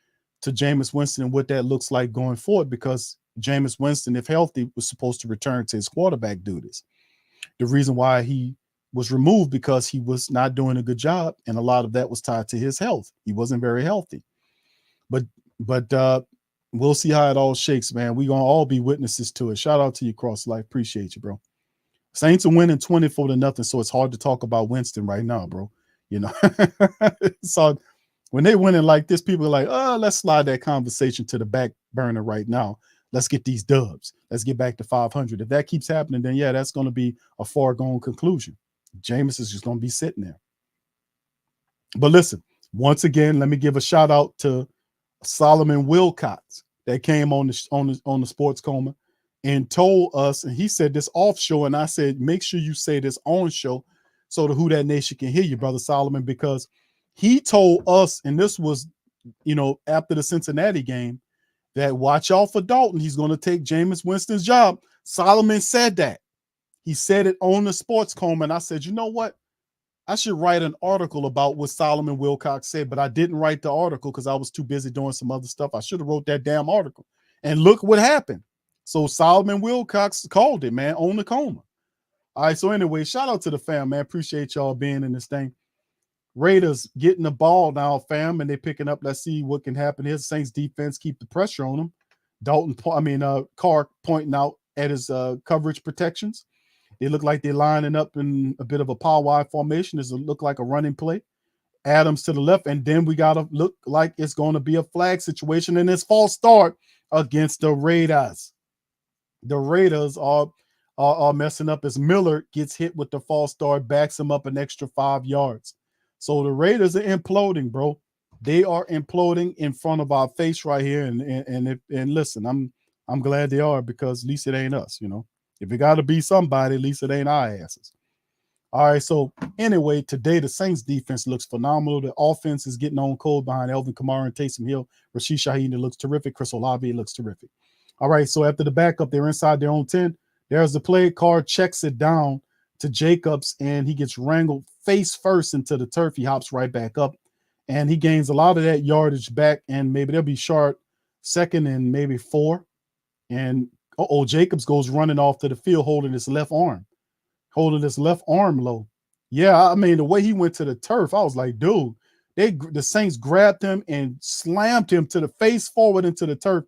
to Jameis Winston and what that looks like going forward, because Jameis Winston, if healthy, was supposed to return to his quarterback duties. The reason why he was removed because he was not doing a good job, and a lot of that was tied to his health. He wasn't very healthy. But we'll see how it all shakes, man. We're going to all be witnesses to it. Shout out to you, Cross Life. Appreciate you, bro. Saints are winning 24-0, so it's hard to talk about Winston right now, bro. So when they winning like this, people are like, oh, let's slide that conversation to the back burner right now. Let's get these dubs. Let's get back to 500. If that keeps happening, then, yeah, that's going to be a foregone conclusion. Jameis is just going to be sitting there. But listen, once again, let me give a shout out to Solomon Wilcox that came on the Sports Coma and told us, and he said this off show, and I said, make sure you say this on show so the Who That Nation can hear you, Brother Solomon, because he told us, and this was, after the Cincinnati game, that watch out for Dalton. He's going to take Jameis Winston's job. Solomon said that. He said it on the Sports Coma, and I said, you know what? I should write an article about what Solomon Wilcox said, but I didn't write the article because I was too busy doing some other stuff. I should have wrote that damn article. And look what happened. So Solomon Wilcox called it, man, on the Coma. All right, so anyway, shout out to the fam, man. Appreciate y'all being in this thing. Raiders getting the ball now, fam, and they're picking up. Let's see what can happen here. Saints defense keep the pressure on them. Carr pointing out at his coverage protections. They look like they're lining up in a bit of a power wide formation. Does it look like a running play? Adams to the left, and then we got to look like it's going to be a flag situation, and it's false start against the Raiders. The Raiders are messing up as Miller gets hit with the false start, backs him up an extra 5 yards. So the Raiders are imploding, bro. They are imploding in front of our face right here. And listen, I'm glad they are, because at least it ain't us, you know. If it got to be somebody, at least it ain't our asses. All right, so anyway, today the Saints defense looks phenomenal. The offense is getting on cold behind Elvin Kamara and Taysom Hill. Rashid Shaheed, it looks terrific. Chris Olave, looks terrific. All right, so after the backup, they're inside their own 10. There's the play. Carr checks it down to Jacobs, and he gets wrangled face first into the turf. He hops right back up, and he gains a lot of that yardage back, and maybe they'll be short second and maybe 4. And Jacobs goes running off to the field holding his left arm low. Yeah, I mean, the way he went to the turf, I was like, dude, the Saints grabbed him and slammed him to the face forward into the turf,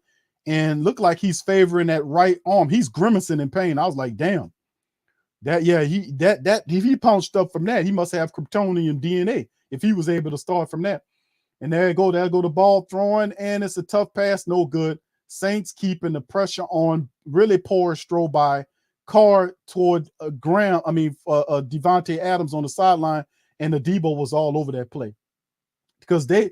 and looked like he's favoring that right arm. He's grimacing in pain. I was like, damn. If he pounched up from that, he must have Kryptonian DNA if he was able to start from that. And there go the ball throwing, and it's a tough pass, no good. Saints keeping the pressure on. Really poor throw by Carr toward Devontae Adams on the sideline, and the Debo was all over that play. Because the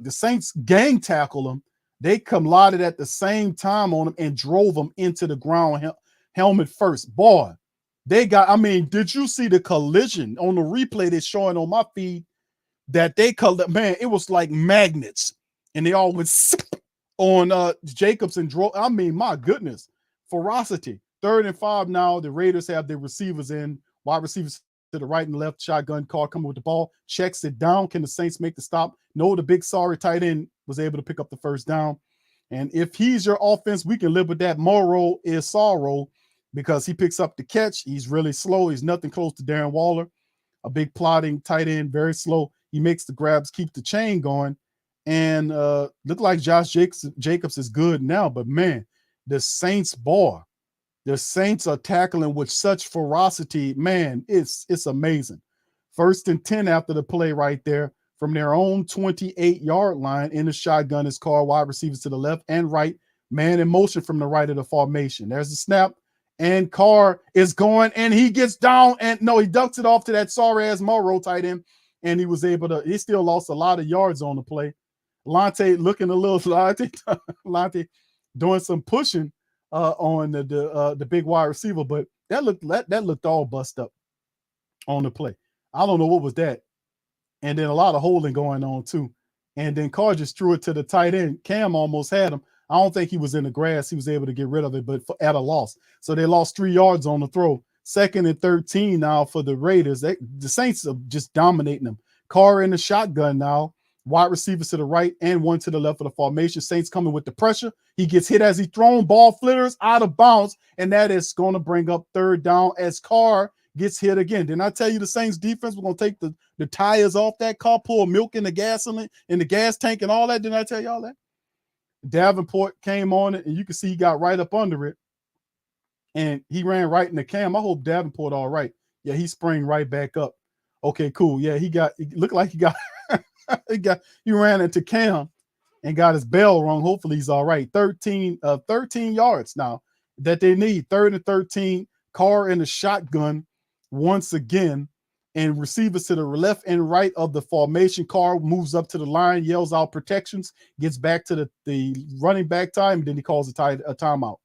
Saints gang tackle him. They collided at the same time on him and drove him into the ground helmet first. Boy, did you see the collision on the replay that's showing on my feed? That man, it was like magnets, and they all went on Jacobs and drove. I mean, my goodness, ferocity. 3rd and 5 now. The Raiders have their receivers in, wide receivers to the right and left. Shotgun. Carr coming with the ball, checks it down. Can the Saints make the stop? No, the big sorry tight end was able to pick up the first down. And if he's your offense, we can live with that. Morrow is sorrow because he picks up the catch. He's really slow. He's nothing close to Darren Waller, a big plotting tight end, very slow. He makes the grabs, keep the chain going, and look like Josh Jacobs is good now. But man, the Saints are tackling with such ferocity. Man, it's amazing. 1st and 10 after the play right there from their own 28-yard line. In the shotgun is Carr, wide receivers to the left and right. Man in motion from the right of the formation. There's the snap, and Carr is going, and he gets down, and no, he ducks it off to that sorry-ass Morrow tight end, and he was able to – he still lost a lot of yards on the play. Lonte looking a little – Lonte doing some pushing on the big wide receiver, but that looked all bust up on the play. I don't know what was that. And then a lot of holding going on too. And then Carr just threw it to the tight end. Cam almost had him. I don't think he was in the grass. He was able to get rid of it, but at a loss. So they lost 3 yards on the throw. 2nd and 13 now for the Raiders. The Saints are just dominating them. Carr in the shotgun now. Wide receivers to the right and one to the left of the formation. Saints coming with the pressure. He gets hit as he thrown. Ball flitters out of bounds, and that is going to bring up 3rd down as Carr gets hit again. Didn't I tell you the Saints defense was going to take the tires off that car, pour milk in the gasoline, in the gas tank and all that? Didn't I tell y'all that? Davenport came on it, and you can see he got right up under it, and he ran right in the Cam. I hope Davenport all right. Yeah, he sprang right back up. Okay, cool. Yeah, it looked like he got he ran into Cam and got his bell rung. Hopefully he's all right. 13 yards now that they need. 3rd and 13. Carr in the shotgun once again, and receivers to the left and right of the formation. Carr moves up to the line, yells out protections, gets back to the running back time, and then he calls a timeout.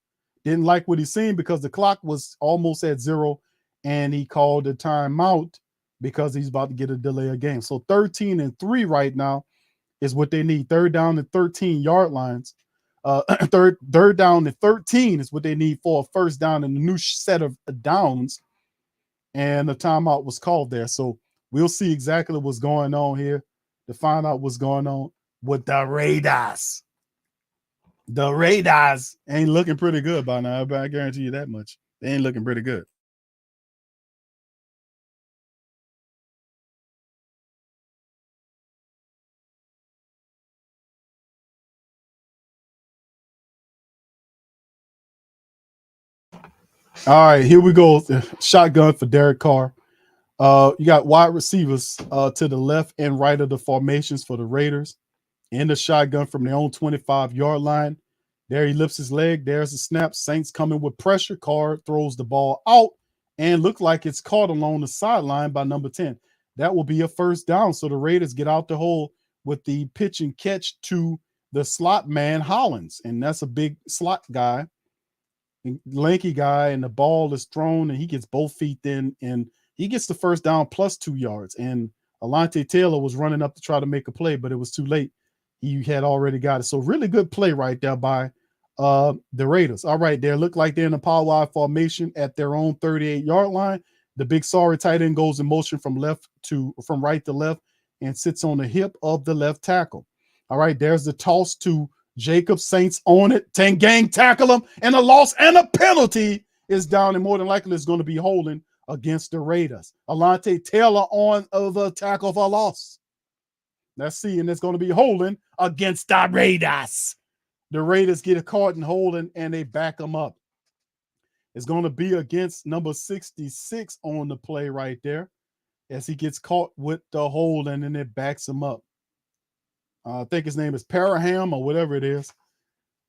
Didn't like what he's seen because the clock was almost at 0, and he called a timeout because he's about to get a delay of game. So 13 and 3 right now is what they need. 3rd down and 13-yard lines Third down and 13 is what they need for a first down in the new set of downs. And the timeout was called there. So we'll see exactly what's going on here to find out what's going on with the Raiders. The Raiders ain't looking pretty good by now. I guarantee you that much. They ain't looking pretty good. All right, here we go. Shotgun for Derek Carr. You got wide receivers to the left and right of the formations for the Raiders. In the shotgun from their own 25-yard line. There he lifts his leg. There's the snap. Saints coming with pressure. Carr throws the ball out and look like it's caught along the sideline by number 10. That will be a first down. So the Raiders get out the hole with the pitch and catch to the slot man, Hollins. And that's a big slot guy, lanky guy, and the ball is thrown and he gets both feet in and he gets the first down plus 2 yards. And Alontae Taylor was running up to try to make a play, but it was too late. He had already got it. So really good play right there by the Raiders. All right, they look like they're in a power wide formation at their own 38-yard line. The big sorry tight end goes in motion from right to left and sits on the hip of the left tackle. All right, there's the toss to Jacob. Saints on it. Gang tackle him, and a loss and a penalty is down, and more than likely is going to be holding against the Raiders. Alontae Taylor on the tackle for loss. Let's see, and it's going to be holding against the Raiders. The Raiders get a caught and holding, and they back them up. It's going to be against number 66 on the play right there as he gets caught with the hold, and then it backs him up. I think his name is Parham or whatever it is.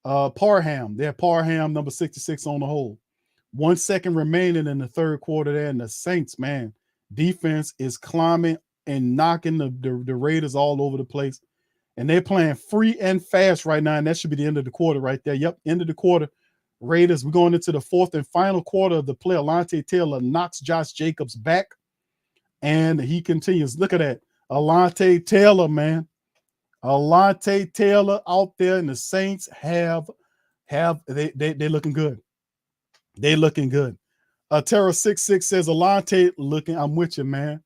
Parham. They're Parham, number 66 on the hold. 1 second remaining in the third quarter there, and the Saints, man, defense is climbing and knocking the Raiders all over the place. And they're playing free and fast right now, and that should be the end of the quarter right there. Yep, end of the quarter. Raiders, we're going into the fourth and final quarter of the play. Alontae Taylor knocks Josh Jacobs back, and he continues. Look at that. Alontae Taylor, man. Alontae Taylor out there, and the Saints they're looking good. They're looking good. Terra 66 says, Alontae looking, I'm with you, man.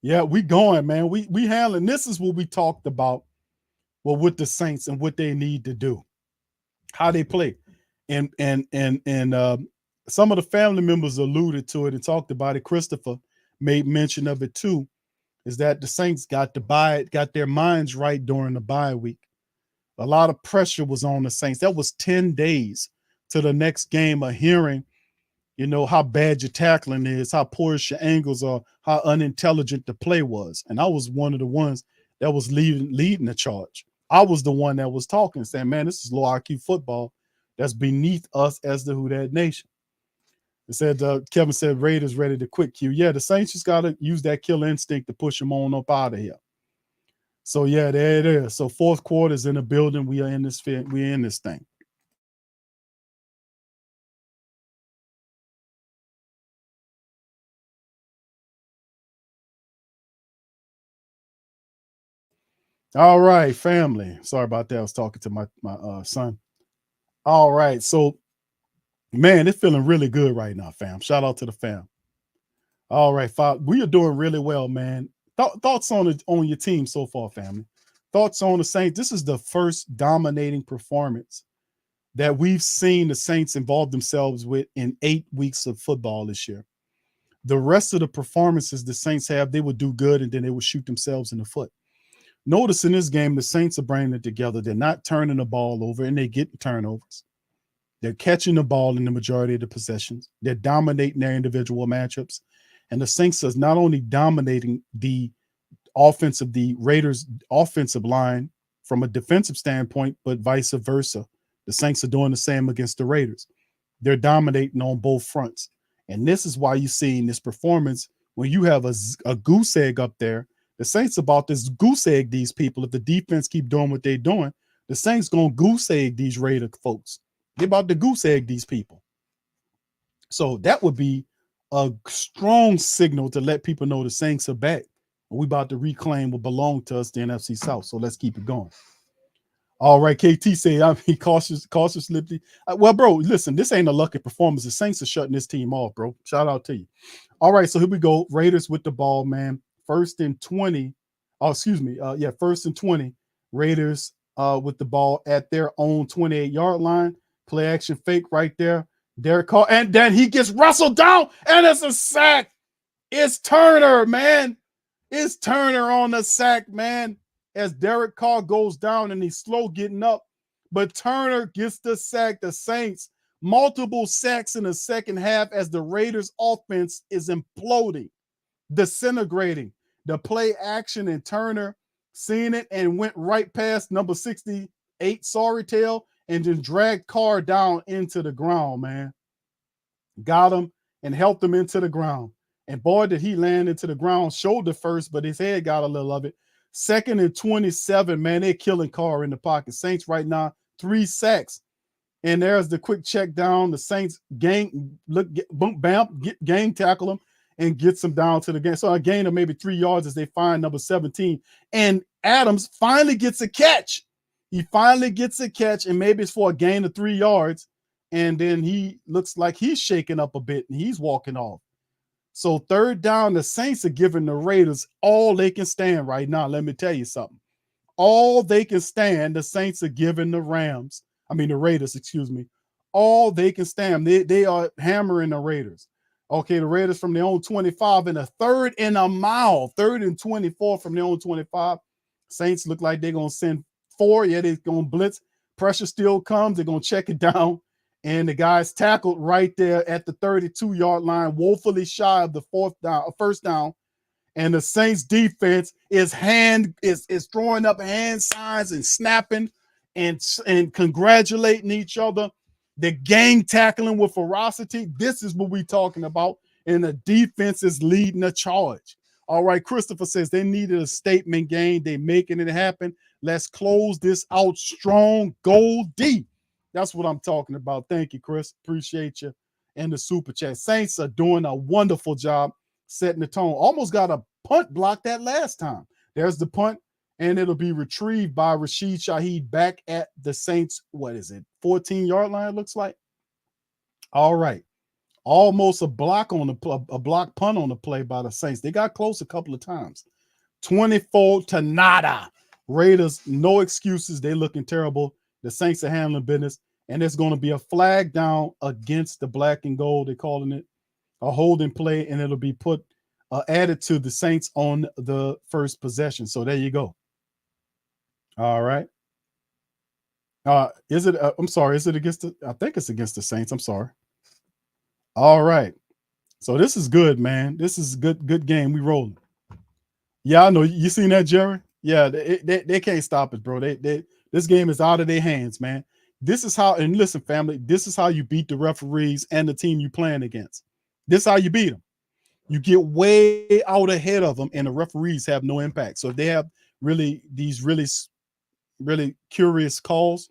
Yeah, we going, man. We handling. This is what we talked about. Well, with the Saints and what they need to do, how they play, and some of the family members alluded to it and talked about it. Christopher made mention of it too. Is that the Saints got their minds right during the bye week. A lot of pressure was on the Saints. That was 10 days to the next game of hearing, how bad your tackling is, how poor your angles are, how unintelligent the play was. And I was one of the ones that was leading the charge. I was the one that was talking, saying, man, this is low IQ football that's beneath us as the Who Dat Nation. It said, Kevin said, Raiders ready to quit Q. Yeah, the Saints just got to use that killer instinct to push them on up out of here. So, yeah, there it is. So, fourth quarter is in the building. We are in this thing. All right, family. Sorry about that. I was talking to my son. All right. So, man, it's feeling really good right now, fam. Shout out to the fam. All right, we are doing really well, man. Thoughts on your team so far, family? Thoughts on the Saints? This is the first dominating performance that we've seen the Saints involve themselves with in 8 weeks of football this year. The rest of the performances the Saints have, they would do good and then they would shoot themselves in the foot. Notice in this game, the Saints are bringing it together. They're not turning the ball over, and they get turnovers. They're catching the ball in the majority of the possessions. They're dominating their individual matchups. And the Saints is not only dominating the Raiders' offensive line from a defensive standpoint, but vice versa. The Saints are doing the same against the Raiders. They're dominating on both fronts. And this is why you see in this performance, when you have a goose egg up there, the Saints about this goose egg these people. If the defense keep doing what they're doing, the Saints going to goose egg these Raider folks. They're about to goose egg these people. So that would be a strong signal to let people know the Saints are back. We about to reclaim what belonged to us, the NFC South. So let's keep it going. All right, KT say, I mean, cautiously. Well, bro, listen, this ain't a lucky performance. The Saints are shutting this team off, bro. Shout out to you. All right, so here we go. Raiders with the ball, man. First and 20. Oh, excuse me. Yeah, first and 20. Raiders with the ball at their own 28-yard line. Play action fake right there. Derek Carr, and then he gets wrestled down, and it's a sack. It's Turner, man. It's Turner on the sack, man. As Derek Carr goes down and he's slow getting up, but Turner gets the sack. The Saints, multiple sacks in the second half as the Raiders offense is imploding, disintegrating. The play action and Turner seen it and went right past number 68, Sorry Tail, and just dragged Carr down into the ground, man. Got him and helped him into the ground. And boy, did he land into the ground, shoulder first, but his head got a little of it. Second and 27, man, they're killing Carr in the pocket. Saints right now, 3 sacks. And there's the quick check down. The Saints gang tackle him and gets him down to the game. So a gain of maybe 3 yards as they find number 17. And Adams finally gets a catch. He finally gets a catch, and maybe it's for a gain of 3 yards. And then he looks like he's shaking up a bit and he's walking off. So third down, the Saints are giving the Raiders all they can stand right now. Let me tell you something. All they can stand, the Saints are giving the Raiders, excuse me. All they can stand. They are hammering the Raiders. Okay, the Raiders from their own 25 and a third and a mile. 3rd and 24 from their own 25. Saints look like they're going to send 4. Yeah, they're going to blitz. Pressure still comes. They're going to check it down. And the guy's tackled right there at the 32-yard line, woefully shy of the first down. And the Saints defense is throwing up hand signs and snapping and congratulating each other. The gang tackling with ferocity. This is what we're talking about. And the defense is leading the charge. All right, Christopher says they needed a statement game. They're making it happen. Let's close this out strong. Goal deep. That's what I'm talking about. Thank you, Chris. Appreciate you. And the super chat. Saints are doing a wonderful job setting the tone. Almost got a punt block that last time. There's the punt, and it'll be retrieved by Rashid Shaheed back at the Saints. What is it? 14-yard line, looks like. All right. Almost a block punt on the play by the Saints. They got close a couple of times. 24 to nada. Raiders, no excuses. They're looking terrible. The Saints are handling business, and there's going to be a flag down against the black and gold. They're calling it a holding play, and it'll be put added to the Saints on the first possession. So there you go. All right. Is it? I'm sorry. Is it against the? I think it's against the Saints. I'm sorry. All right. So this is good, man. This is a good game. We rolling. Yeah, I know. You seen that, Jerry? Yeah, they can't stop it, bro. This game is out of their hands, man. This is how, and listen, family, this is how you beat the referees and the team you're playing against. This is how you beat them. You get way out ahead of them, and the referees have no impact. So if they have these really curious calls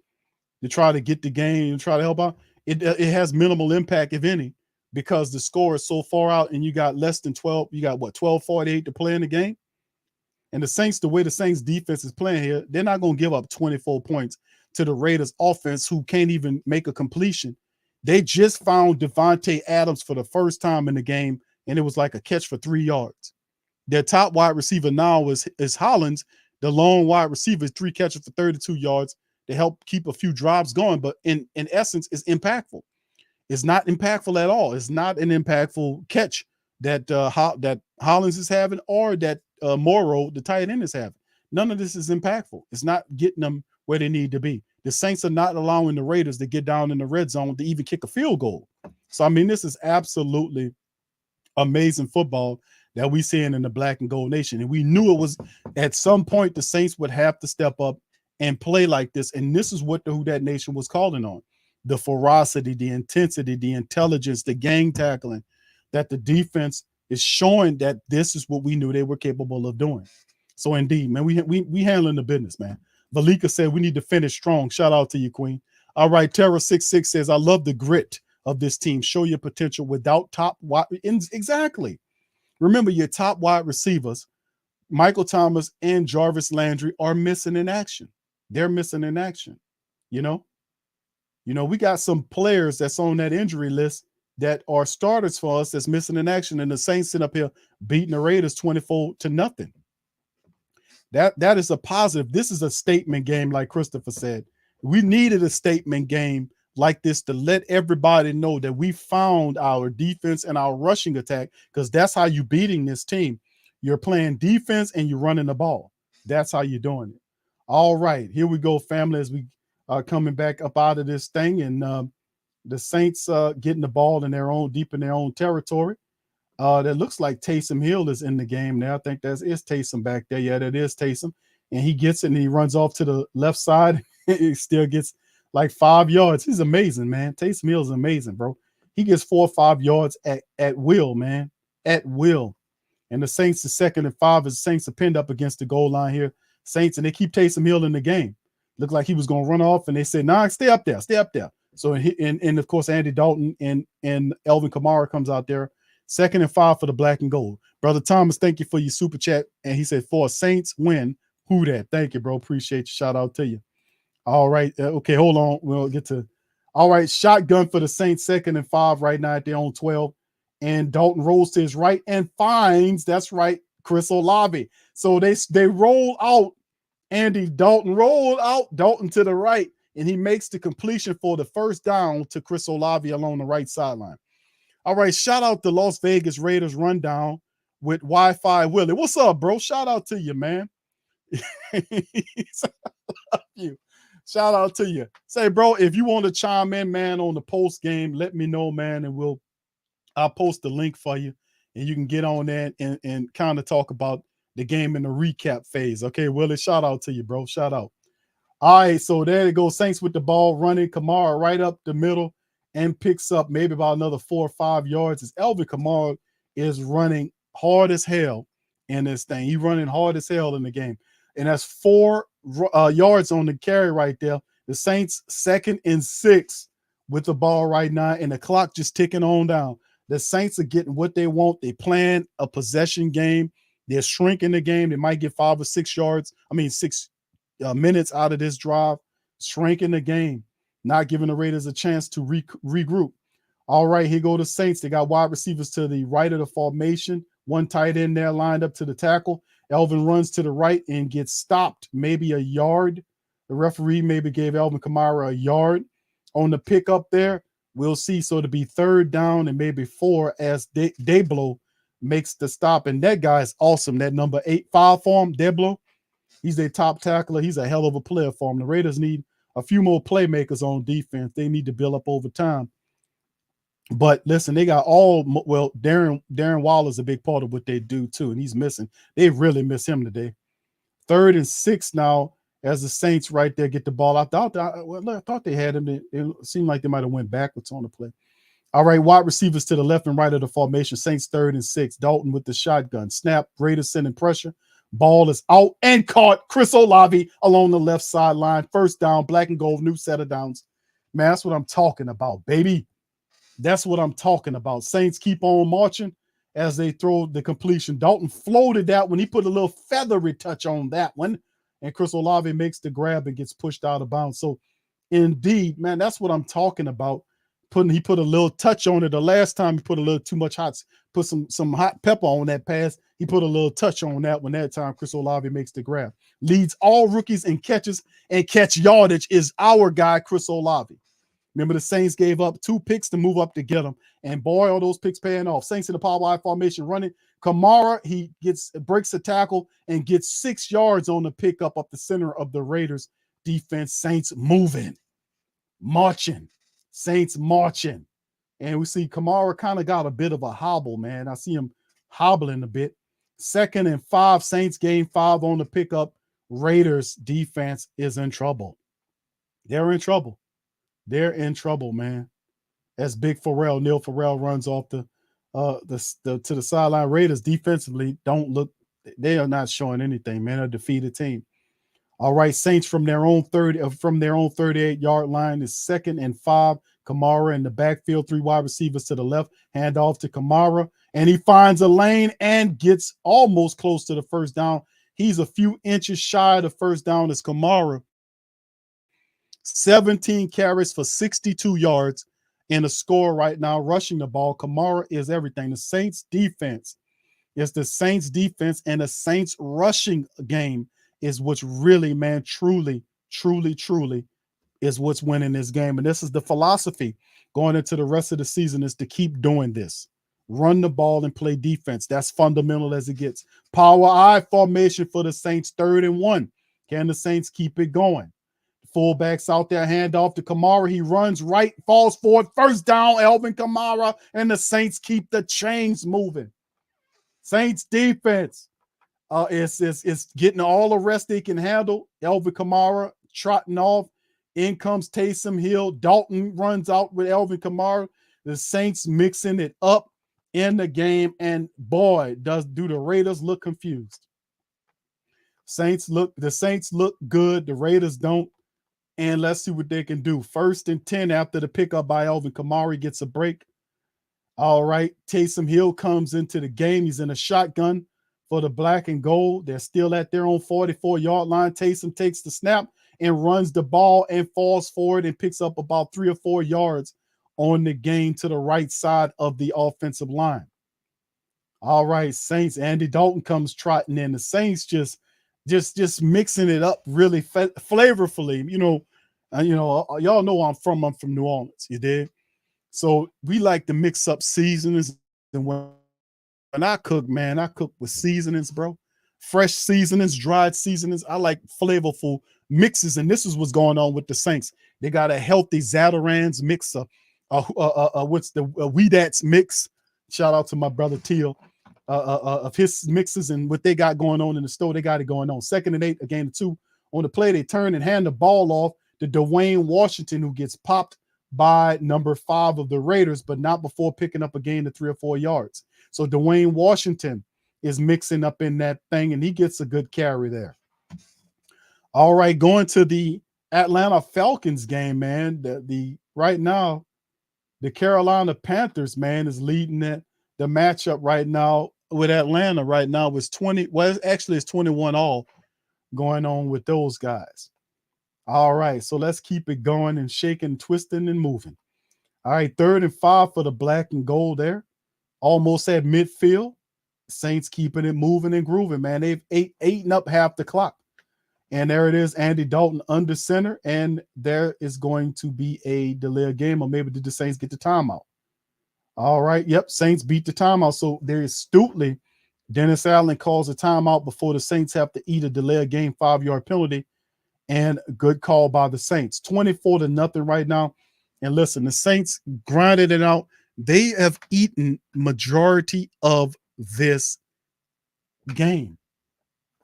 to try to get the game and try to help out, it has minimal impact, if any, because the score is so far out and you got less than 12. You got 12:48 to play in the game. And the Saints, the way the Saints defense is playing here, they're not going to give up 24 points to the Raiders offense, who can't even make a completion. They just found Devontae Adams for the first time in the game, and it was like a catch for 3 yards. Their top wide receiver now is Hollins, the lone wide receiver, 3 catches for 32 yards to help keep a few drives going. But in essence, it's impactful. It's not impactful at all. It's not an impactful catch that Hollins is having, or that Morrow, the tight end, is having. None of this is impactful. It's not getting them where they need to be. The Saints are not allowing the Raiders to get down in the red zone to even kick a field goal. So, I mean, this is absolutely amazing football that we seeing in the black and gold nation. And we knew it was at some point the Saints would have to step up and play like this. And this is what the Who Dat Nation was calling on. The ferocity, the intensity, the intelligence, the gang tackling, that the defense is showing that this is what we knew they were capable of doing. So indeed, man, we handling the business, man. Valika said we need to finish strong. Shout out to you, Queen. All right, Terra66 says, I love the grit of this team. Show your potential without top wide. Exactly. Remember, your top wide receivers, Michael Thomas and Jarvis Landry, are missing in action. They're missing in action. You know, we got some players that's on that injury list that are starters for us that's missing in action, and the Saints sit up here beating the Raiders 24-0. That is a positive. This is a statement game, like Christopher said. We needed a statement game like this to let everybody know that we found our defense and our rushing attack, because that's how you beating this team. You're playing defense and you're running the ball. That's how you're doing it. All right, here we go, family, as we are coming back up out of this thing, and the Saints getting the ball in their own, deep in their own territory. That looks like Taysom Hill is in the game now. I think that is Taysom back there. Yeah, that is Taysom. And he gets it and he runs off to the left side. He still gets like 5 yards. He's amazing, man. Taysom Hill is amazing, bro. He gets 4 or 5 yards at will, man. At will. And the Saints, the 2nd and 5, as the Saints are pinned up against the goal line here. Saints, and they keep Taysom Hill in the game. Looked like he was going to run off, and they said, nah, stay up there, stay up there. So, and of course, Andy Dalton and Alvin Kamara comes out there. 2nd and 5 for the black and gold. Brother Thomas, thank you for your super chat. And he said, for a Saints win, who that? Thank you, bro. Appreciate you. Shout out to you. All right. Okay, hold on. We'll get to. All right, shotgun for the Saints, 2nd and 5 right now at their own 12. And Dalton rolls to his right and finds, that's right, Chris Olave. So they roll out. Andy Dalton rolled out Dalton to the right, and he makes the completion for the first down to Chris Olave along the right sideline. All right, shout out to Las Vegas Raiders rundown with Wi-Fi Willie. What's up, bro? Shout out to you, man. Shout out to you. Say, bro, if you want to chime in, man, on the post game, let me know, man, and I'll post the link for you, and you can get on there and kind of talk about the game in the recap phase. Okay, Willie, shout out to you, bro. Shout out. All right, so there it goes. Saints with the ball running. Kamara right up the middle and picks up maybe about another 4 or 5 yards as Alvin Kamara is running hard as hell in this thing. He's running hard as hell in the game. And that's 4 yards on the carry right there. The Saints 2nd and 6 with the ball right now, and the clock just ticking on down. The Saints are getting what they want. They plan a possession game. They're shrinking the game. They might get 5 or 6 yards. 6 minutes out of this drive, shrinking the game, not giving the Raiders a chance to regroup. All right, here go the Saints. They got wide receivers to the right of the formation. 1 tight end there lined up to the tackle. Alvin runs to the right and gets stopped, maybe a yard. The referee maybe gave Alvin Kamara a yard on the pickup there. We'll see. So to be 3rd down and maybe 4 as Deblo makes the stop. And that guy is awesome. That number 8-5 for him, Deblo. He's their top tackler. He's a hell of a player for him. The Raiders need a few more playmakers on defense. They need to build up over time. But listen, they got Darren Waller's a big part of what they do too, and he's missing. They really miss him today. 3rd and 6 now as the Saints right there get the ball. I thought they had him. It seemed like they might have went backwards on the play. All right, wide receivers to the left and right of the formation. Saints 3rd and 6. Dalton with the shotgun. Snap, Raiders sending pressure. Ball is out and caught. Chris Olave along the left sideline. 1st down, black and gold, new set of downs. Man, that's what I'm talking about, baby. That's what I'm talking about. Saints keep on marching as they throw the completion. Dalton floated that one. He put a little feathery touch on that one. And Chris Olave makes the grab and gets pushed out of bounds. So, indeed, man, that's what I'm talking about. He put a little touch on it. The last time he put a little too much put some hot pepper on that pass. He put a little touch on that one. That time, Chris Olave makes the grab. Leads all rookies in catches and catch yardage is our guy, Chris Olave. Remember, the Saints gave up 2 picks to move up to get him. And boy, are those picks paying off. Saints in the power wide formation running. Kamara, he breaks a tackle and gets 6 yards on the pickup up the center of the Raiders defense. Saints moving, marching. Saints marching. And we see Kamara kind of got a bit of a hobble, man. I see him hobbling a bit. 2nd and 5, Saints gain 5 on the pickup. Raiders defense is in trouble. They're in trouble. They're in trouble, man. As Neil Farrell runs off to the sideline. Raiders defensively they are not showing anything, man. A defeated team. All right, Saints from their own 38-yard line is 2nd and 5. Kamara in the backfield, 3 wide receivers to the left, hand off to Kamara, and he finds a lane and gets almost close to the 1st down. He's a few inches shy of the 1st down as Kamara 17 carries for 62 yards and a score right now, rushing the ball. Kamara is everything. The Saints defense is the Saints defense, and the Saints rushing game is what's really, man, truly is what's winning this game. And this is the philosophy going into the rest of the season, is to keep doing this. Run the ball and play defense. That's fundamental as it gets. Power I formation for the Saints, 3rd and 1. Can the Saints keep it going? Fullbacks out there, hand off to Kamara. He runs right, falls forward, first down, Alvin Kamara, and the Saints keep the chains moving. Saints defense is getting all the rest they can handle. Alvin Kamara trotting off. In comes Taysom Hill. Dalton runs out with Alvin Kamara. The Saints mixing it up in the game, and boy, do the Raiders look confused. The Saints look good. The Raiders don't. And let's see what they can do. 1st and 10 after the pickup by Alvin Kamara, gets a break. All right, Taysom Hill comes into the game. He's in a shotgun for the black and gold. They're still at their own 44-yard line. Taysom takes the snap and runs the ball and falls forward and picks up about 3 or 4 yards on the gain to the right side of the offensive line. All right, Saints. Andy Dalton comes trotting in. The Saints just mixing it up really flavorfully. Y'all know where I'm from. I'm from New Orleans. You did. So we like to mix up seasonings. And when I cook, man, I cook with seasonings, bro. Fresh seasonings, dried seasonings. I like flavorful mixes. And this is what's going on with the Saints. They got a healthy Zatarain's mixer. What's the Weedats mix? Shout out to my brother Teal. Of his mixes and what they got going on in the store. They got it going on. 2nd and 8, a gain of 2. On the play, they turn and hand the ball off to Dwayne Washington, who gets popped by number 5 of the Raiders, but not before picking up a gain of 3 or 4 yards. So Dwayne Washington is mixing up in that thing, and he gets a good carry there. All right, going to the Atlanta Falcons game, man. Right now, the Carolina Panthers, man, is leading the matchup right now with Atlanta. Right now it's 20. Well, actually it's 21-all going on with those guys. All right, so let's keep it going and shaking, twisting, and moving. All right, 3rd and 5 for the black and gold there. Almost at midfield. Saints keeping it moving and grooving, man. They've eaten up half the clock. And there it is, Andy Dalton under center, and there is going to be a delay of game, or maybe did the Saints get the timeout? All right, yep, Saints beat the timeout. So there astutely, Dennis Allen calls a timeout before the Saints have to eat a delay of game 5-yard penalty, and good call by the Saints. 24-0 right now. And listen, the Saints grinded it out. They have eaten majority of this game.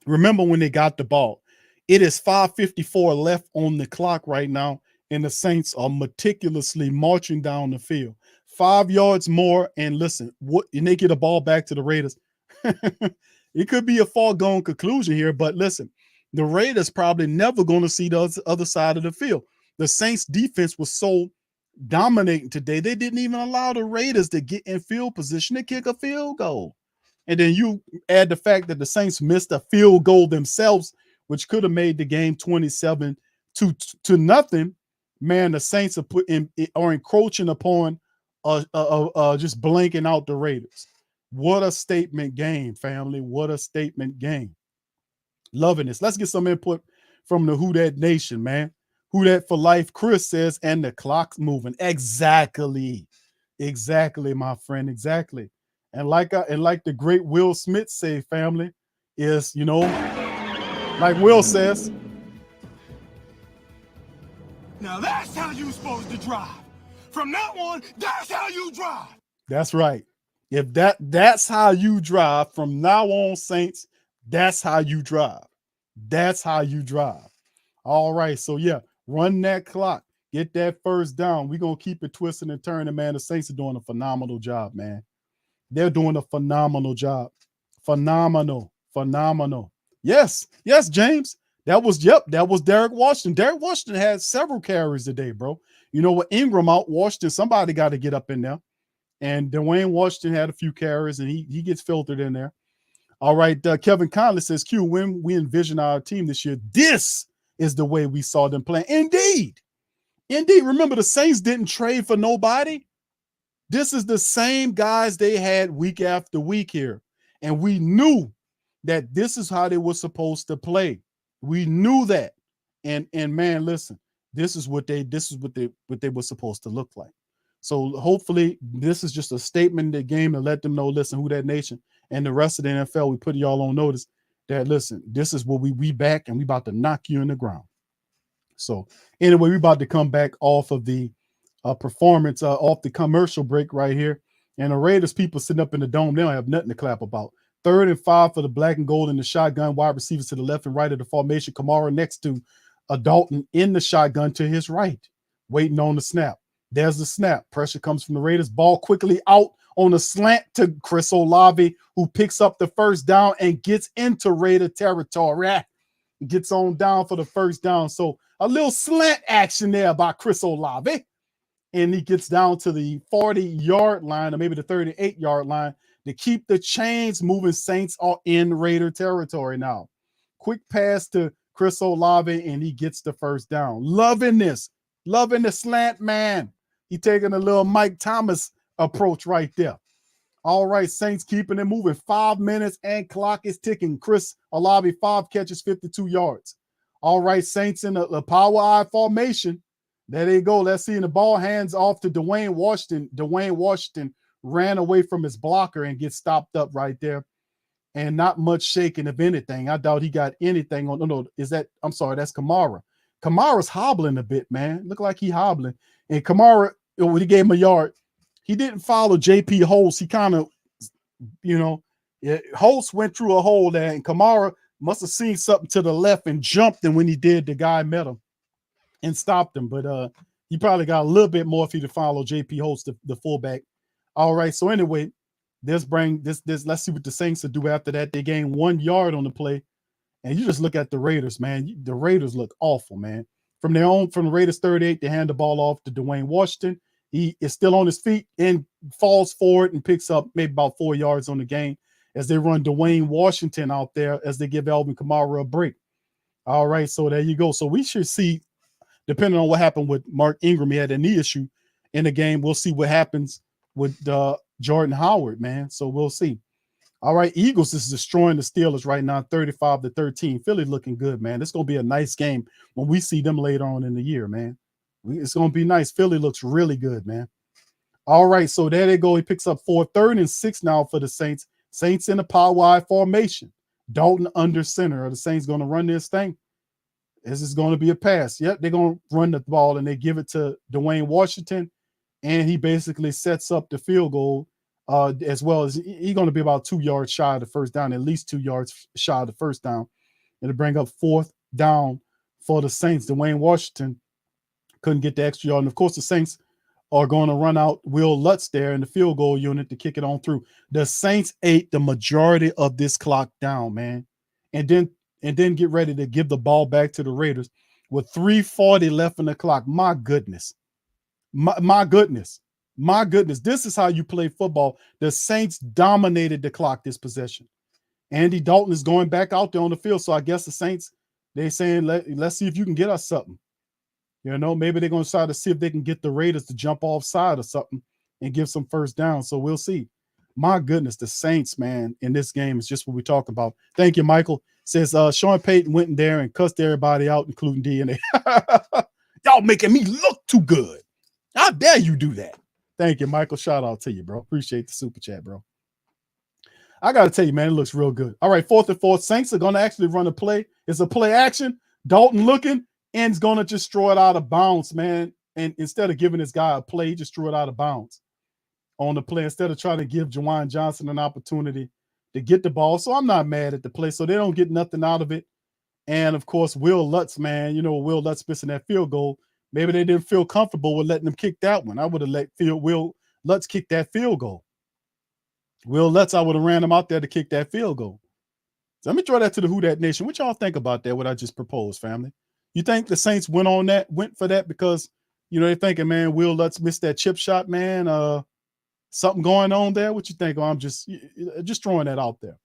Remember when they got the ball. It is 5:54 left on the clock right now, and the Saints are meticulously marching down the field. 5 yards more, and listen, and they get a ball back to the Raiders. It could be a foregone conclusion here, but listen, the Raiders probably never going to see the other side of the field. The Saints defense was so dominating today, they didn't even allow the Raiders to get in field position to kick a field goal. And then you add the fact that the Saints missed a field goal themselves, which could have made the game 27-0. Man, the Saints are encroaching upon just blanking out the Raiders. What a statement game, family. What a statement game. Loving this. Let's get some input from the Who Dat Nation, man. Who Dat for life. Chris says, and the clock's moving. Exactly, my friend. Exactly. And like the great Will Smith say, family, is, like Will says, now that's how you supposed to drive. From now on, that's how you drive. That's right. If that's how you drive from now on, Saints, that's how you drive. That's how you drive. All right. So yeah, run that clock. Get that first down. We're going to keep it twisting and turning, man. The Saints are doing a phenomenal job, man. They're doing a phenomenal job. Phenomenal. Yes, James. That was Derek Washington. Derek Washington had several carries today, bro. With Ingram out, Washington, somebody got to get up in there. And Dwayne Washington had a few carries, and he gets filtered in there. All right, Kevin Conley says, Q, when we envision our team this year, this is the way we saw them play. Indeed. Indeed, remember the Saints didn't trade for nobody. This is the same guys they had week after week here. And we knew that this is how they were supposed to play. We knew that. And man, listen, this is what they were supposed to look like. So hopefully this is just a statement in the game to let them know, listen, who that nation and the rest of the NFL, we put y'all on notice that, listen, this is what we back and we about to knock you in the ground. So anyway, we about to come back off of the performance, off the commercial break right here. And the Raiders people sitting up in the dome, they don't have nothing to clap about. 3rd and 5 for the black and gold in the shotgun, wide receivers to the left and right of the formation. Kamara next to Dalton in the shotgun to his right, waiting on the snap. There's the snap. Pressure comes from the Raiders. Ball quickly out on a slant to Chris Olave, who picks up the first down and gets into Raider territory. Gets on down for the first down. So a little slant action there by Chris Olave. And he gets down to the 40-yard line or maybe the 38-yard line to keep the chains moving. Saints are in Raider territory now. Quick pass to Chris Olave, and he gets the first down. Loving this. Loving the slant man. He taking a little Mike Thomas approach right there. All right, Saints keeping it moving. 5 minutes and clock is ticking. Chris Olave, 5 catches, 52 yards. All right, Saints in the power I formation. There they go. Let's see. And the ball hands off to Dwayne Washington. Dwayne Washington ran away from his blocker and gets stopped up right there. And not much shaking, if anything. I doubt he got anything on. No, I'm sorry, that's Kamara. Kamara's hobbling a bit, man. Look like he hobbling. And Kamara, when he gave him a yard, he didn't follow J.P. Holtz. He kind of, Holtz went through a hole there, and Kamara must have seen something to the left and jumped. And when he did, the guy met him and stopped him. But he probably got a little bit more if he'd followed J.P. Holtz, the fullback. All right. So anyway, let's see what the Saints will do after that. They gain 1 yard on the play. And you just look at the Raiders, man. The Raiders look awful, man. From the Raiders 38, they hand the ball off to Dwayne Washington. He is still on his feet and falls forward and picks up maybe about 4 yards on the game as they run Dwayne Washington out there as they give Alvin Kamara a break. All right, so there you go. So we should see, depending on what happened with Mark Ingram, he had a knee issue in the game. We'll see what happens with Jordan Howard, man. So we'll see. All right, Eagles is destroying the Steelers right now, 35-13. Philly looking good, man. It's going to be a nice game when we see them later on in the year, man. It's going to be nice. Philly looks really good, man. All right, so there they go. He picks up 4, 3rd and 6 now for the Saints. Saints in a power wide formation. Dalton under center. Are the Saints going to run this thing? This is going to be a pass. Yep, they're going to run the ball, and they give it to Dwayne Washington, and he basically sets up the field goal as well. As he's going to be about 2 yards shy of the first down, at least 2 yards shy of the first down. It'll bring up 4th down for the Saints. Dwayne Washington couldn't get the extra yard. And, of course, the Saints are going to run out Will Lutz there in the field goal unit to kick it on through. The Saints ate the majority of this clock down, man, and then get ready to give the ball back to the Raiders with 3:40 left in the clock. My goodness. My goodness. My goodness. This is how you play football. The Saints dominated the clock this possession. Andy Dalton is going back out there on the field. So I guess the Saints, they're saying, let's see if you can get us something. Maybe they're going to try to see if they can get the Raiders to jump offside or something and give some first down. So we'll see. My goodness, the Saints, man, in this game is just what we talk about. Thank you, Michael. Says Sean Payton went in there and cussed everybody out, including DNA. Y'all making me look too good. How dare you do that? Thank you, Michael. Shout out to you, bro. Appreciate the super chat, bro. I got to tell you, man, it looks real good. All right, 4th and 4. Saints are going to actually run a play. It's a play action. Dalton looking and is going to just throw it out of bounds, man. And instead of giving this guy a play, he just threw it out of bounds on the play instead of trying to give Juwan Johnson an opportunity to get the ball. So I'm not mad at the play. So they don't get nothing out of it. And, of course, Will Lutz, man, Will Lutz missing that field goal. Maybe they didn't feel comfortable with letting him kick that one. I would have let Will Lutz kick that field goal. Will Lutz, I would have ran him out there to kick that field goal. So let me throw that to the Who Dat Nation. What y'all think about that, what I just proposed, family? You think the Saints went for that because, they're thinking, man, Will Lutz missed that chip shot, man. Something going on there? What you think? I'm just throwing that out there.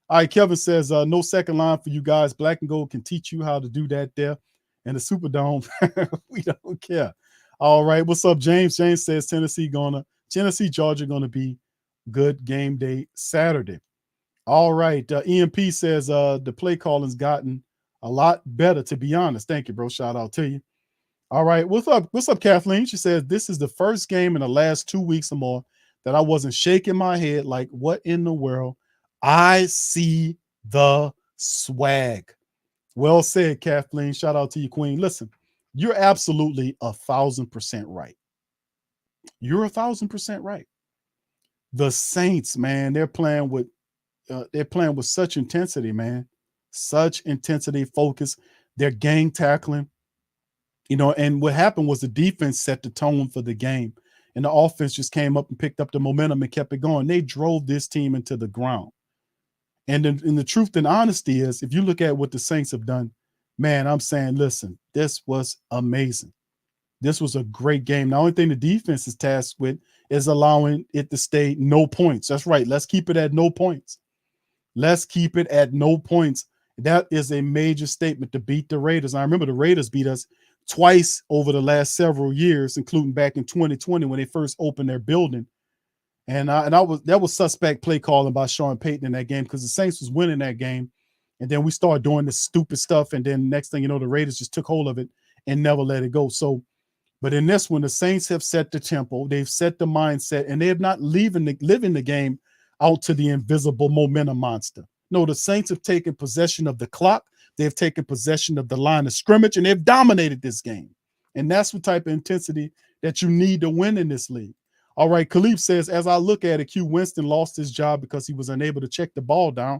All right, Kevin says, no second line for you guys. Black and Gold can teach you how to do that there. in the Superdome. We don't care. All right. What's up, James? James says Tennessee, Georgia gonna be good game day Saturday. All right. EMP says the play calling's gotten a lot better, to be honest. Thank you, bro. Shout out to you. All right. What's up? What's up, Kathleen? She says this is the first game in the last 2 weeks or more that I wasn't shaking my head like, what in the world? I see the swag. Well said, Kathleen. Shout out to you, Queen. Listen, you're absolutely 1,000% right. You're 1,000% right. The Saints, man, they're playing with such intensity, man. Such intensity, focus. They're gang tackling. You know, and what happened was the defense set the tone for the game. And the offense just came up and picked up the momentum and kept it going. They drove this team into the ground. And the truth and honesty is, if you look at what the Saints have done, man, I'm saying, listen, this was amazing. This was a great game. The only thing the defense is tasked with is allowing it to stay no points. That's right. Let's keep it at no points. Let's keep it at no points. That is a major statement to beat the Raiders. I remember the Raiders beat us twice over the last several years, including back in 2020 when they first opened their building. And that was suspect play calling by Sean Payton in that game, because the Saints was winning that game. And then we started doing this stupid stuff. And then next thing you know, the Raiders just took hold of it and never let it go. So, but in this one, the Saints have set the tempo. They've set the mindset, and they have not living the game out to the invisible momentum monster. No, the Saints have taken possession of the clock. They've taken possession of the line of scrimmage, and they've dominated this game. And that's the type of intensity that you need to win in this league. All right, Khalif says, as I look at it, Q Winston lost his job because he was unable to check the ball down.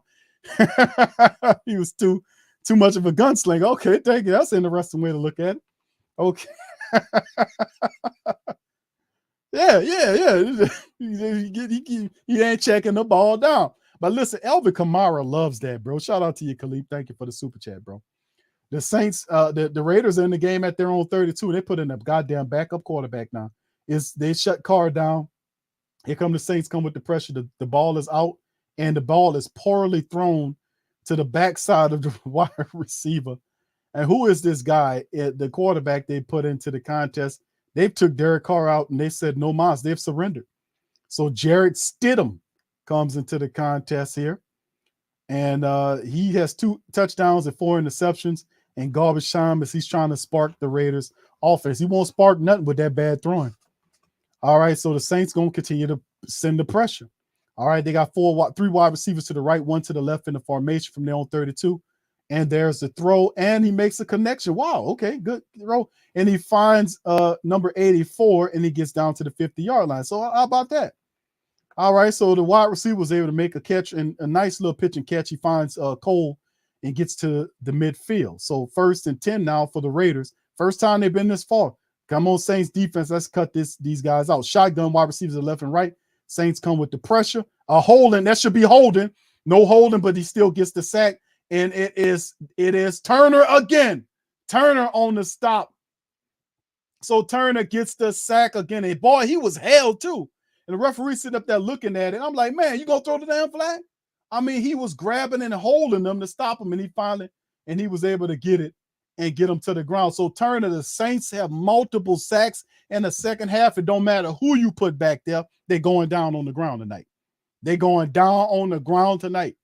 He was too much of a gunslinger. Okay, thank you. That's an interesting way to look at it. Okay. Yeah. He ain't checking the ball down. But listen, Elvin Kamara loves that, bro. Shout out to you, Khalif. Thank you for the super chat, bro. The Saints, the Raiders are in the game at their own 32. They put in a goddamn backup quarterback now. They shut Carr down. Here come the Saints, come with the pressure. The ball is out, and the ball is poorly thrown to the backside of the wide receiver. And who is this guy, the quarterback they put into the contest? They took Derek Carr out, and they said, no mas, they've surrendered. So Jarrett Stidham comes into the contest here. And he has 2 touchdowns and 4 interceptions and garbage time as he's trying to spark the Raiders offense. He won't spark nothing with that bad throwing. All right, so the Saints going to continue to send the pressure. All right, they got 3 wide receivers to the right, 1 to the left in the formation from their own 32. And there's the throw, and he makes a connection. Wow, okay, good throw. And he finds number 84, and he gets down to the 50-yard line. So how about that? All right, so the wide receiver was able to make a catch, and a nice little pitch and catch. He finds Cole and gets to the midfield. So 1st and 10 now for the Raiders. First time they've been this far. Come on, Saints defense. Let's cut these guys out. Shotgun wide receivers are left and right. Saints come with the pressure. A holding. That should be holding. No holding, but he still gets the sack. And it is Turner again. Turner on the stop. So Turner gets the sack again. And boy, he was held too. And the referee sitting up there looking at it. I'm like, man, you gonna throw the damn flag? I mean, he was grabbing and holding them to stop him, and he was able to get it and get him to the ground. So Turner, the Saints have multiple sacks in the second half. It don't matter who you put back there, they're going down on the ground tonight. They're going down on the ground tonight.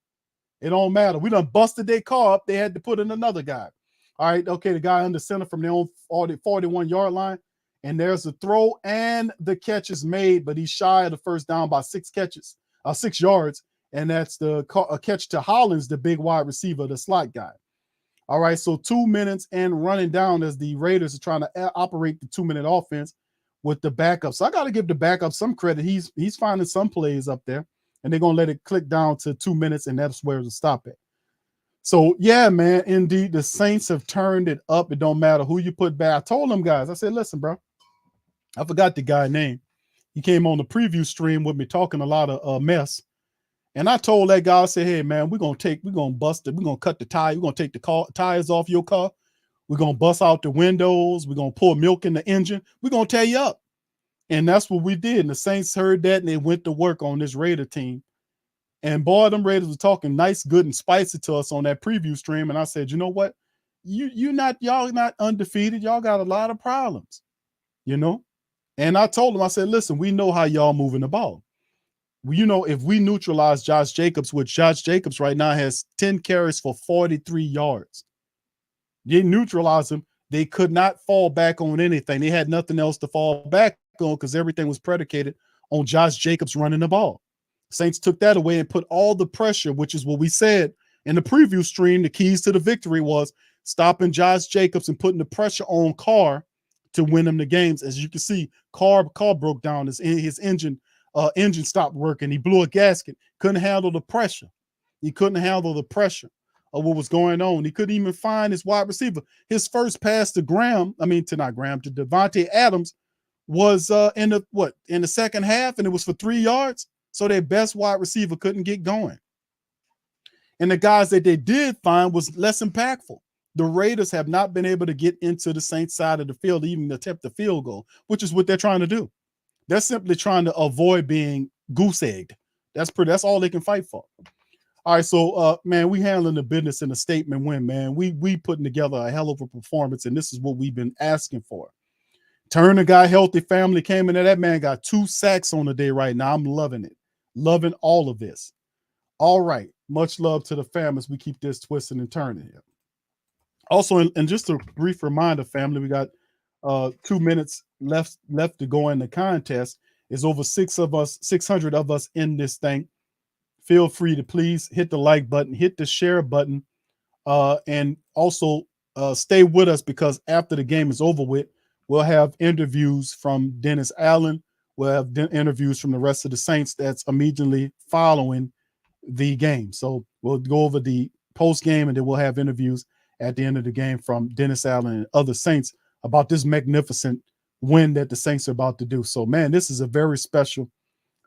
It don't matter. We done busted their car up. They had to put in another guy. All right, okay, the guy under center from their own 41-yard line. And there's a throw, and the catch is made, but he's shy of the first down by 6 yards. And that's a catch to Hollins, the big wide receiver, the slot guy. All right, so 2 minutes and running down as the Raiders are trying to operate the 2-minute offense with the backup. So I got to give the backup some credit. He's finding some plays up there, and they're going to let it click down to 2 minutes, and that's where to stop it. So, yeah, man, indeed, the Saints have turned it up. It don't matter who you put back. I told them guys, I said, listen, bro, I forgot the guy's name. He came on the preview stream with me talking a lot of mess. And I told that guy, I said, hey, man, we're going to bust it. We're going to cut the tire. We're going to take the tires off your car. We're going to bust out the windows. We're going to pour milk in the engine. We're going to tear you up. And that's what we did. And the Saints heard that, and they went to work on this Raider team. And boy, them Raiders were talking nice, good, and spicy to us on that preview stream. And I said, you know what? y'all not undefeated. Y'all got a lot of problems, you know. And I told him, I said, listen, we know how y'all moving the ball. You know, if we neutralize Josh Jacobs, which Josh Jacobs right now has 10 carries for 43 yards. You neutralize him, they could not fall back on anything. They had nothing else to fall back on because everything was predicated on Josh Jacobs running the ball. Saints took that away and put all the pressure, which is what we said in the preview stream. The keys to the victory was stopping Josh Jacobs and putting the pressure on Carr to win them the games. As you can see, Carr broke down. His engine stopped working. He blew a gasket. Couldn't handle the pressure. He couldn't handle the pressure of what was going on. He couldn't even find his wide receiver. His first pass to Devontae Adams was in the second half, and it was for 3 yards. So their best wide receiver couldn't get going. And the guys that they did find was less impactful. The Raiders have not been able to get into the Saints side of the field, even attempt a field goal, which is what they're trying to do. They're simply trying to avoid being goose-egged. That's all they can fight for. All right, so man, we handling the business in a statement win, man. We putting together a hell of a performance, and this is what we've been asking for. Turner guy, healthy family came in there. That man got 2 sacks on the day right now. I'm loving it. Loving all of this. All right. Much love to the fam as we keep this twisting and turning here. Also, and just a brief reminder, family, we got 2 minutes left to go in the contest. There's over 600 of us in this thing. Feel free to please hit the like button, hit the share button, and also stay with us because after the game is over with, we'll have interviews from Dennis Allen. We'll have interviews from the rest of the Saints that's immediately following the game. So we'll go over the post game, and then we'll have interviews at the end of the game from Dennis Allen and other Saints about this magnificent win that the Saints are about to do. So, man, this is a very special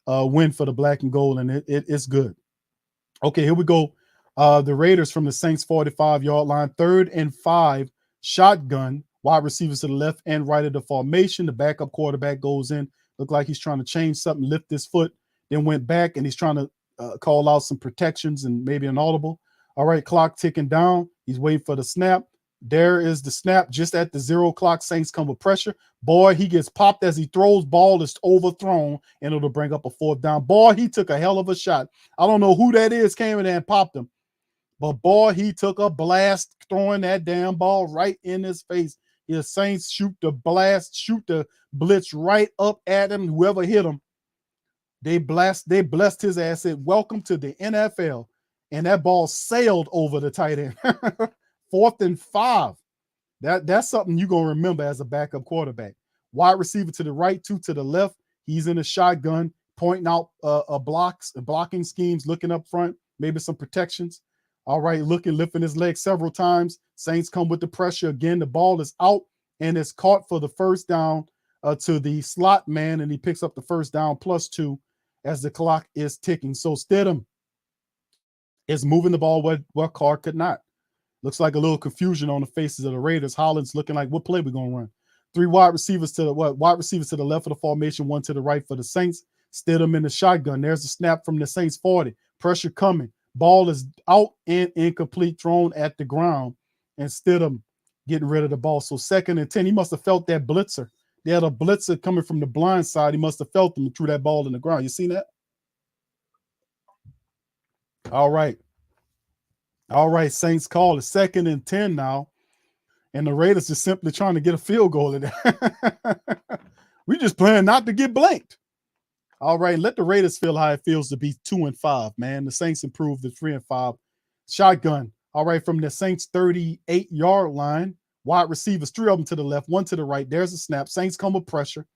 win for the black and gold, and it's good. Okay, here we go. The Raiders from the Saints 45-yard line, 3rd and 5, shotgun, wide receivers to the left and right of the formation. The backup quarterback goes in. Looked like he's trying to change something, lift his foot, then went back, and he's trying to call out some protections and maybe an audible. All right, clock ticking down. He's waiting for the snap. There is the snap just at the 0 clock. Saints come with pressure. Boy, he gets popped as he throws. Ball is overthrown, and it'll bring up a 4th down. Boy, he took a hell of a shot. I don't know who that is came in there and popped him, but boy, he took a blast throwing that damn ball right in his face. The Saints shoot the blitz right up at him. Whoever hit him, they blessed his ass. Said, "Welcome to the NFL." And that ball sailed over the tight end. 4th and 5. That's something you're going to remember as a backup quarterback. Wide receiver to the right, 2 to the left. He's in a shotgun, pointing out blocking schemes, looking up front, maybe some protections. All right, lifting his leg several times. Saints come with the pressure again. The ball is out and it's caught for the 1st down to the slot man, and he picks up the 1st down +2 as the clock is ticking. So Stidham is moving the ball where Carr could not. Looks like a little confusion on the faces of the Raiders. Hollins looking like, what play we going to run? 3 wide receivers to the left of the formation, 1 to the right for the Saints. Stidham in the shotgun. There's a snap from the Saints 40. Pressure coming. Ball is out and incomplete, thrown at the ground, and Stidham getting rid of the ball. So 2nd and 10. He must have felt that blitzer. They had a blitzer coming from the blind side. He must have felt him and threw that ball in the ground. You seen that? All right. Saints call it 2nd and 10 now. And the Raiders just simply trying to get a field goal in there. We just playing not to get blanked. All right, let the Raiders feel how it feels to be 2 and 5, man. The Saints improved to 3 and 5. Shotgun. All right, from the Saints 38-yard line. Wide receivers, 3 of them to the left, 1 to the right. There's a snap. Saints come with pressure.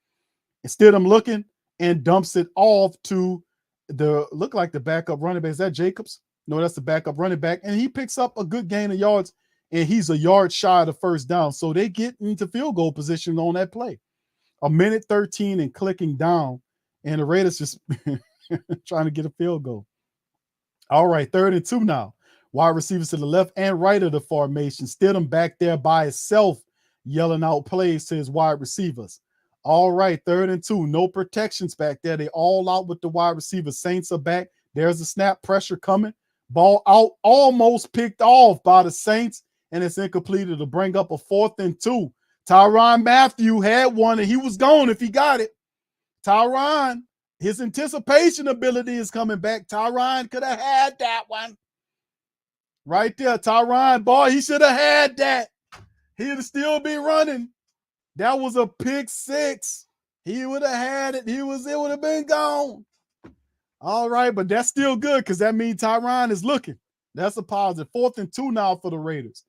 Instead, I'm looking and dumps it off to look like the backup running back. Is that Jacobs? No, that's the backup running back. And he picks up a good gain of yards, and he's a yard shy of the 1st down. So they get into field goal position on that play. 1:13 and clicking down, and the Raiders just trying to get a field goal. All right, 3rd and 2 now. Wide receivers to the left and right of the formation. Stidham back there by himself, yelling out plays to his wide receivers. All right, 3rd and 2. No protections back there. They all out with the wide receivers. Saints are back. There's a snap, pressure coming. Ball out, almost picked off by the Saints, and it's incomplete. It'll bring up a 4th and 2. Tyrann Mathieu had one, and he was gone if he got it. Tyrann, his anticipation ability is coming back. Tyrann could have had that one. Right there, Tyrann, boy, he should have had that. He'd still be running. That was a pick 6. He would have had it. It would have been gone. All right, but that's still good because that means Tyrann is looking. That's a positive. 4th and 2 now for the Raiders.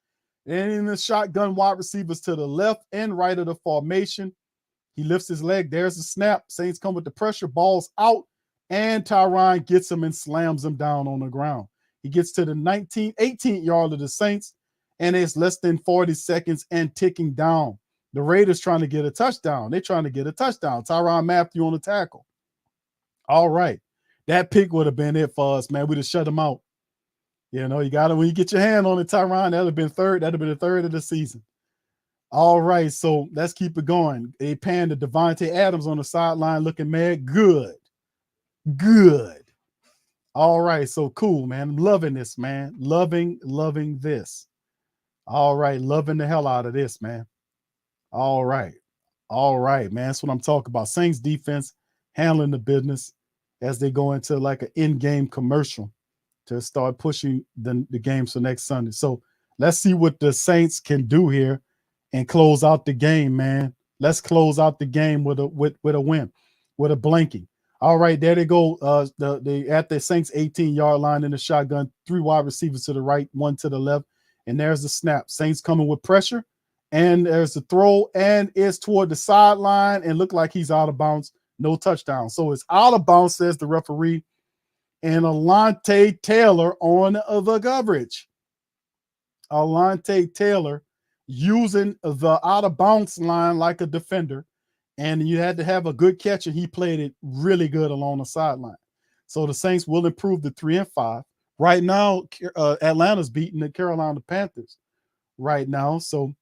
And in the shotgun, wide receivers to the left and right of the formation. He lifts his leg. There's the snap. Saints come with the pressure. Ball's out. And Tyrann gets him and slams him down on the ground. He gets to the 18th yard of the Saints. And it's less than 40 seconds and ticking down. The Raiders trying to get a touchdown. They're trying to get a touchdown. Tyrann Mathieu on the tackle. All right. That pick would have been it for us, man. We'd have shut him out. You know, you got to, when you get your hand on it, Tyrann, that'd have been third. That'd have been the third of the season. All right, so let's keep it going. They pan to Devontae Adams on the sideline looking mad. Good. All right, so cool, man. I'm loving this, man. Loving this. All right, loving the hell out of this, man. All right, man. That's what I'm talking about. Saints defense handling the business as they go into like an in-game commercial to start pushing the games for next Sunday. So let's see what the Saints can do here and close out the game, man. Let's close out the game with a win, with a blanking. All right, there they go. They at the Saints 18-yard line in the shotgun, 3 wide receivers to the right, 1 to the left, and there's the snap. Saints coming with pressure, and there's the throw, and it's toward the sideline, and look like he's out of bounds. No touchdown. So it's out of bounds, says the referee. And Alontae Taylor on the coverage. Alontae Taylor using the out-of-bounds line like a defender. And you had to have a good catch, and he played it really good along the sideline. So the Saints will improve to 3-5. Right now, Atlanta's beating the Carolina Panthers right now. So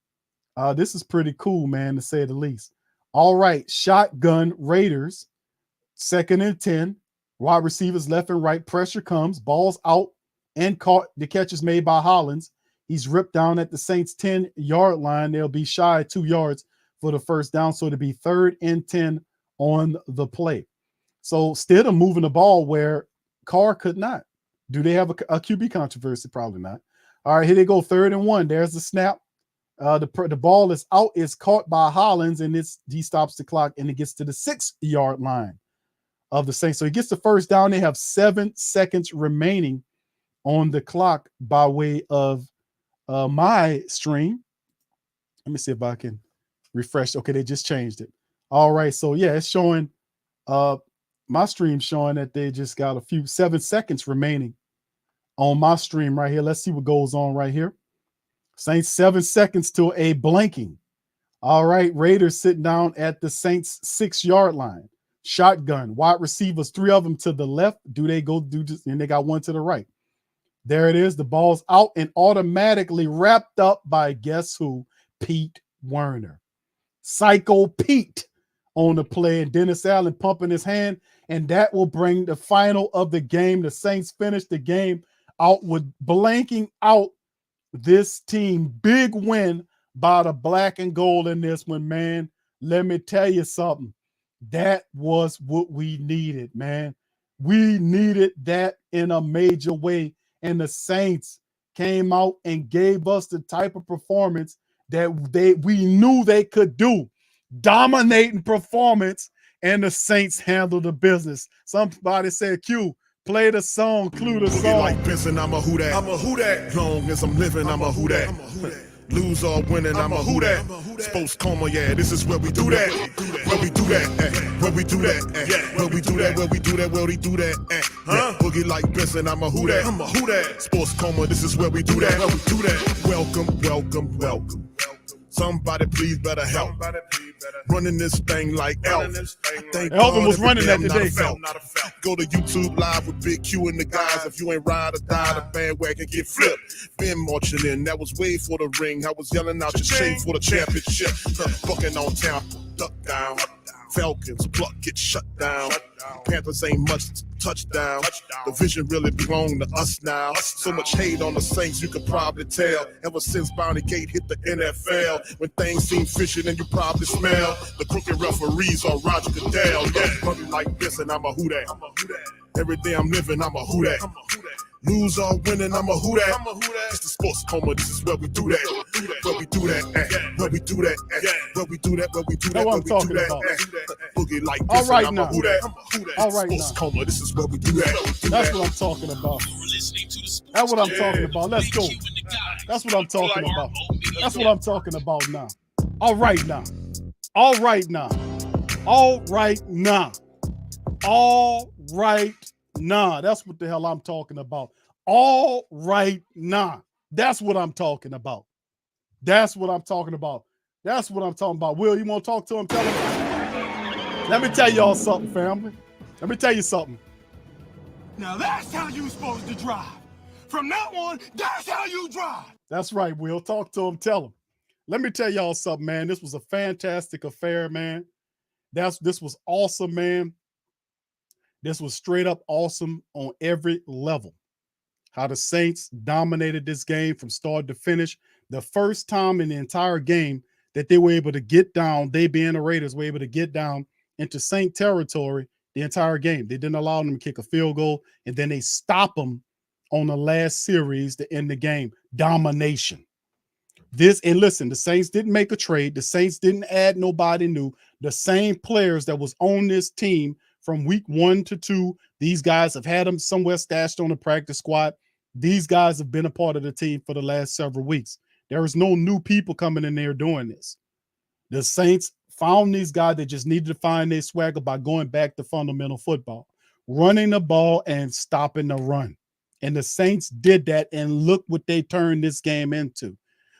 this is pretty cool, man, to say the least. All right, shotgun Raiders, 2nd and 10. Wide receivers left and right. Pressure comes. Ball's out and caught. The catch is made by Hollins. He's ripped down at the Saints 10-yard line. They'll be shy of 2 yards for the first down. So it'll be 3rd and 10 on the play. So Stidham moving the ball where Carr could not. Do they have a QB controversy? Probably not. All right, here they go. 3rd and 1. There's the snap. The ball is out. It's caught by Hollins, and he stops the clock, and it gets to the 6-yard line of the Saints. So he gets the first down. They have 7 seconds remaining on the clock by way of my stream. Let me see if I can refresh. Okay, they just changed it. All right, so yeah, it's showing my stream showing that they just got 7 seconds remaining on my stream right here. Let's see what goes on right here. Saints 7 seconds to a blanking. All right, Raiders sitting down at the Saints 6-yard line. Shotgun, wide receivers, 3 of them to the left. Do they go do this? And they got 1 to the right. There it is. The ball's out and automatically wrapped up by guess who? Pete Werner. Psycho Pete on the play, and Dennis Allen pumping his hand, and that will bring the final of the game. The Saints finish the game out with blanking out this team. Big win by the black and gold in this one, man. Let me tell you something. That was what we needed, man. We needed that in a major way. And the Saints came out and gave us the type of performance that we knew they could do. Dominating performance, and the Saints handled the business. Somebody said, Q, play the song, clue the song. Like Benson, I'm a who that. I'm a who that. Long as I'm living, I'm a who that. Lose or winning, I'm a who that. Sports Coma, yeah, this is where we do that. Where we do that, where we do that, where we do that, where we do that, where we do that, huh? Boogie like Benson, I'm a who that. I'm a who that. Sports Coma, this is where we do that. Where we do that. Welcome, welcome, welcome. Somebody please better help. Running this thing like Elvin. Elvin was running that today. Go to YouTube Live with Big Q and the guys. If you ain't ride or die, the bandwagon get flipped. Been marching in, that was way for the ring. I was yelling out your shame for the championship. Fucking on town, duck down. Falcons pluck, get shut down. Panthers ain't much touchdown. The vision really belong to us now. So much hate on the Saints, you could probably tell. Ever since Bounty Gate hit the NFL, when things seem fishy, and you probably smell the crooked referees or Roger Goodell. Yeah, probably like this, and I'm a who that. Every day I'm living, I'm a who that. Lose or winning, I'm a who that. It's the sports coma, this is where we do that. Where we do that at. Where we do that at. Where we do that, where we do that, That's what where I'm we do talking that about. at. Boogie like All this, right and now. I'm a who that. All right Sports now. coma, this is where we do that. That's what I'm talking about. Listening to the sports That's what I'm coma talking with about. Let's Big go. Q and the guys That's what I'm talking on about. RO Media That's what I'm talking about now. All right now. All right now. All right now. All right now. That's what the hell I'm talking about. All right now. That's what I'm talking about. That's what I'm talking about. That's what I'm talking about. Will, you want to talk to him? Tell him. Let me tell y'all something, family. Let me tell you something. Now that's how you supposed to drive. From now on, that's how you drive. That's right, Will. Talk to him. Tell him. Let me tell y'all something, man. This was a fantastic affair, man. This was awesome, man. This was straight up awesome on every level. How the Saints dominated this game from start to finish. The first time in the entire game that they were able to get down, they being the Raiders, were able to get down into Saint territory the entire game. They didn't allow them to kick a field goal, and then they stop them on the last series to end the game. Domination. And listen, the Saints didn't make a trade. The Saints didn't add nobody new. The same players that was on this team from week 1 to 2, these guys have had them somewhere stashed on the practice squad. These guys have been a part of the team for the last several weeks. There is no new people coming in there doing this. The Saints found these guys that just needed to find their swagger by going back to fundamental football, running the ball and stopping the run. And the Saints did that, and look what they turned this game into.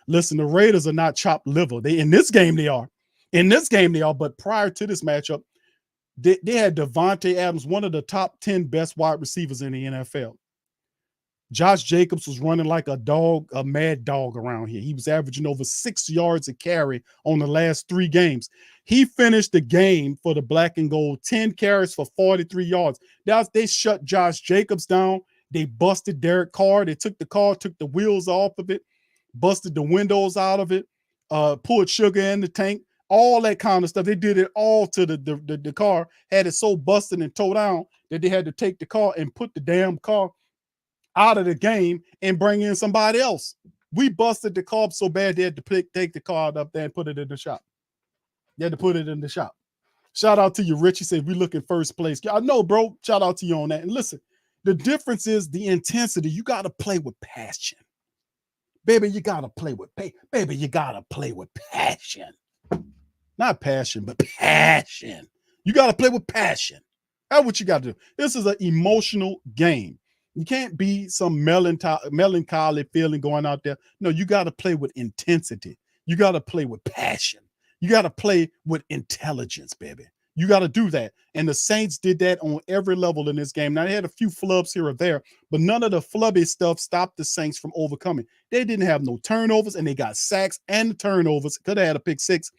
Listen, the Raiders are not chopped liver. In this game they are. In this game they are, but prior to this matchup, they had Devontae Adams, one of the top 10 best wide receivers in the NFL. Josh Jacobs was running like a dog, a mad dog around here. He was averaging over 6 yards a carry on the last 3 games. He finished the game for the black and gold, 10 carries for 43 yards. They shut Josh Jacobs down. They busted Derek Carr. They took the car, took the wheels off of it, busted the windows out of it, poured sugar in the tank, all that kind of stuff. They did it all to the car, had it so busted and towed down that they had to take the car and put the damn car out of the game and bring in somebody else. We busted the car up so bad they had to take the car up there and put it in the shop. They had to put it in the shop. Shout out to you, Rich. He said, we look in first place. I know, bro. Shout out to you on that. And listen, the difference is the intensity. You got to play with passion. Baby, you got to play with Baby, you got to play with passion. Not passion, but passion. You got to play with passion. That's what you got to do. This is an emotional game. You can't be some melancholy feeling going out there. No, you got to play with intensity. You got to play with passion. You got to play with intelligence, baby. You got to do that. And the Saints did that on every level in this game. Now, they had a few flubs here or there, but none of the flubby stuff stopped the Saints from overcoming. They didn't have no turnovers, and they got sacks and turnovers. Could have had a pick 6,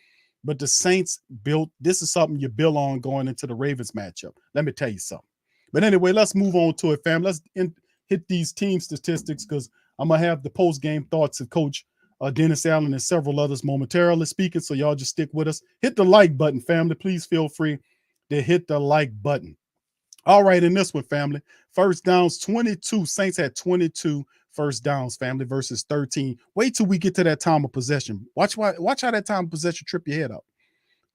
but the Saints built. This is something you build on going into the Ravens matchup. Let me tell you something. But anyway, let's move on to it, fam. Let's hit these team statistics because I'm going to have the post-game thoughts of Coach Dennis Allen and several others momentarily speaking, so y'all just stick with us. Hit the like button, family. Please feel free to hit the like button. All right, in this one, family, first downs, 22. Saints had 22 first downs, family, versus 13. Wait till we get to that time of possession. Watch how that time of possession trip your head up.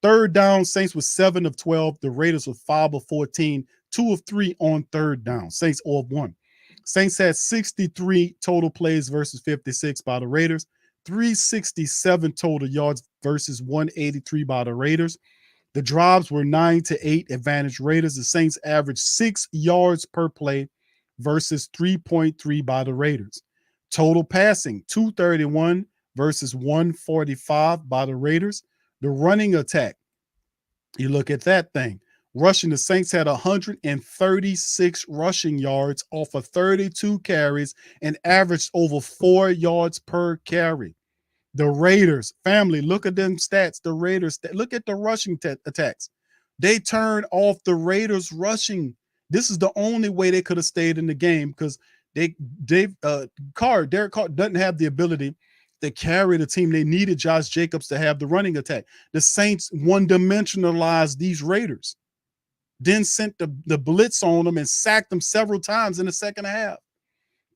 Third down, Saints was 7 of 12. The Raiders were 5 of 14. 2 of 3 on third down. Saints 0 of 1. Saints had 63 total plays versus 56 by the Raiders. 367 total yards versus 183 by the Raiders. The drives were 9-8 advantage Raiders. The Saints averaged 6 yards per play versus 3.3 by the Raiders. Total passing, 231 versus 145 by the Raiders. The running attack, you look at that thing. Rushing, the Saints had 136 rushing yards off of 32 carries and averaged over 4 yards per carry. The Raiders, family, look at them stats. The Raiders, look at the rushing attacks. They turned off the Raiders rushing. This is the only way they could have stayed in the game because Derek Carr doesn't have the ability to carry the team. They needed Josh Jacobs to have the running attack. The Saints one-dimensionalized these Raiders, then sent the blitz on them and sacked them several times in the second half.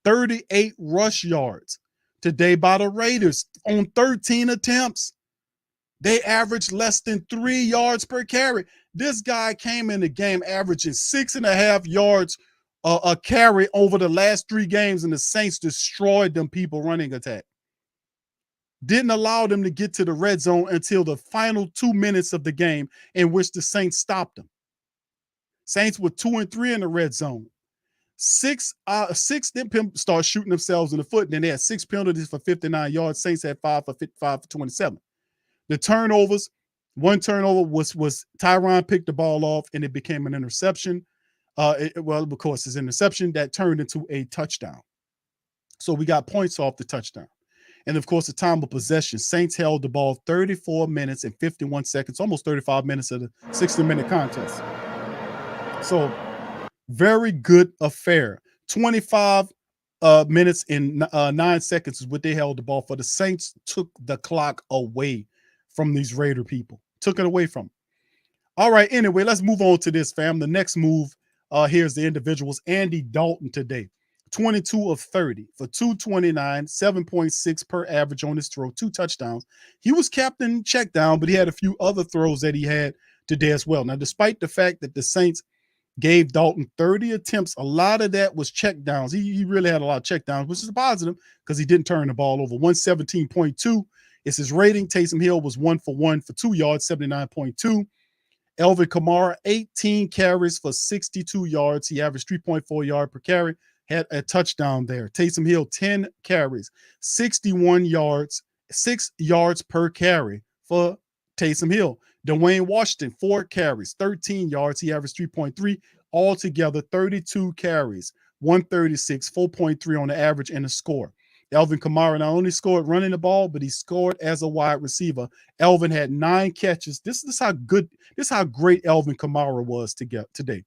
38 rush yards today by the Raiders on 13 attempts. They averaged less than 3 yards per carry. This guy came in the game averaging 6.5 yards a carry over the last 3 games, and the Saints destroyed them people running attack. Didn't allow them to get to the red zone until the final 2 minutes of the game, in which the Saints stopped them. Saints were 2-3 in the red zone. Six didn't start shooting themselves in the foot, and then they had 6 penalties for 59 yards. Saints had 5 for 27. The turnovers, one turnover was Tyron picked the ball off, and it became an interception. Of course, it's an interception that turned into a touchdown. So we got points off the touchdown. And, of course, the time of possession, Saints held the ball 34 minutes and 51 seconds, almost 35 minutes of the 60-minute contest. So very good affair. 25 minutes and 9 seconds is what they held the ball for. The Saints took the clock away from these Raider people. Took it away from them. All right, anyway, let's move on to this, fam. The next move, here's the individuals. Andy Dalton today. 22 of 30 for 229, 7.6 per average on his throw, 2 touchdowns. He was captain check down, but he had a few other throws that he had today as well. Now, despite the fact that the Saints gave Dalton 30 attempts, a lot of that was check downs. He really had a lot of check downs, which is a positive because he didn't turn the ball over. 117.2 is his rating. Taysom Hill was 1 for 1 for 2 yards, 79.2. Alvin Kamara, 18 carries for 62 yards. He averaged 3.4 yards per carry. Had a touchdown there. Taysom Hill, 10 carries, 61 yards, 6 yards per carry for Taysom Hill. Dwayne Washington, 4 carries, 13 yards. He averaged 3.3. Altogether, 32 carries, 136, 4.3 on the average, and a score. Alvin Kamara not only scored running the ball, but he scored as a wide receiver. Alvin had 9 catches. This is how great Alvin Kamara was today.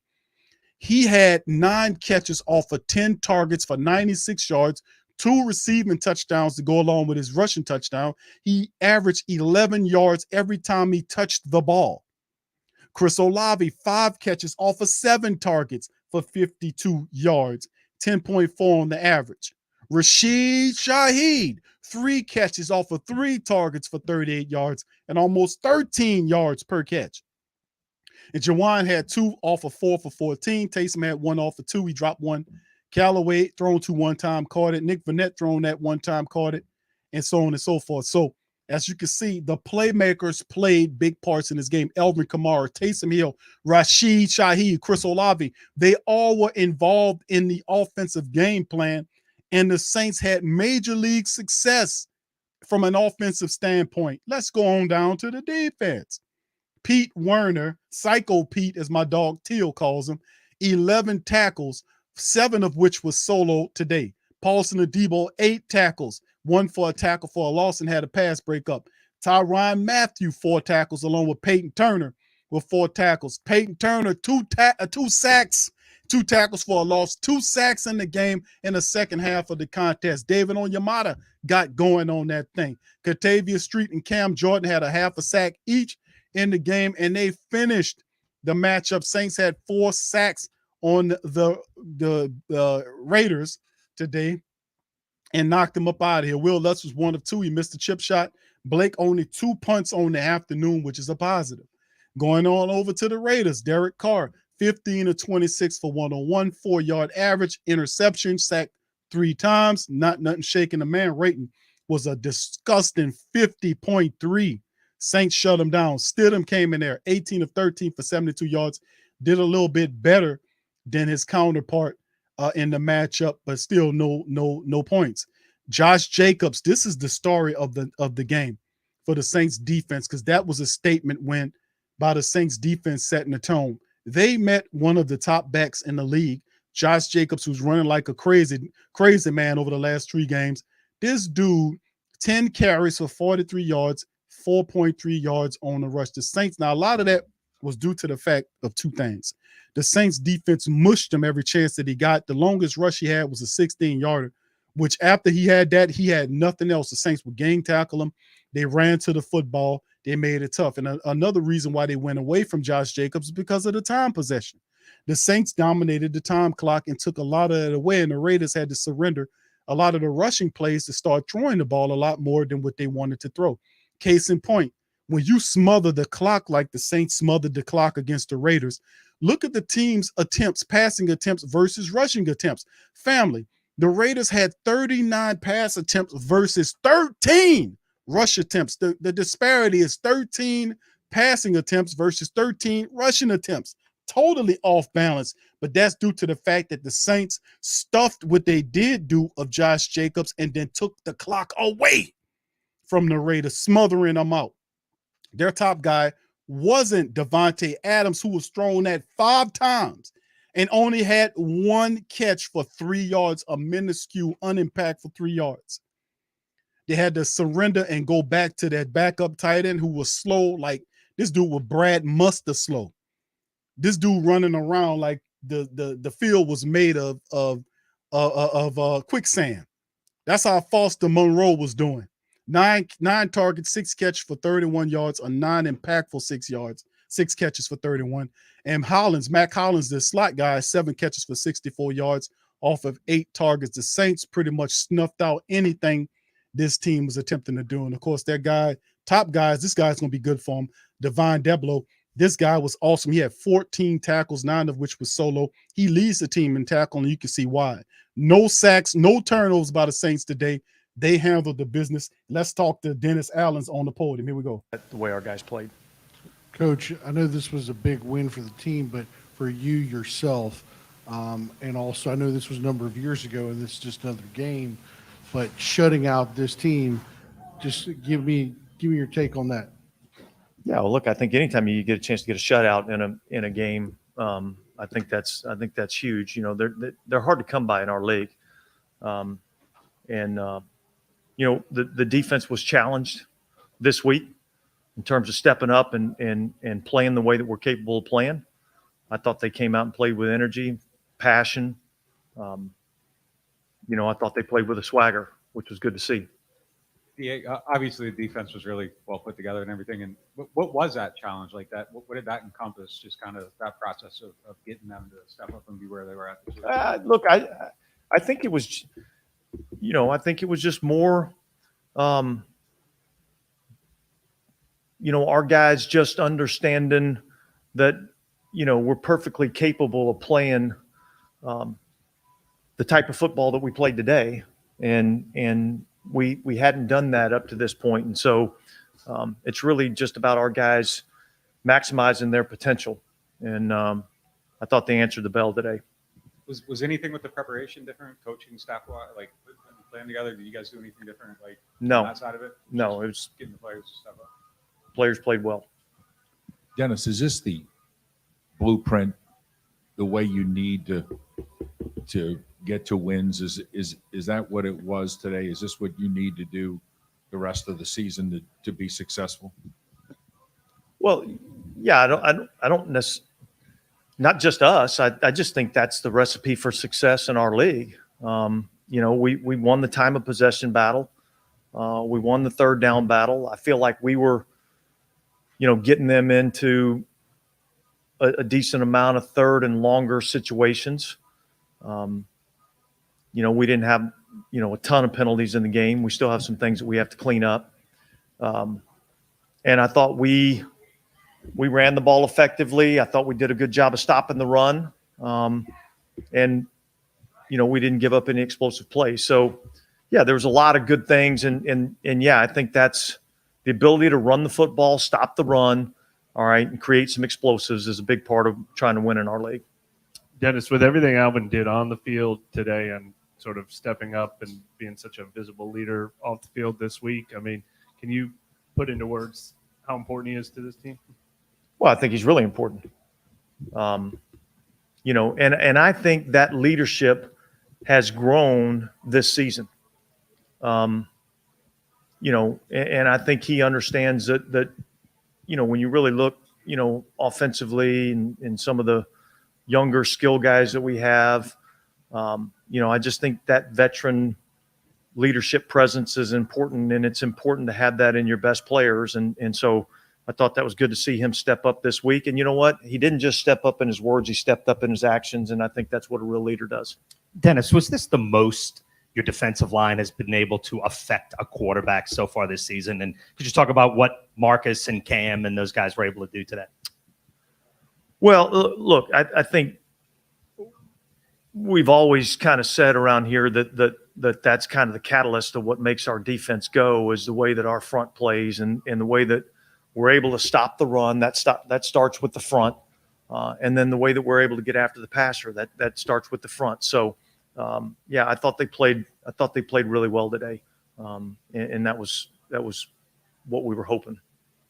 He had 9 catches off of 10 targets for 96 yards, 2 receiving touchdowns to go along with his rushing touchdown. He averaged 11 yards every time he touched the ball. Chris Olave, 5 catches off of 7 targets for 52 yards, 10.4 on the average. Rashid Shaheed, 3 catches off of 3 targets for 38 yards and almost 13 yards per catch. And Jawan had 2 off of 4 for 14. Taysom had 1 off of 2. He dropped 1. Callaway thrown to 1 time, caught it. Nick Vannett thrown that 1 time, caught it, and so on and so forth. So, as you can see, the playmakers played big parts in this game. Alvin Kamara, Taysom Hill, Rashid Shaheed, Chris Olave, they all were involved in the offensive game plan, and the Saints had major league success from an offensive standpoint. Let's go on down to the defense. Pete Werner, Psycho Pete, as my dog Teal calls him, 11 tackles, 7 of which was solo today. Paulson Adebo, 8 tackles, 1 for a tackle for a loss and had a pass breakup. Tyrann Mathieu, 4 tackles, along with Peyton Turner with 4 tackles. Peyton Turner, 2 sacks, 2 tackles for a loss, 2 sacks in the game in the second half of the contest. David Onyemata got going on that thing. Katavius Street and Cam Jordan had a half a sack each in the game, and they finished the matchup. Saints had 4 sacks on the Raiders today and knocked them up out of here. Will Lutz was 1 of 2. He missed a chip shot. Blake only 2 punts on the afternoon, which is a positive. Going on over to the Raiders, Derek Carr, 15 of 26 for 101, 4-yard average, interception, sacked 3 times, nothing shaking. The man rating was a disgusting 50.3. Saints shut him down. Stidham came in there, 18 of 13 for 72 yards, did a little bit better than his counterpart in the matchup, but still no points. Josh Jacobs, this is the story of the game for the Saints defense, because that was a statement win by the Saints defense setting the tone. They met one of the top backs in the league, Josh Jacobs, who's running like a crazy man over the last 3 games. This dude, 10 carries for 43 yards, 4.3 yards on the rush. The Saints, now a lot of that was due to the fact of two things. The Saints defense mushed him every chance that he got. The longest rush he had was a 16-yarder, which after he had that, he had nothing else. The Saints would gang tackle him. They ran to the football. They made it tough. And another reason why they went away from Josh Jacobs is because of the time possession. The Saints dominated the time clock and took a lot of it away, and the Raiders had to surrender a lot of the rushing plays to start throwing the ball a lot more than what they wanted to throw. Case in point, when you smother the clock like the Saints smothered the clock against the Raiders, look at the team's attempts, passing attempts versus rushing attempts. Family, the Raiders had 39 pass attempts versus 13 rush attempts. The disparity is 13 passing attempts versus 13 rushing attempts. Totally off balance, but that's due to the fact that the Saints stuffed what they did do of Josh Jacobs and then took the clock away from the Raiders, smothering them out. Their top guy wasn't Devontae Adams, who was thrown at 5 times and only had 1 catch for 3 yards, a minuscule, unimpactful 3 yards. They had to surrender and go back to that backup tight end who was slow, like this dude was Brad Muster slow. This dude running around like the field was made of quicksand. That's how Foster Monroe was doing. 9 targets, 6 catches for 31 yards, a non-impactful 6 catches for 31. And Mac Hollins, the slot guy, 7 catches for 64 yards off of 8 targets. The Saints pretty much snuffed out anything this team was attempting to do. And of course, their guy, top guys, this guy's going to be good for him. Devon Deblo. This guy was awesome. He had 14 tackles, 9 of which was solo. He leads the team in tackle, and you can see why. No sacks, no turnovers by the Saints today. They handled the business. Let's talk to Dennis Allen's on the podium. Here we go. The way our guys played. Coach, I know this was a big win for the team, but for you yourself, and also I know this was a number of years ago, and this is just another game, but shutting out this team, just give me your take on that. Yeah, well, look, I think anytime you get a chance to get a shutout in a game, I think that's huge. You know, they're hard to come by in our league, and you know the defense was challenged this week in terms of stepping up and playing the way that we're capable of playing. I thought they came out and played with energy, passion. You know, I thought they played with a swagger, which was good to see. Yeah, obviously the defense was really well put together and everything. And what was that challenge like that? What did that encompass? Just kind of that process of getting them to step up and be where they were at this week? Look, I think it was, you know, I think it was just more, you know, our guys just understanding that, you know, we're perfectly capable of playing the type of football that we played today. And we hadn't done that up to this point. And so it's really just about our guys maximizing their potential. And I thought they answered the bell today. Was anything with the preparation different, coaching staff, like playing together? Did you guys do anything different, like No. on that side of it? No, it was Just getting the players to step up. players played well. Dennis, is this the blueprint, the way you need to get to wins? Is that what it was today? Is this what you need to do the rest of the season to be successful? Well, yeah, I don't necessarily, not just us. I just think that's the recipe for success in our league. You know, we won the time of possession battle. We won the third down battle. I feel like we were, you know, getting them into a decent amount of third and longer situations. You know, we didn't have, you know, a ton of penalties in the game. We still have some things that we have to clean up. And I thought we ran the ball effectively. I thought we did a good job of stopping the run. And, you know, we didn't give up any explosive plays. So, yeah, there was a lot of good things. And yeah, I think that's the ability to run the football, stop the run, all right, and create some explosives is a big part of trying to win in our league. Dennis, with everything Alvin did on the field today and sort of stepping up and being such a visible leader off the field this week, I mean, can you put into words how important he is to this team? Well, I think he's really important. You know, and I think that leadership has grown this season. You know, and I think he understands that, you know, when you really look offensively and some of the younger skill guys that we have. I just think that veteran leadership presence is important, and it's important to have that in your best players. And so I thought that was good to see him step up this week. And you know what? He didn't just step up in his words, he stepped up in his actions. And I think that's what a real leader does. Dennis, was this the most your defensive line has been able to affect a quarterback so far this season? And could you talk about what Marcus and Cam and those guys were able to do today? Well, look, I think we've always kind of said around here that's kind of the catalyst of what makes our defense go, is the way that our front plays and the way that we're able to stop the run. That starts with the front, and then the way that we're able to get after the passer, that starts with the front. So, I thought they played really well today, and that was what we were hoping.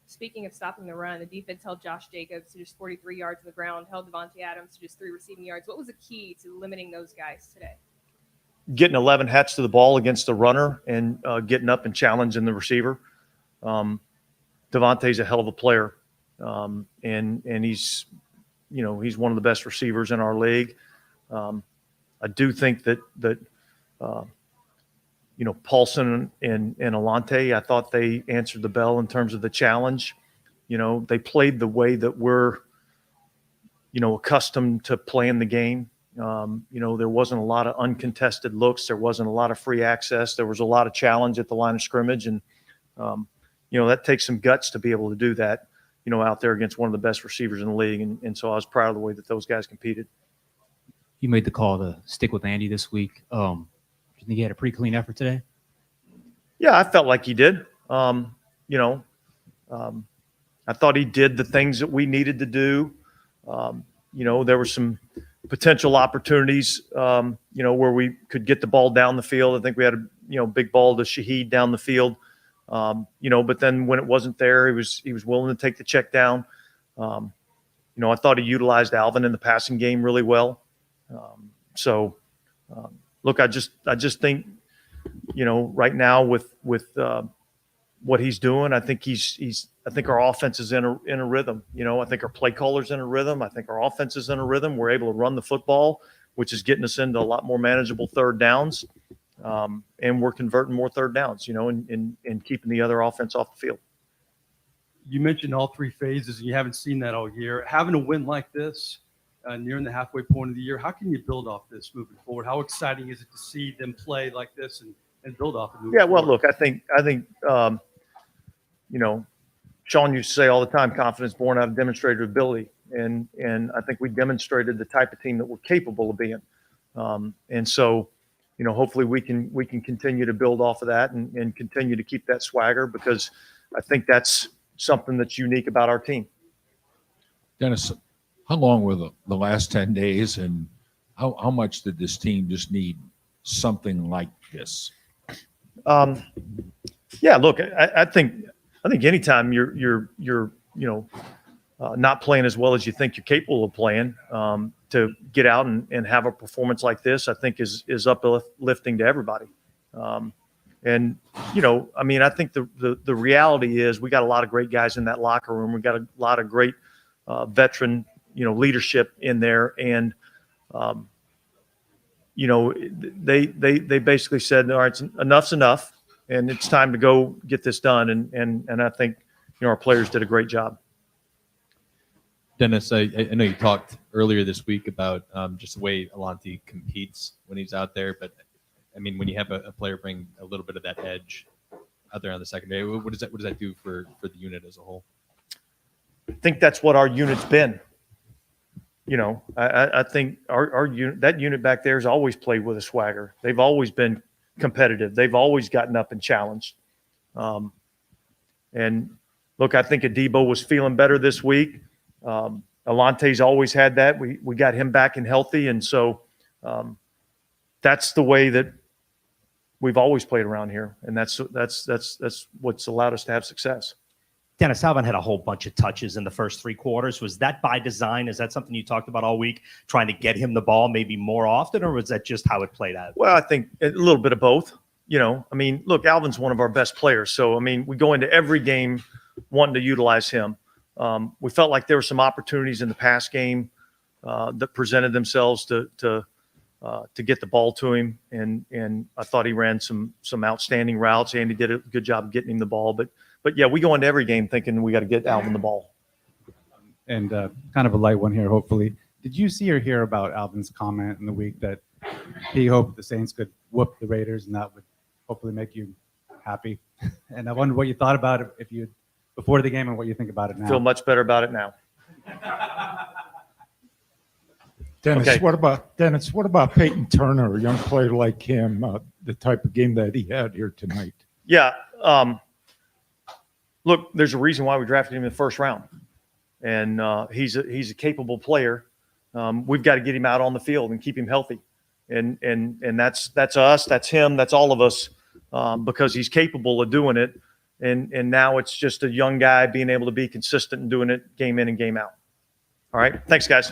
Speaking of stopping the run, the defense held Josh Jacobs to just 43 yards on the ground, held Devontae Adams to just 3 receiving yards. What was the key to limiting those guys today? Getting 11 hats to the ball against the runner and getting up and challenging the receiver. Devontae's a hell of a player, and he's one of the best receivers in our league. I do think that Paulson and Alante, I thought they answered the bell in terms of the challenge. They played the way that we're, accustomed to playing the game. There wasn't a lot of uncontested looks. There wasn't a lot of free access. There was a lot of challenge at the line of scrimmage. And, that takes some guts to be able to do that, out there against one of the best receivers in the league. And so I was proud of the way that those guys competed. You made the call to stick with Andy this week. Do you think he had a pretty clean effort today? Yeah, I felt like he did. I thought he did the things that we needed to do. There were some potential opportunities, where we could get the ball down the field. I think we had a, big ball to Shaheed down the field. But then when it wasn't there, he was willing to take the check down. I thought he utilized Alvin in the passing game really well. Look, I just think, right now with what he's doing, I think I think our offense is in a rhythm. I think our play caller's in a rhythm. I think our offense is in a rhythm. We're able to run the football, which is getting us into a lot more manageable third downs. And we're converting more third downs, and keeping the other offense off the field. You mentioned all 3 phases, and you haven't seen that all year. Having a win like this, nearing the halfway point of the year, how can you build off this moving forward? How exciting is it to see them play like this and build off it? Yeah, well, look, I think Sean used to say all the time, confidence born out of demonstrated ability, and I think we demonstrated the type of team that we're capable of being, and so hopefully we can continue to build off of that and continue to keep that swagger, because I think that's something that's unique about our team. Dennis, how long were the last 10 days, and how much did this team just need something like this? Yeah, look, I think anytime you're not playing as well as you think you're capable of playing, to get out and have a performance like this, I think is uplifting to everybody. I think the reality is we got a lot of great guys in that locker room. We got a lot of great veteran, leadership in there. And, they basically said, all right, enough's enough, and it's time to go get this done. And I think, our players did a great job. Dennis, I know you talked earlier this week about just the way Alante competes when he's out there, but I mean, when you have a player bring a little bit of that edge out there on the secondary, what does that do for the unit as a whole? I think that's what our unit's been. I think our unit, that unit back there, has always played with a swagger. They've always been competitive. They've always gotten up and challenged. And look, I think Adebo was feeling better this week. Alante's always had that. We got him back and healthy, and so that's the way that we've always played around here, and that's what's allowed us to have success. Dennis, Alvin had a whole bunch of touches in the first 3 quarters. Was that by design? Is that something you talked about all week, trying to get him the ball maybe more often, or was that just how it played out? Well, I think a little bit of both. Look, Alvin's one of our best players, so we go into every game wanting to utilize him. We felt like there were some opportunities in the pass game that presented themselves to get the ball to him, and I thought he ran some outstanding routes. Andy did a good job of getting him the ball, but yeah, we go into every game thinking we got to get Alvin the ball. And kind of a light one here, hopefully. Did you see or hear about Alvin's comment in the week that he hoped the Saints could whoop the Raiders and that would hopefully make you happy? And I wondered what you thought about it if you before the game and what you think about it now. Feel much better about it now. Dennis, Okay. what about Peyton Turner, a young player like him, the type of game that he had here tonight? Yeah. Look, there's a reason why we drafted him in the first round, and he's a capable player. We've got to get him out on the field and keep him healthy, and that's us, that's him, that's all of us, because he's capable of doing it. And now it's just a young guy being able to be consistent and doing it game in and game out. All right, thanks, guys.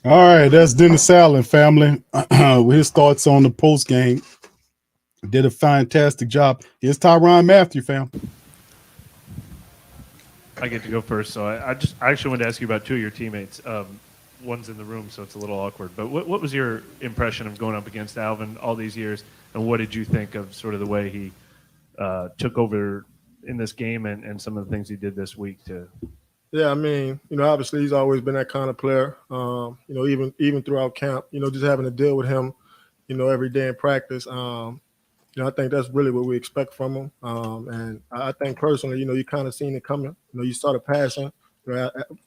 All right, that's Dennis Allen, family, with his thoughts on the post game. Did a fantastic job. Here's Tyrann Mathieu, fam. I get to go first, so I actually wanted to ask you about two of your teammates. One's in the room, so it's a little awkward. But what was your impression of going up against Alvin all these years, and what did you think of sort of the way he took over in this game and some of the things he did this week too? Yeah, I mean, obviously he's always been that kind of player. Even throughout camp, just having to deal with him, every day in practice. I think that's really what we expect from him. And I think personally, you kind of seen it coming. You saw the passion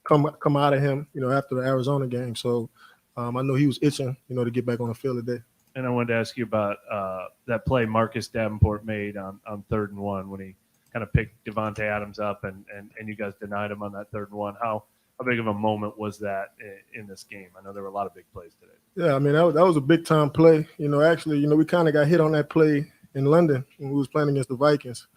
come out of him, after the Arizona game. So I know he was itching, to get back on the field today. And I wanted to ask you about that play Marcus Davenport made on 3rd and 1 when he kind of picked Devontae Adams up and you guys denied him on that 3rd and 1. How big of a moment was that in this game? I know there were a lot of big plays today. Yeah, I mean, that was a big-time play. Actually, we kind of got hit on that play in London when we was playing against the Vikings.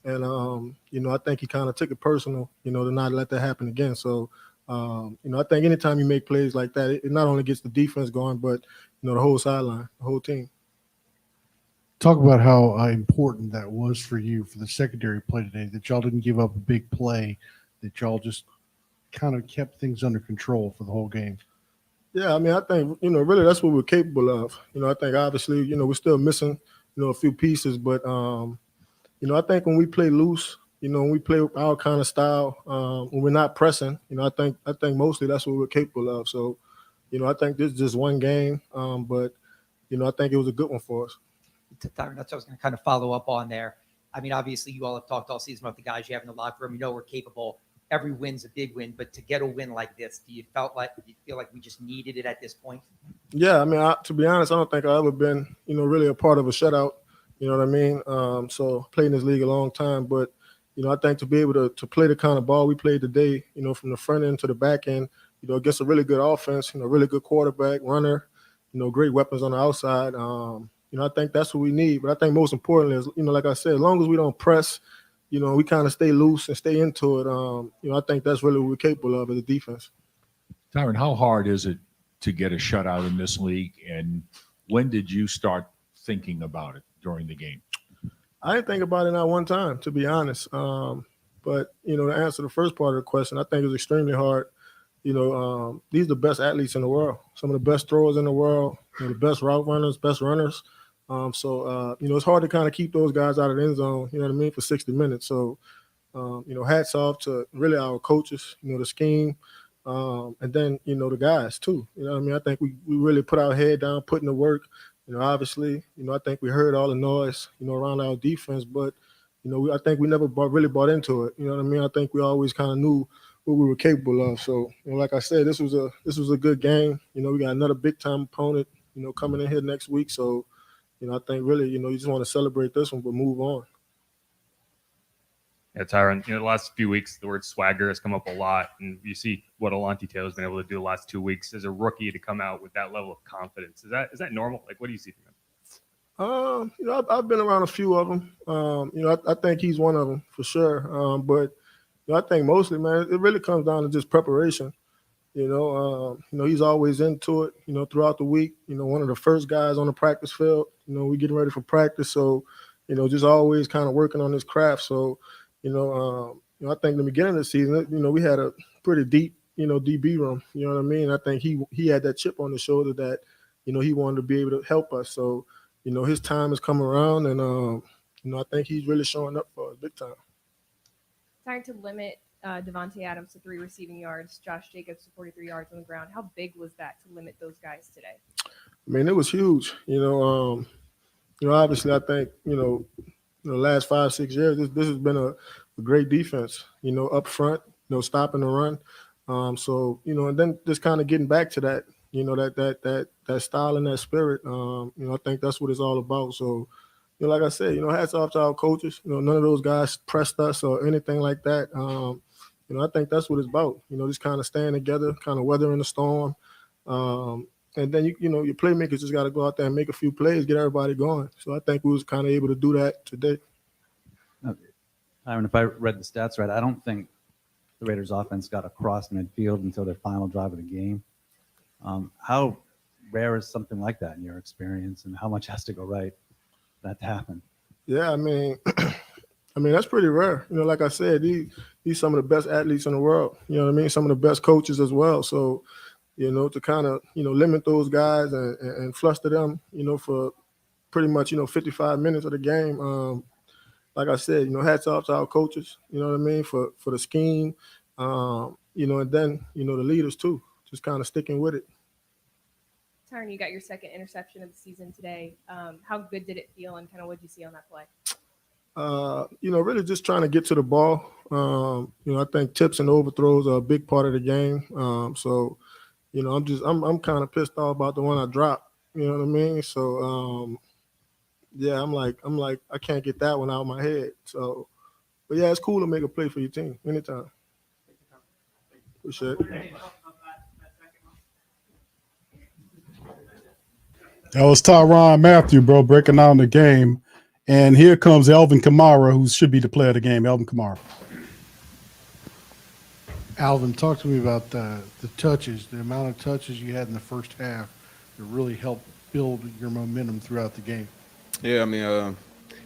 And, I think he kind of took it personal, to not let that happen again. So, I think anytime you make plays like that, it not only gets the defense going, but, the whole sideline, the whole team. Talk about how important that was for you for the secondary play today, that y'all didn't give up a big play, that y'all just kind of kept things under control for the whole game. Yeah, I mean, I think, really that's what we're capable of. I think obviously, we're still missing, a few pieces, but, I think when we play loose, when we play our kind of style, when we're not pressing, I think mostly that's what we're capable of. So, I think this is just one game, but, I think it was a good one for us. Tyrann, that's what I was going to kind of follow up on there. I mean, obviously, you all have talked all season about the guys you have in the locker room. We're capable. Every win's a big win, but to get a win like this, do you feel like we just needed it at this point? Yeah, I mean, to be honest, I don't think I've ever been, really a part of a shutout. You know what I mean? So played in this league a long time, but I think to be able to play the kind of ball we played today, from the front end to the back end, against a really good offense, really good quarterback, runner, great weapons on the outside. I think that's what we need. But I think most importantly is, like I said, as long as we don't press, we kind of stay loose and stay into it. I think that's really what we're capable of as a defense. Tyrann, how hard is it to get a shutout in this league? And when did you start thinking about it during the game? I didn't think about it not one time, to be honest. But, to answer the first part of the question, I think it's extremely hard. These are the best athletes in the world, some of the best throwers in the world, the best route runners, best runners. So it's hard to kind of keep those guys out of the end zone, for 60 minutes. So, hats off to really our coaches, the scheme, and then, the guys too. I think we really put our head down, put in the work. Obviously, I think we heard all the noise, around our defense, but, I think we never really bought into it. I think we always kind of knew what we were capable of. So, like I said, this was a good game. We got another big time opponent, coming in here next week. So, I think really, you just want to celebrate this one, but move on. Yeah, Tyrann, the last few weeks, the word swagger has come up a lot, and you see what Alontae Taylor's been able to do the last 2 weeks as a rookie to come out with that level of confidence. Is that normal? Like, what do you see from him? I've been around a few of them. I think he's one of them for sure. But I think mostly, man, it really comes down to just preparation. He's always into it. Throughout the week. One of the first guys on the practice field. We getting ready for practice, so just always kind of working on his craft. So. I think in the beginning of the season, we had a pretty deep, DB room. You know what I mean? I think he had that chip on his shoulder that, he wanted to be able to help us. So, his time has come around, and I think he's really showing up for us big time. Trying to limit Devontae Adams to 3 receiving yards, Josh Jacobs to 43 yards on the ground. How big was that to limit those guys today? I mean, it was huge. Obviously, I think the last 5-6 years, this has been a great defense. Up front, stopping the run. And then just kind of getting back to that, that style and that spirit. I think that's what it's all about. So, like I said, hats off to our coaches. None of those guys pressed us or anything like that. I think that's what it's about. Just kind of staying together, kind of weathering the storm. And then your playmakers just got to go out there and make a few plays, get everybody going. So I think we was kind of able to do that today. Tyron, if I read the stats right, I don't think the Raiders offense got across midfield until their final drive of the game. How rare is something like that in your experience, and how much has to go right for that to happen? Yeah, I mean, that's pretty rare. Like I said, these some of the best athletes in the world. You know what I mean? Some of the best coaches as well. So, to kind of, limit those guys and fluster them, for pretty much, 55 minutes of the game. Like I said, hats off to our coaches, you know what I mean, for the scheme, and then, the leaders too, just kind of sticking with it. Tyron, you got your second interception of the season today. How good did it feel, and kind of what did you see on that play? Really just trying to get to the ball. I think tips and overthrows are a big part of the game. So, I'm kind of pissed off about the one I dropped. You know what I mean? So, yeah, I'm like, I can't get that one out of my head. So, but yeah, it's cool to make a play for your team anytime. Appreciate it. That was Tyrann Mathieu, bro, breaking down the game. And here comes Alvin Kamara, who should be the player of the game. Alvin Kamara. Alvin, talk to me about the touches, the amount of touches you had in the first half that really helped build your momentum throughout the game. Yeah, I mean,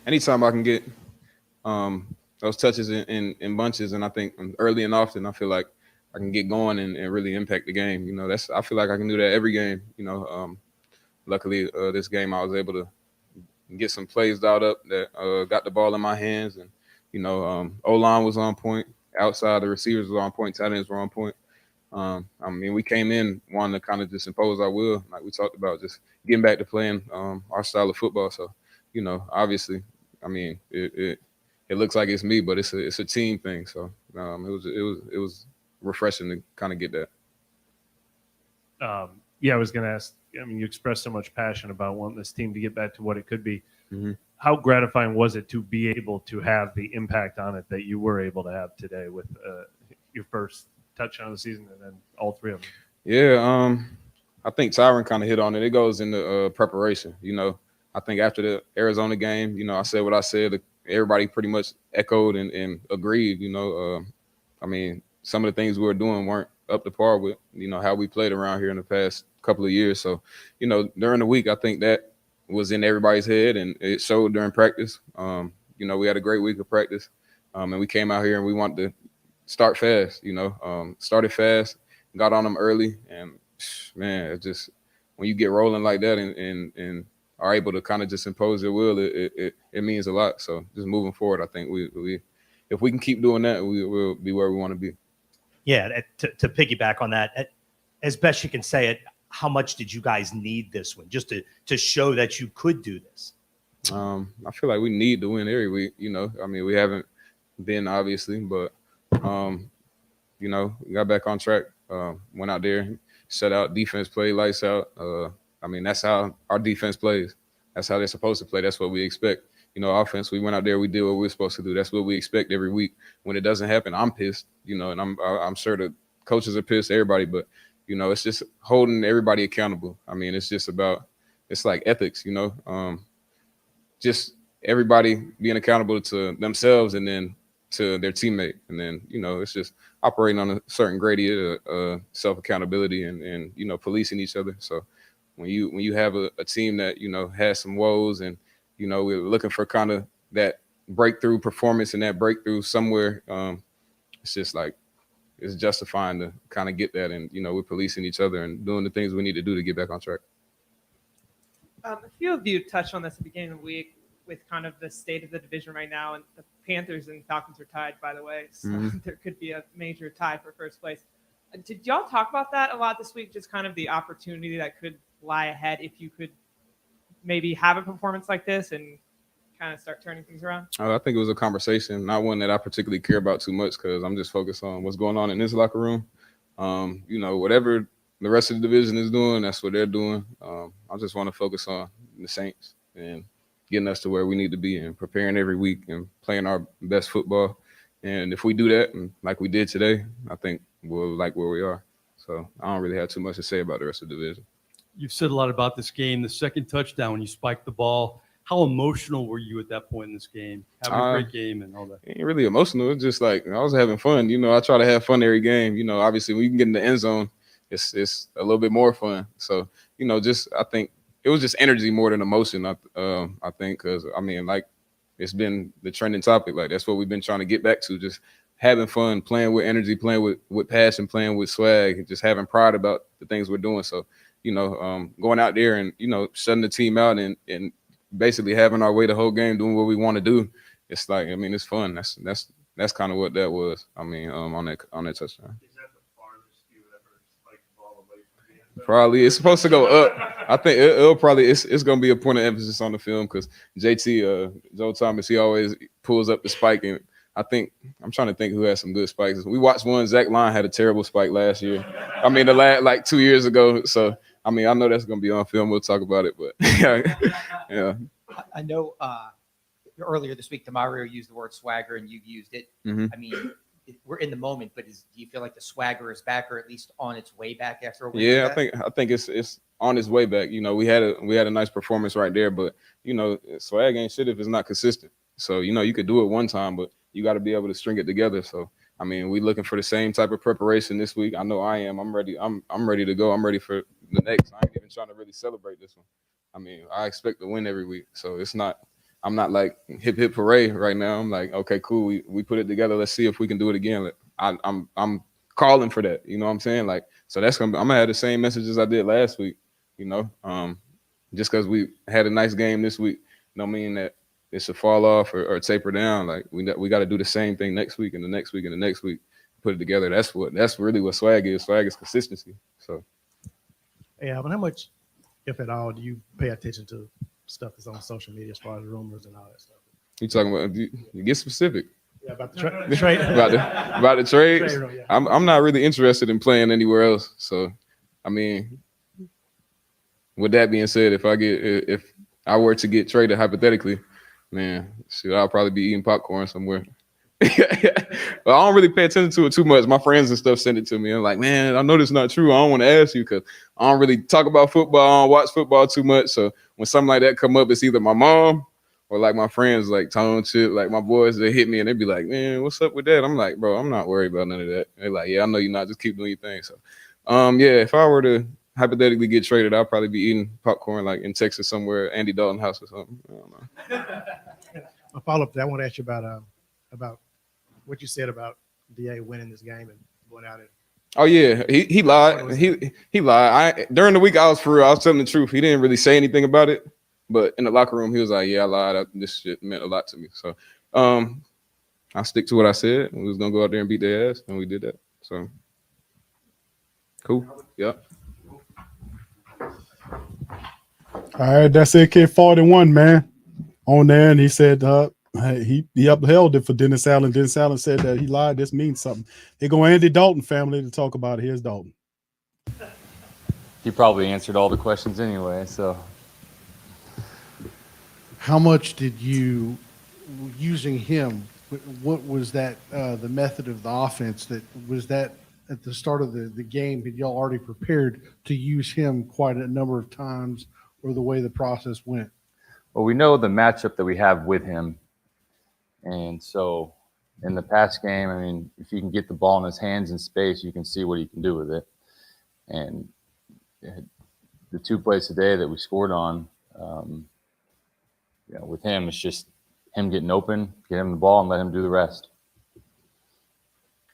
anytime I can get those touches in bunches, and I think early and often, I feel like I can get going and really impact the game. I feel like I can do that every game. Luckily, this game I was able to get some plays dialed up that got the ball in my hands, and O-line was on point, outside the receivers were on point, tight ends were on point. I mean, we came in wanting to kind of just impose our will, like we talked about, just getting back to playing our style of football. So, obviously, I mean, it looks like it's me, but it's a team thing. So it was refreshing to kind of get that. Yeah, I was going to ask. I mean, you expressed so much passion about wanting this team to get back to what it could be. Mm-hmm. How gratifying was it to be able to have the impact on it that you were able to have today with your first touchdown of the season and then all three of them? Yeah, I think Tyron kind of hit on it. It goes into preparation. I think after the Arizona game, I said what I said. Everybody pretty much echoed and agreed. I mean, some of the things we were doing weren't up to par with, how we played around here in the past couple of years. So, during the week, I think that was in everybody's head, and it showed during practice. We had a great week of practice, and we came out here and we wanted to start fast. Started fast, got on them early, and man, it just when you get rolling like that and are able to kind of just impose your will, it means a lot. So just moving forward, I think we if we can keep doing that, we will be where we want to be. Yeah, to piggyback on that, as best you can say it, how much did you guys need this one just to show that you could do this? I feel like we need to win every week. I mean, we haven't been obviously, but we got back on track. Went out there, shut out, defense played lights out. I mean, that's how our defense plays. That's how they're supposed to play. That's what we expect. Offense, we went out there, we did what we were supposed to do. That's what we expect every week. When it doesn't happen, I'm pissed, and I'm sure the coaches are pissed, everybody, but, it's just holding everybody accountable. I mean, it's just about, it's like ethics, just everybody being accountable to themselves and then to their teammate. And then, it's just operating on a certain gradient of self-accountability and policing each other. So when you have a team that, has some woes and, we're looking for kind of that breakthrough performance and that breakthrough somewhere, it's just like it's justifying to kind of get that, and we're policing each other and doing the things we need to do to get back on track. A few of you touched on this at the beginning of the week with kind of the state of the division right now, and the Panthers and Falcons are tied, by the way, so there could be a major tie for first place. Did y'all talk about that a lot this week? Just kind of the opportunity that could lie ahead if you could maybe have a performance like this and kind of start turning things around? I think it was a conversation, not one that I particularly care about too much because I'm just focused on what's going on in this locker room. Whatever the rest of the division is doing, that's what they're doing. I just want to focus on the Saints and getting us to where we need to be and preparing every week and playing our best football. And if we do that, and like we did today, I think we'll like where we are. So I don't really have too much to say about the rest of the division. You've said a lot about this game. The second touchdown when you spiked the ball, how emotional were you at that point in this game? Having a great game and all that. Ain't really emotional. It's just like I was having fun. I try to have fun every game. Obviously when you can get in the end zone, it's a little bit more fun. So, I think it was just energy more than emotion. I think because it's been the trending topic. Like that's what we've been trying to get back to. Just having fun, playing with energy, playing with passion, playing with swag, and just having pride about the things we're doing. So, going out there and shutting the team out and basically having our way the whole game, doing what we want to do. It's like it's fun. That's kind of what that was. On that touchdown. Probably it's supposed to go up. I think it'll probably it's going to be a point of emphasis on the film because JT Joe Thomas, he always pulls up the spike, and I'm trying to think who has some good spikes. We watched one. Zach Line had a terrible spike last year. The last 2 years ago. So I know that's going to be on film. We'll talk about it, but yeah. I know earlier this week, Demario used the word swagger, and you've used it. Mhm. We're in the moment, but do you feel like the swagger is back, or at least on its way back after a win? Yeah, like that? I think it's on its way back. We had a nice performance right there, but swag ain't shit if it's not consistent. So you could do it one time, but you got to be able to string it together. So we looking for the same type of preparation this week. I know I am. I'm ready. I'm ready to go. I'm ready for the next. I ain't even trying to really celebrate this one. I expect to win every week, so it's not. I'm not like hip hip hooray right now. I'm like, okay, cool. We put it together. Let's see if we can do it again. I'm calling for that. You know what I'm saying? Like, so I'm gonna have the same messages I did last week. Just because we had a nice game this week, don't mean that it should fall off or taper down. Like we got to do the same thing next week and the next week and the next week. Put it together. That's really what swag is. Swag is consistency. So. Yeah, but how much, if at all, do you pay attention to stuff that's on social media as far as rumors and all that stuff? You talking about? You get specific. Yeah, about the trade. about the trades. Yeah. I'm not really interested in playing anywhere else. So, with that being said, if I were to get traded hypothetically, man, I'll probably be eating popcorn somewhere. But I don't really pay attention to it too much. My friends and stuff send it to me. I'm like, man, I know this is not true. I don't want to ask you because I don't really talk about football. I don't watch football too much. So when something like that come up, it's either my mom or like my friends, like Tone shit, like my boys, they hit me and they be like, man, what's up with that? I'm like, bro, I'm not worried about none of that. They're like, yeah, I know you're not. Just keep doing your thing. So, if I were to hypothetically get traded, I'll probably be eating popcorn like in Texas somewhere, Andy Dalton house or something. I don't know. A follow up to that, I want to ask you about what you said about DA winning this game and going out and. Oh yeah, he lied. He lied. During the week I was for real. I was telling the truth. He didn't really say anything about it, but in the locker room he was like, "Yeah, I lied. This shit meant a lot to me." So, I stick to what I said. We was gonna go out there and beat their ass, and we did that. So, cool. Yep. All right, that's AK-41, man. On there, and he said he upheld it for Dennis Allen. Dennis Allen said that he lied. This means something. They go Andy Dalton family to talk about it. Here's Dalton. He probably answered all the questions anyway. So, how much did you using him? What was that? The method of the offense that was that at the start of the game? Had y'all already prepared to use him quite a number of times, or the way the process went? well, we know the matchup that we have with him. And so in the pass game, I mean, if you can get the ball in his hands in space, you can see what he can do with it. And the two plays today that we scored on, with him, it's just him getting open, get him the ball, and let him do the rest.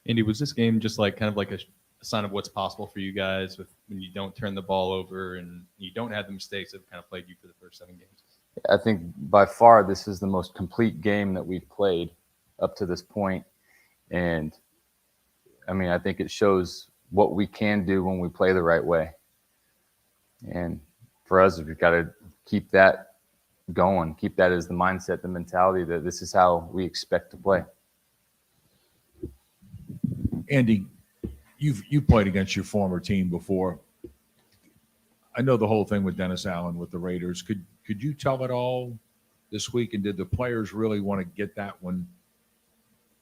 Andy, was this game just like kind of like a sign of what's possible for you guys with when you don't turn the ball over and you don't have the mistakes that have kind of plagued you for the first 7 games? I think by far this is the most complete game that we've played up to this point. And I mean, I think it shows what we can do when we play the right way. And for us, we've got to keep that going, keep that as the mindset, the mentality that this is how we expect to play. Andy, you played against your former team before. I know the whole thing with Dennis Allen with the Raiders. Could you tell it all this week? And did the players really want to get that one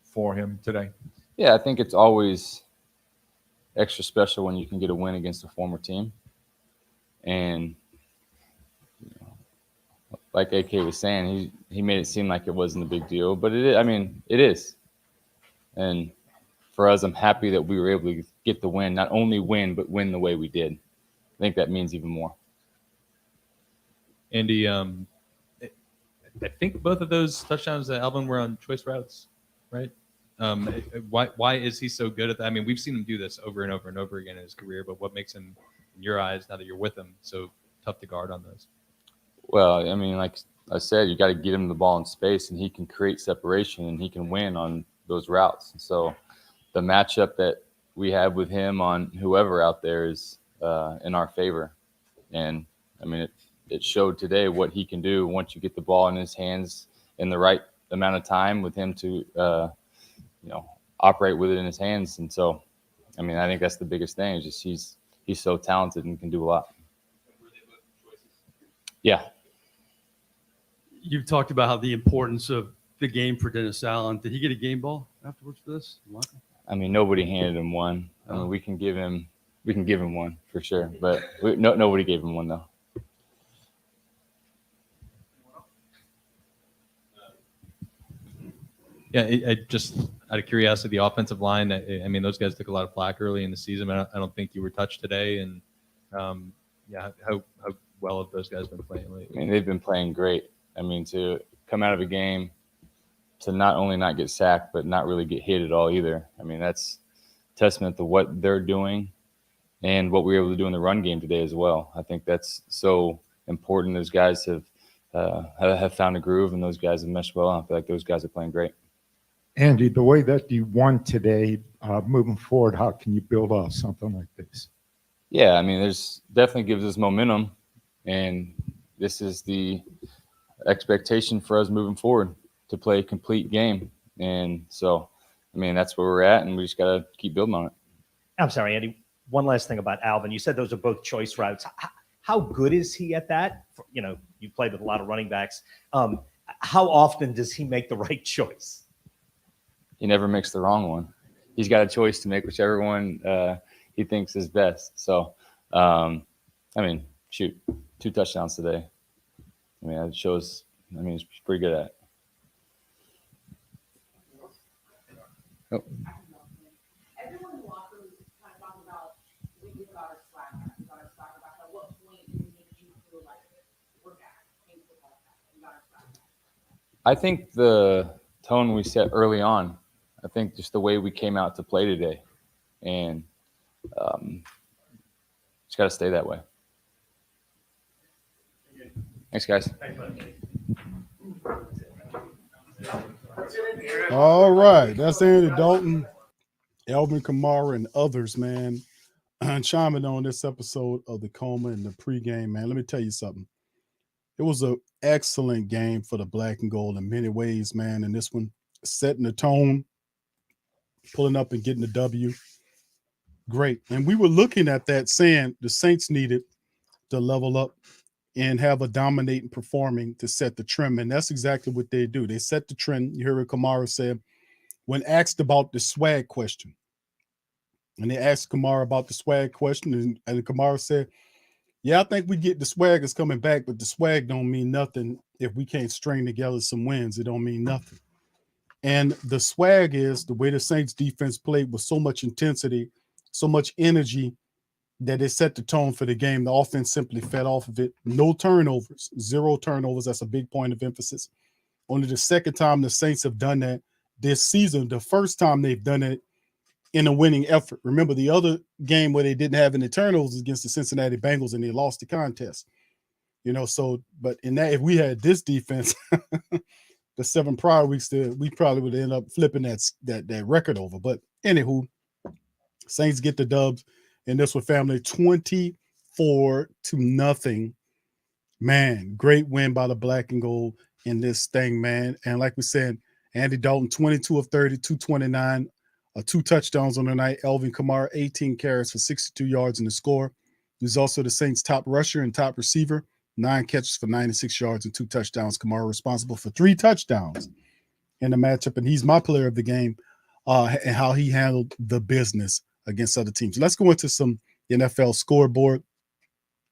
for him today? Yeah, I think it's always extra special when you can get a win against a former team. And like AK was saying, he made it seem like it wasn't a big deal, but it is. I mean, it is. And for us, I'm happy that we were able to get the win, not only win, but win the way we did. I think that means even more. Andy, I think both of those touchdowns that Alvin were on choice routes, right? Why is he so good at that? I mean, we've seen him do this over and over and over again in his career, but what makes him, in your eyes, now that you're with him, so tough to guard on those? Well, I mean, like I said, you got to get him the ball in space, and he can create separation, and he can win on those routes. And so the matchup that we have with him on whoever out there is in our favor. And, I mean, it showed today what he can do once you get the ball in his hands in the right amount of time with him to, operate with it in his hands. And so, I mean, I think that's the biggest thing is just he's so talented and can do a lot. Yeah. You've talked about how the importance of the game for Dennis Allen. Did he get a game ball afterwards for this? I mean, nobody handed him one. I mean, we can give him one for sure, but nobody gave him one though. Yeah, I just out of curiosity, the offensive line. I mean, those guys took a lot of flack early in the season. I don't think you were touched today. And how well have those guys been playing lately? I mean, they've been playing great. I mean, to come out of a game to not only not get sacked, but not really get hit at all either. I mean, that's testament to what they're doing and what we were able to do in the run game today as well. I think that's so important. Those guys have found a groove, and those guys have meshed well. I feel like those guys are playing great. Andy, the way that you won today, moving forward, how can you build off something like this? Yeah, I mean, there's definitely gives us momentum, and this is the expectation for us moving forward to play a complete game. And so, I mean, that's where we're at, and we just got to keep building on it. I'm sorry, Andy. One last thing about Alvin. You said those are both choice routes. How good is he at that? You played with a lot of running backs. How often does he make the right choice? He never makes the wrong one. He's got a choice to make whichever one he thinks is best. So, I mean, shoot, 2 touchdowns today. I mean, that shows, I mean, he's pretty good at it. Oh. Everyone in the locker room is kind of talking about we got our swag back. We got our swag back. At what point did it make you feel like we're back? We got our swag back. I think the tone we set early on, I think just the way we came out to play today, and just got to stay that way. Thanks, guys. All right, that's Andy Dalton, Alvin Kamara, and others, man, chiming on this episode of the Coma and the pregame, man. Let me tell you something. It was an excellent game for the black and gold in many ways, man. And this one, setting the tone, pulling up and getting the W. Great. And we were looking at that saying the Saints needed to level up and have a dominating performing to set the trend. And that's exactly what they do. They set the trend. You hear what Kamara said when asked about the swag question. And they asked Kamara about the swag question, and Kamara said, yeah, I think we get the swag is coming back, but the swag don't mean nothing if we can't string together some wins. It don't mean nothing. And the swag is the way the Saints defense played with so much intensity, so much energy that it set the tone for the game. The offense simply fed off of it. No turnovers, 0 turnovers. That's a big point of emphasis. Only the second time the Saints have done that this season. The first time they've done it in a winning effort. Remember, the other game where they didn't have any turnovers was against the Cincinnati Bengals, and they lost the contest. So, but in that, if we had this defense, the 7 prior weeks, we probably would end up flipping that record over. But anywho, Saints get the dubs, and this one, family, 24-0. Man, great win by the black and gold in this thing, man. And like we said, Andy Dalton, 22 of 30, 229, 2 touchdowns on the night. Elvin Kamara, 18 carries for 62 yards in the score. He's also the Saints' top rusher and top receiver, 9 catches for 96 yards and 2 touchdowns. Kamara responsible for 3 touchdowns in the matchup, and he's my player of the game, and how he handled the business against other teams. Let's go into some NFL scoreboard.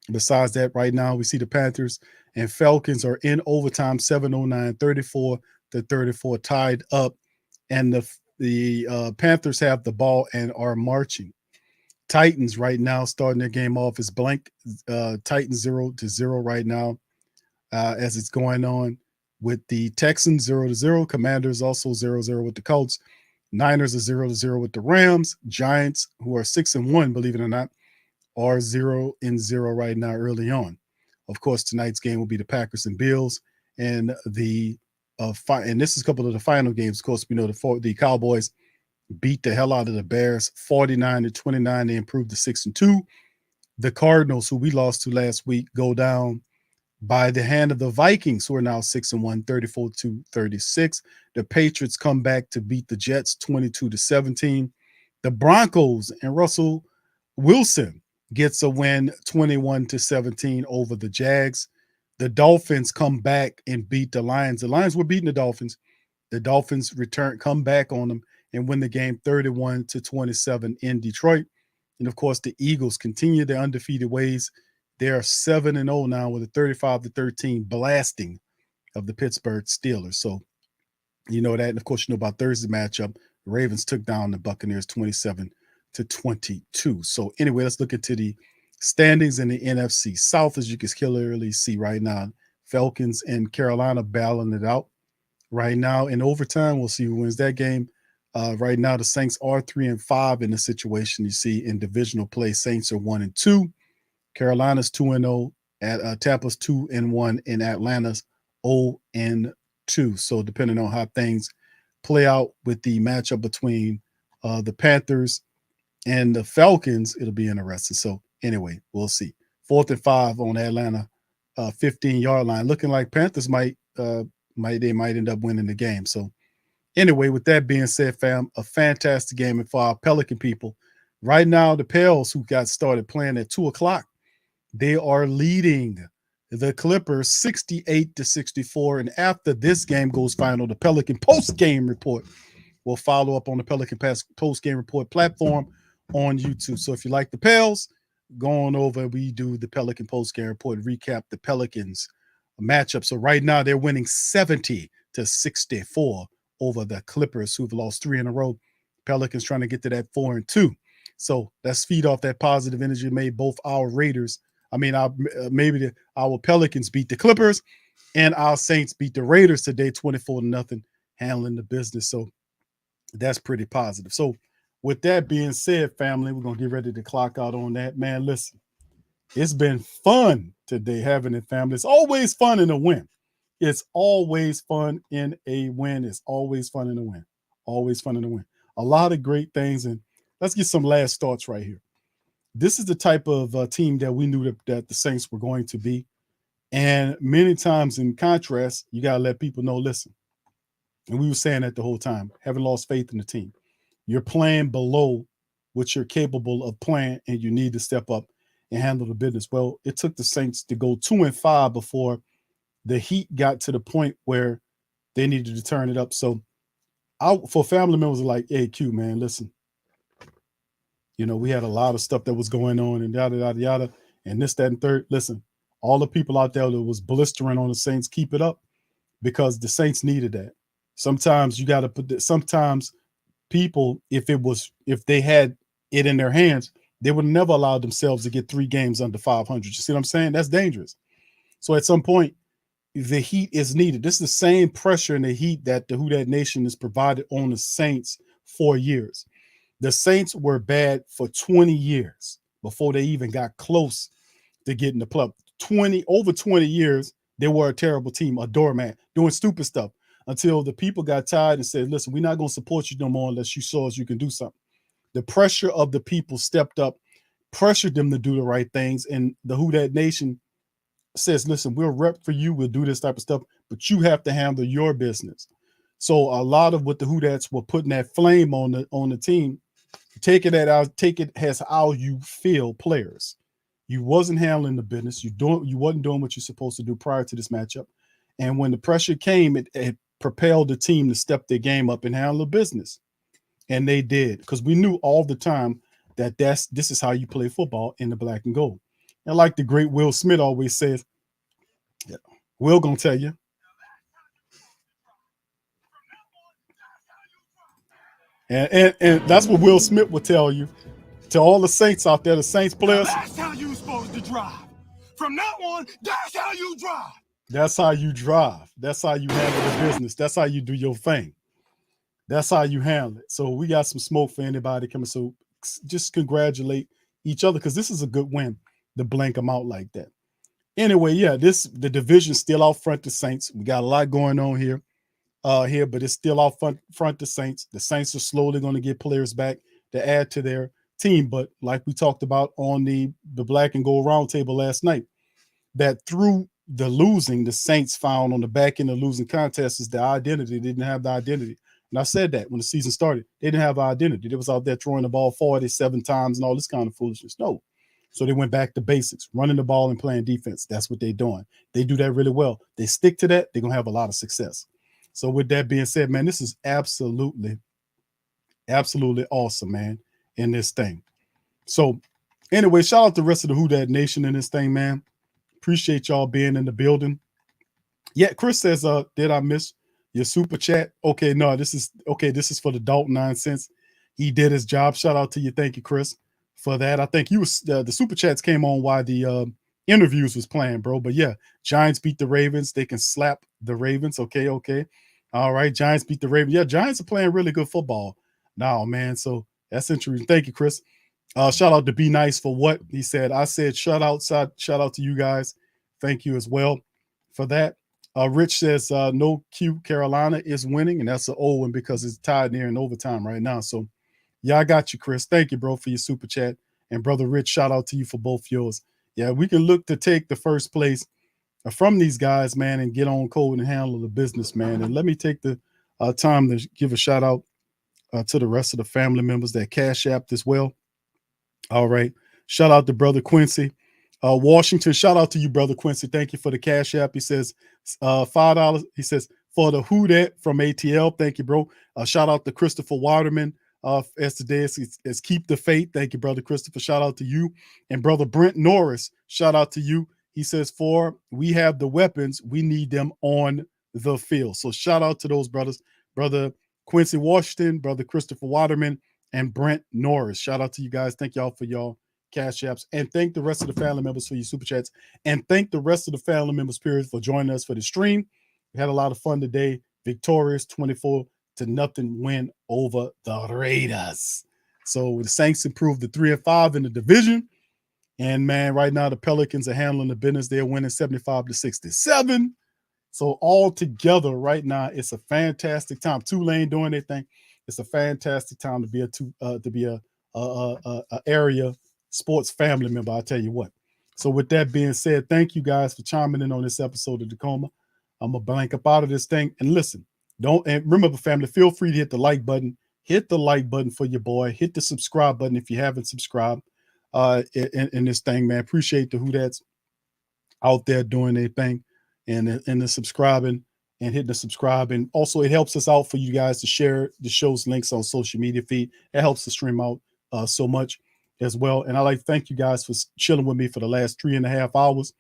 Besides that, right now we see the Panthers and Falcons are in overtime, 7:09, 34-34, tied up, and the Panthers have the ball and are marching. Titans right now starting their game off is blank. Titans 0-0 right now, as it's going on with the Texans 0-0. Commanders also 0-0 with the Colts. Niners are 0-0 with the Rams. Giants, who are 6-1, believe it or not, are 0-0 right now early on. Of course, tonight's game will be the Packers and Bills, and and this is a couple of the final games. Of course, we know the Cowboys beat the hell out of the Bears 49-29. They improved to 6-2. The Cardinals, who we lost to last week, go down by the hand of the Vikings, who are now 6-1, 34-36. The Patriots come back to beat the Jets 22-17. The Broncos and Russell Wilson gets a win 21-17 over the Jags. The Dolphins come back and beat the Lions. The Lions were beating the Dolphins. The Dolphins come back on them and win the game 31-27 in Detroit. And of course, the Eagles continue their undefeated ways. They are 7-0 now with a 35-13 blasting of the Pittsburgh Steelers. So you know that. And of course, you know about Thursday's matchup. The Ravens took down the Buccaneers 27-22. So anyway, let's look into the standings in the NFC South. As you can clearly see right now, Falcons and Carolina battling it out right now in overtime. We'll see who wins that game. Right now, the Saints are 3-5 in the situation. You see in divisional play, Saints are 1-2. Carolina's 2-0. Tampa's 2-1, and Atlanta's 0-2. So depending on how things play out with the matchup between the Panthers and the Falcons, it'll be interesting. So anyway, we'll see. 4th and 5 on Atlanta, 15-yard line. Looking like Panthers might end up winning the game. So anyway, with that being said, fam, a fantastic game. And for our Pelican people, right now, the Pels, who got started playing at 2:00, they are leading the Clippers 68-64. And after this game goes final, the Pelican post-game report will follow up on the Pelican post-game report platform on YouTube. So if you like the Pels, go on over. We do the Pelican post-game report, recap the Pelicans matchup. So right now they're winning 70-64 over the Clippers, who've lost 3 in a row. Pelicans trying to get to that 4-2. So let's feed off that positive energy. Made both our our Pelicans beat the Clippers, and our Saints beat the Raiders today 24-0, handling the business. So that's pretty positive. So with that being said, family, we're going to get ready to clock out on that. Man, listen, it's been fun today having it, family. It's always fun in a win. It's always fun in a win. It's always fun in a win. Always fun in a win. A lot of great things. And let's get some last thoughts right here. This is the type of team that we knew that the Saints were going to be. And many times in contrast, you got to let people know, listen, and we were saying that the whole time, haven't lost faith in the team. You're playing below what you're capable of playing, and you need to step up and handle the business. Well, it took the Saints to go 2-5 before the Heat got to the point where they needed to turn it up. So for family members like, hey, Q, man, listen, we had a lot of stuff that was going on and yada, yada, yada, and this, that, and third. Listen, all the people out there that was blistering on the Saints, keep it up, because the Saints needed that. Sometimes you got to put that. Sometimes people, if they had it in their hands, they would never allow themselves to get 3 games under 500. You see what I'm saying? That's dangerous. So at some point, the heat is needed. This is the same pressure and the heat that the Who Dat Nation has provided on the Saints for years. The Saints were bad for 20 years before they even got close to getting the plug. Over 20 years, they were a terrible team, a doormat, doing stupid stuff until the people got tired and said, listen, we're not going to support you no more unless you show us you can do something. The pressure of the people stepped up, pressured them to do the right things. And the Who Dat Nation says, listen, we'll rep for you. We'll do this type of stuff, but you have to handle your business. So a lot of what the Who Dats were putting that flame on the team, take it as how you feel players. You wasn't handling the business. You wasn't doing what you're supposed to do prior to this matchup. And when the pressure came, it propelled the team to step their game up and handle the business. And they did, because we knew all the time that this is how you play football in the black and gold. And like the great Will Smith always says, Will gonna tell you. And that's what Will Smith will tell you. To all the Saints out there, the Saints players. That's how you supposed to drive. From now on, that's how you drive. That's how you drive. That's how you handle the business. That's how you do your thing. That's how you handle it. So we got some smoke for anybody coming. So just congratulate each other, because this is a good win to blank them out like that. Anyway, yeah, the division still out front the Saints. We got a lot going on here, but it's still out front the Saints. The Saints are slowly going to get players back to add to their team. But like we talked about on the Black and Gold Roundtable last night, that through the losing, the Saints found on the back end of losing contests is their identity. They didn't have the identity. And I said that when the season started, they didn't have an identity. They was out there throwing the ball 47 times and all this kind of foolishness. No. So they went back to basics, running the ball and playing defense. That's what they're doing. They do that really well. They stick to that, they're going to have a lot of success. So with that being said, man, this is absolutely awesome, man, in this thing. So anyway, shout out to the rest of the Who Dat Nation in this thing, man. Appreciate y'all being in the building. Yeah, Chris says, did I miss your super chat? Okay, no, this is for the Dalton nonsense. He did his job. Shout out to you. Thank you, Chris, for that. I think you was the super chats came on while the interviews was playing, bro. But yeah, Giants beat the Ravens. They can slap the Ravens. Okay. All right, Giants beat the Ravens. Yeah, Giants are playing really good football now, man. So that's interesting. Thank you, Chris. Shout out to Be Nice for what he said. I said shout out to you guys. Thank you as well for that. Rich says no Q, Carolina is winning, and that's an old one because it's tied near in overtime right now. So yeah, I got you, Chris. Thank you, bro, for your super chat. And brother Rich, shout out to you for both yours. Yeah, we can look to take the first place from these guys, man, and get on code and handle the business, man. And let me take the time to give a shout out to the rest of the family members that Cash Apped as well. All right. Shout out to brother Quincy. Washington, shout out to you, brother Quincy. Thank you for the Cash App. He says $5. He says for the Who Dat from ATL. Thank you, bro. Shout out to Christopher Waterman. As today is Keep the Faith. Thank you, brother Christopher. Shout out to you. And brother Brent Norris, shout out to you. He says, we have the weapons, we need them on the field. So shout out to those brothers, brother Quincy Washington, brother Christopher Waterman, and Brent Norris. Shout out to you guys. Thank y'all for y'all Cash Apps. And thank the rest of the family members for your super chats. And thank the rest of the family members, period, for joining us for the stream. We had a lot of fun today. Victorious 24-0 win over the Raiders. So the Saints improved to 3-5 in the division. And man, right now the Pelicans are handling the business. They're winning 75-67. So all together right now, it's a fantastic time. Tulane doing their thing. It's a fantastic time to be a area sports family member. I tell you what. So with that being said, thank you guys for chiming in on this episode of Coma. I'm gonna blank up out of this thing. And listen, and remember, family, feel free to hit the like button. Hit the like button for your boy. Hit the subscribe button if you haven't subscribed in this thing, man. Appreciate the Who That's out there doing their thing and the subscribing and hitting the subscribe. And also it helps us out for you guys to share the show's links on social media feed. It helps the stream out so much as well. And I like to thank you guys for chilling with me for the last 3.5 hours.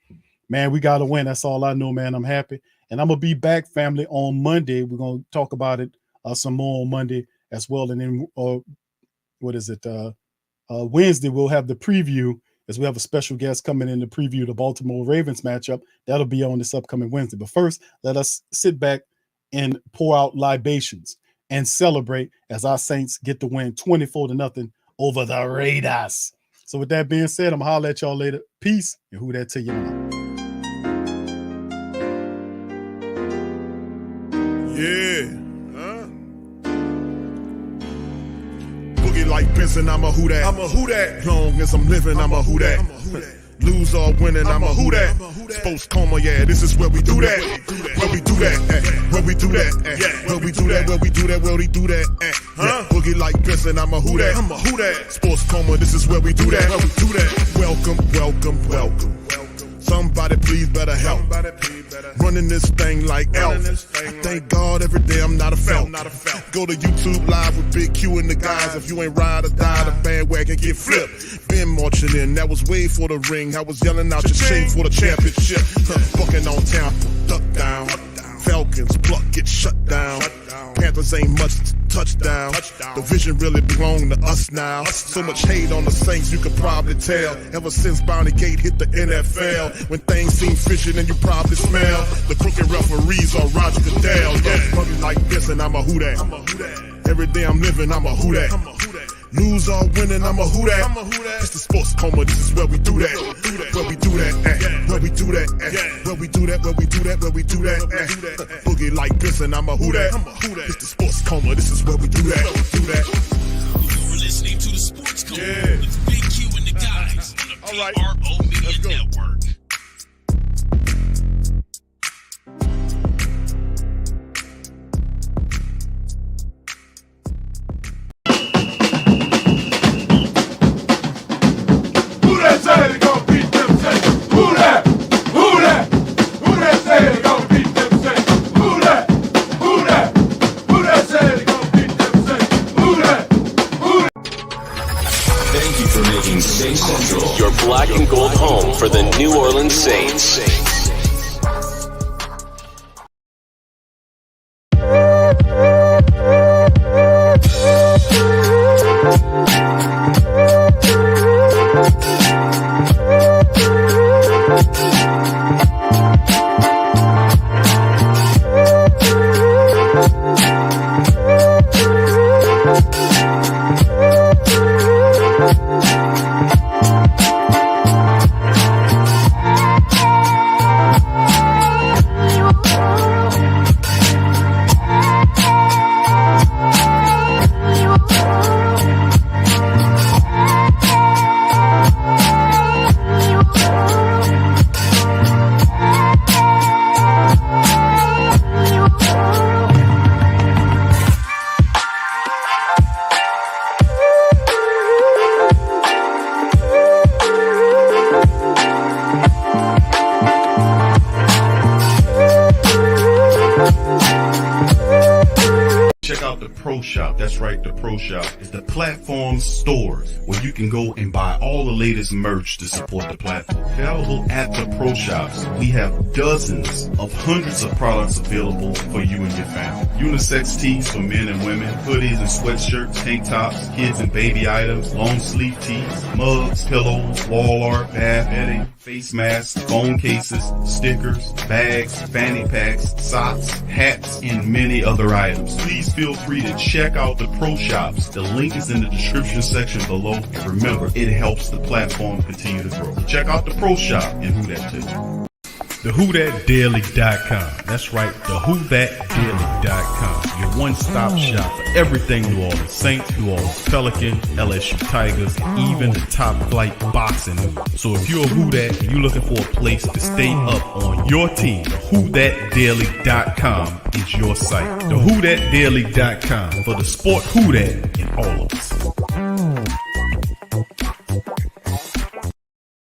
Man, we got to win. That's all I know, man. I'm happy. And I'm going to be back, family, on Monday. We're going to talk about it some more on Monday as well. And then, Wednesday, we'll have the preview as we have a special guest coming in to preview the Baltimore Ravens matchup. That'll be on this upcoming Wednesday. But first, let us sit back and pour out libations and celebrate as our Saints get the win 24-0 over the Raiders. So with that being said, I'm gonna holler at y'all later. Peace, and who that to you now. Yeah. Boogie like Benson, I'm a who that. I'm a who that. Long as I'm living, I'm a who that. Lose or winning, I'm a who that. Sports Coma, yeah, this is where we do that. Where we do that, where we do that, where we do that, where we do that, where we do that. Boogie like Benson, I'm a who that. I'm a who that. Sports Coma, this is where we do that. Where we do that. Welcome, welcome, welcome. Somebody please better help. Running this thing like Elf. I thank God every day I'm not a felt. Go to YouTube Live with Big Q and the guys. If you ain't ride or die, the bandwagon get flipped. Been marching in, that was way for the ring. I was yelling out your chain for the championship. Bucking on town, duck down. Falcons pluck, get shut down. Panthers ain't much touchdown. The vision really belong to us now. So much hate on the Saints, you could probably tell. Ever since Bounty Gate hit the NFL, when things seem fishy, then you probably smell the crooked referees are Roger Goodell. Yeah, fucking like this, and I'm a who that. Every day I'm living, I'm a who that. Lose or winning, I'm a who that. It's the Sports Coma, this is where we do that. Where we do that, where we do that, where we do that, where we do that, where we do that. Boogie like this, and I'm a who that. It's the Sports Coma, this is where we do that. You're listening to the Sports Coma with Big Q and the guys on the PRO Media Network. Saints Central, your black and gold home for the New Orleans Saints. Pro Shop. That's right, the Pro Shop is the platform store where you can go and buy all the latest merch to support the platform. Available at the Pro Shops, we have dozens of hundreds of products available for you and your family. Unisex tees for men and women, hoodies and sweatshirts, tank tops, kids and baby items, long sleeve tees, mugs, pillows, wall art, bath bedding, face masks, phone cases, stickers, bags, fanny packs, socks, hats, and many other items. Please feel free to check out the Pro Shops. The link is in the description section below. And remember, it helps the platform continue to grow. Check out the Pro Shop and Who That Too. TheWhoThatDaily.com. That's right, TheWhoThatDaily.com. Your one-stop shop for everything New Orleans Saints, New Orleans Pelicans, LSU Tigers, and even the top flight boxing news. So if you're a Who That and you're looking for a place to stay up on your team, TheWhoThatDaily.com is your site. TheWhoThatDaily.com for the sport Who That in all of us.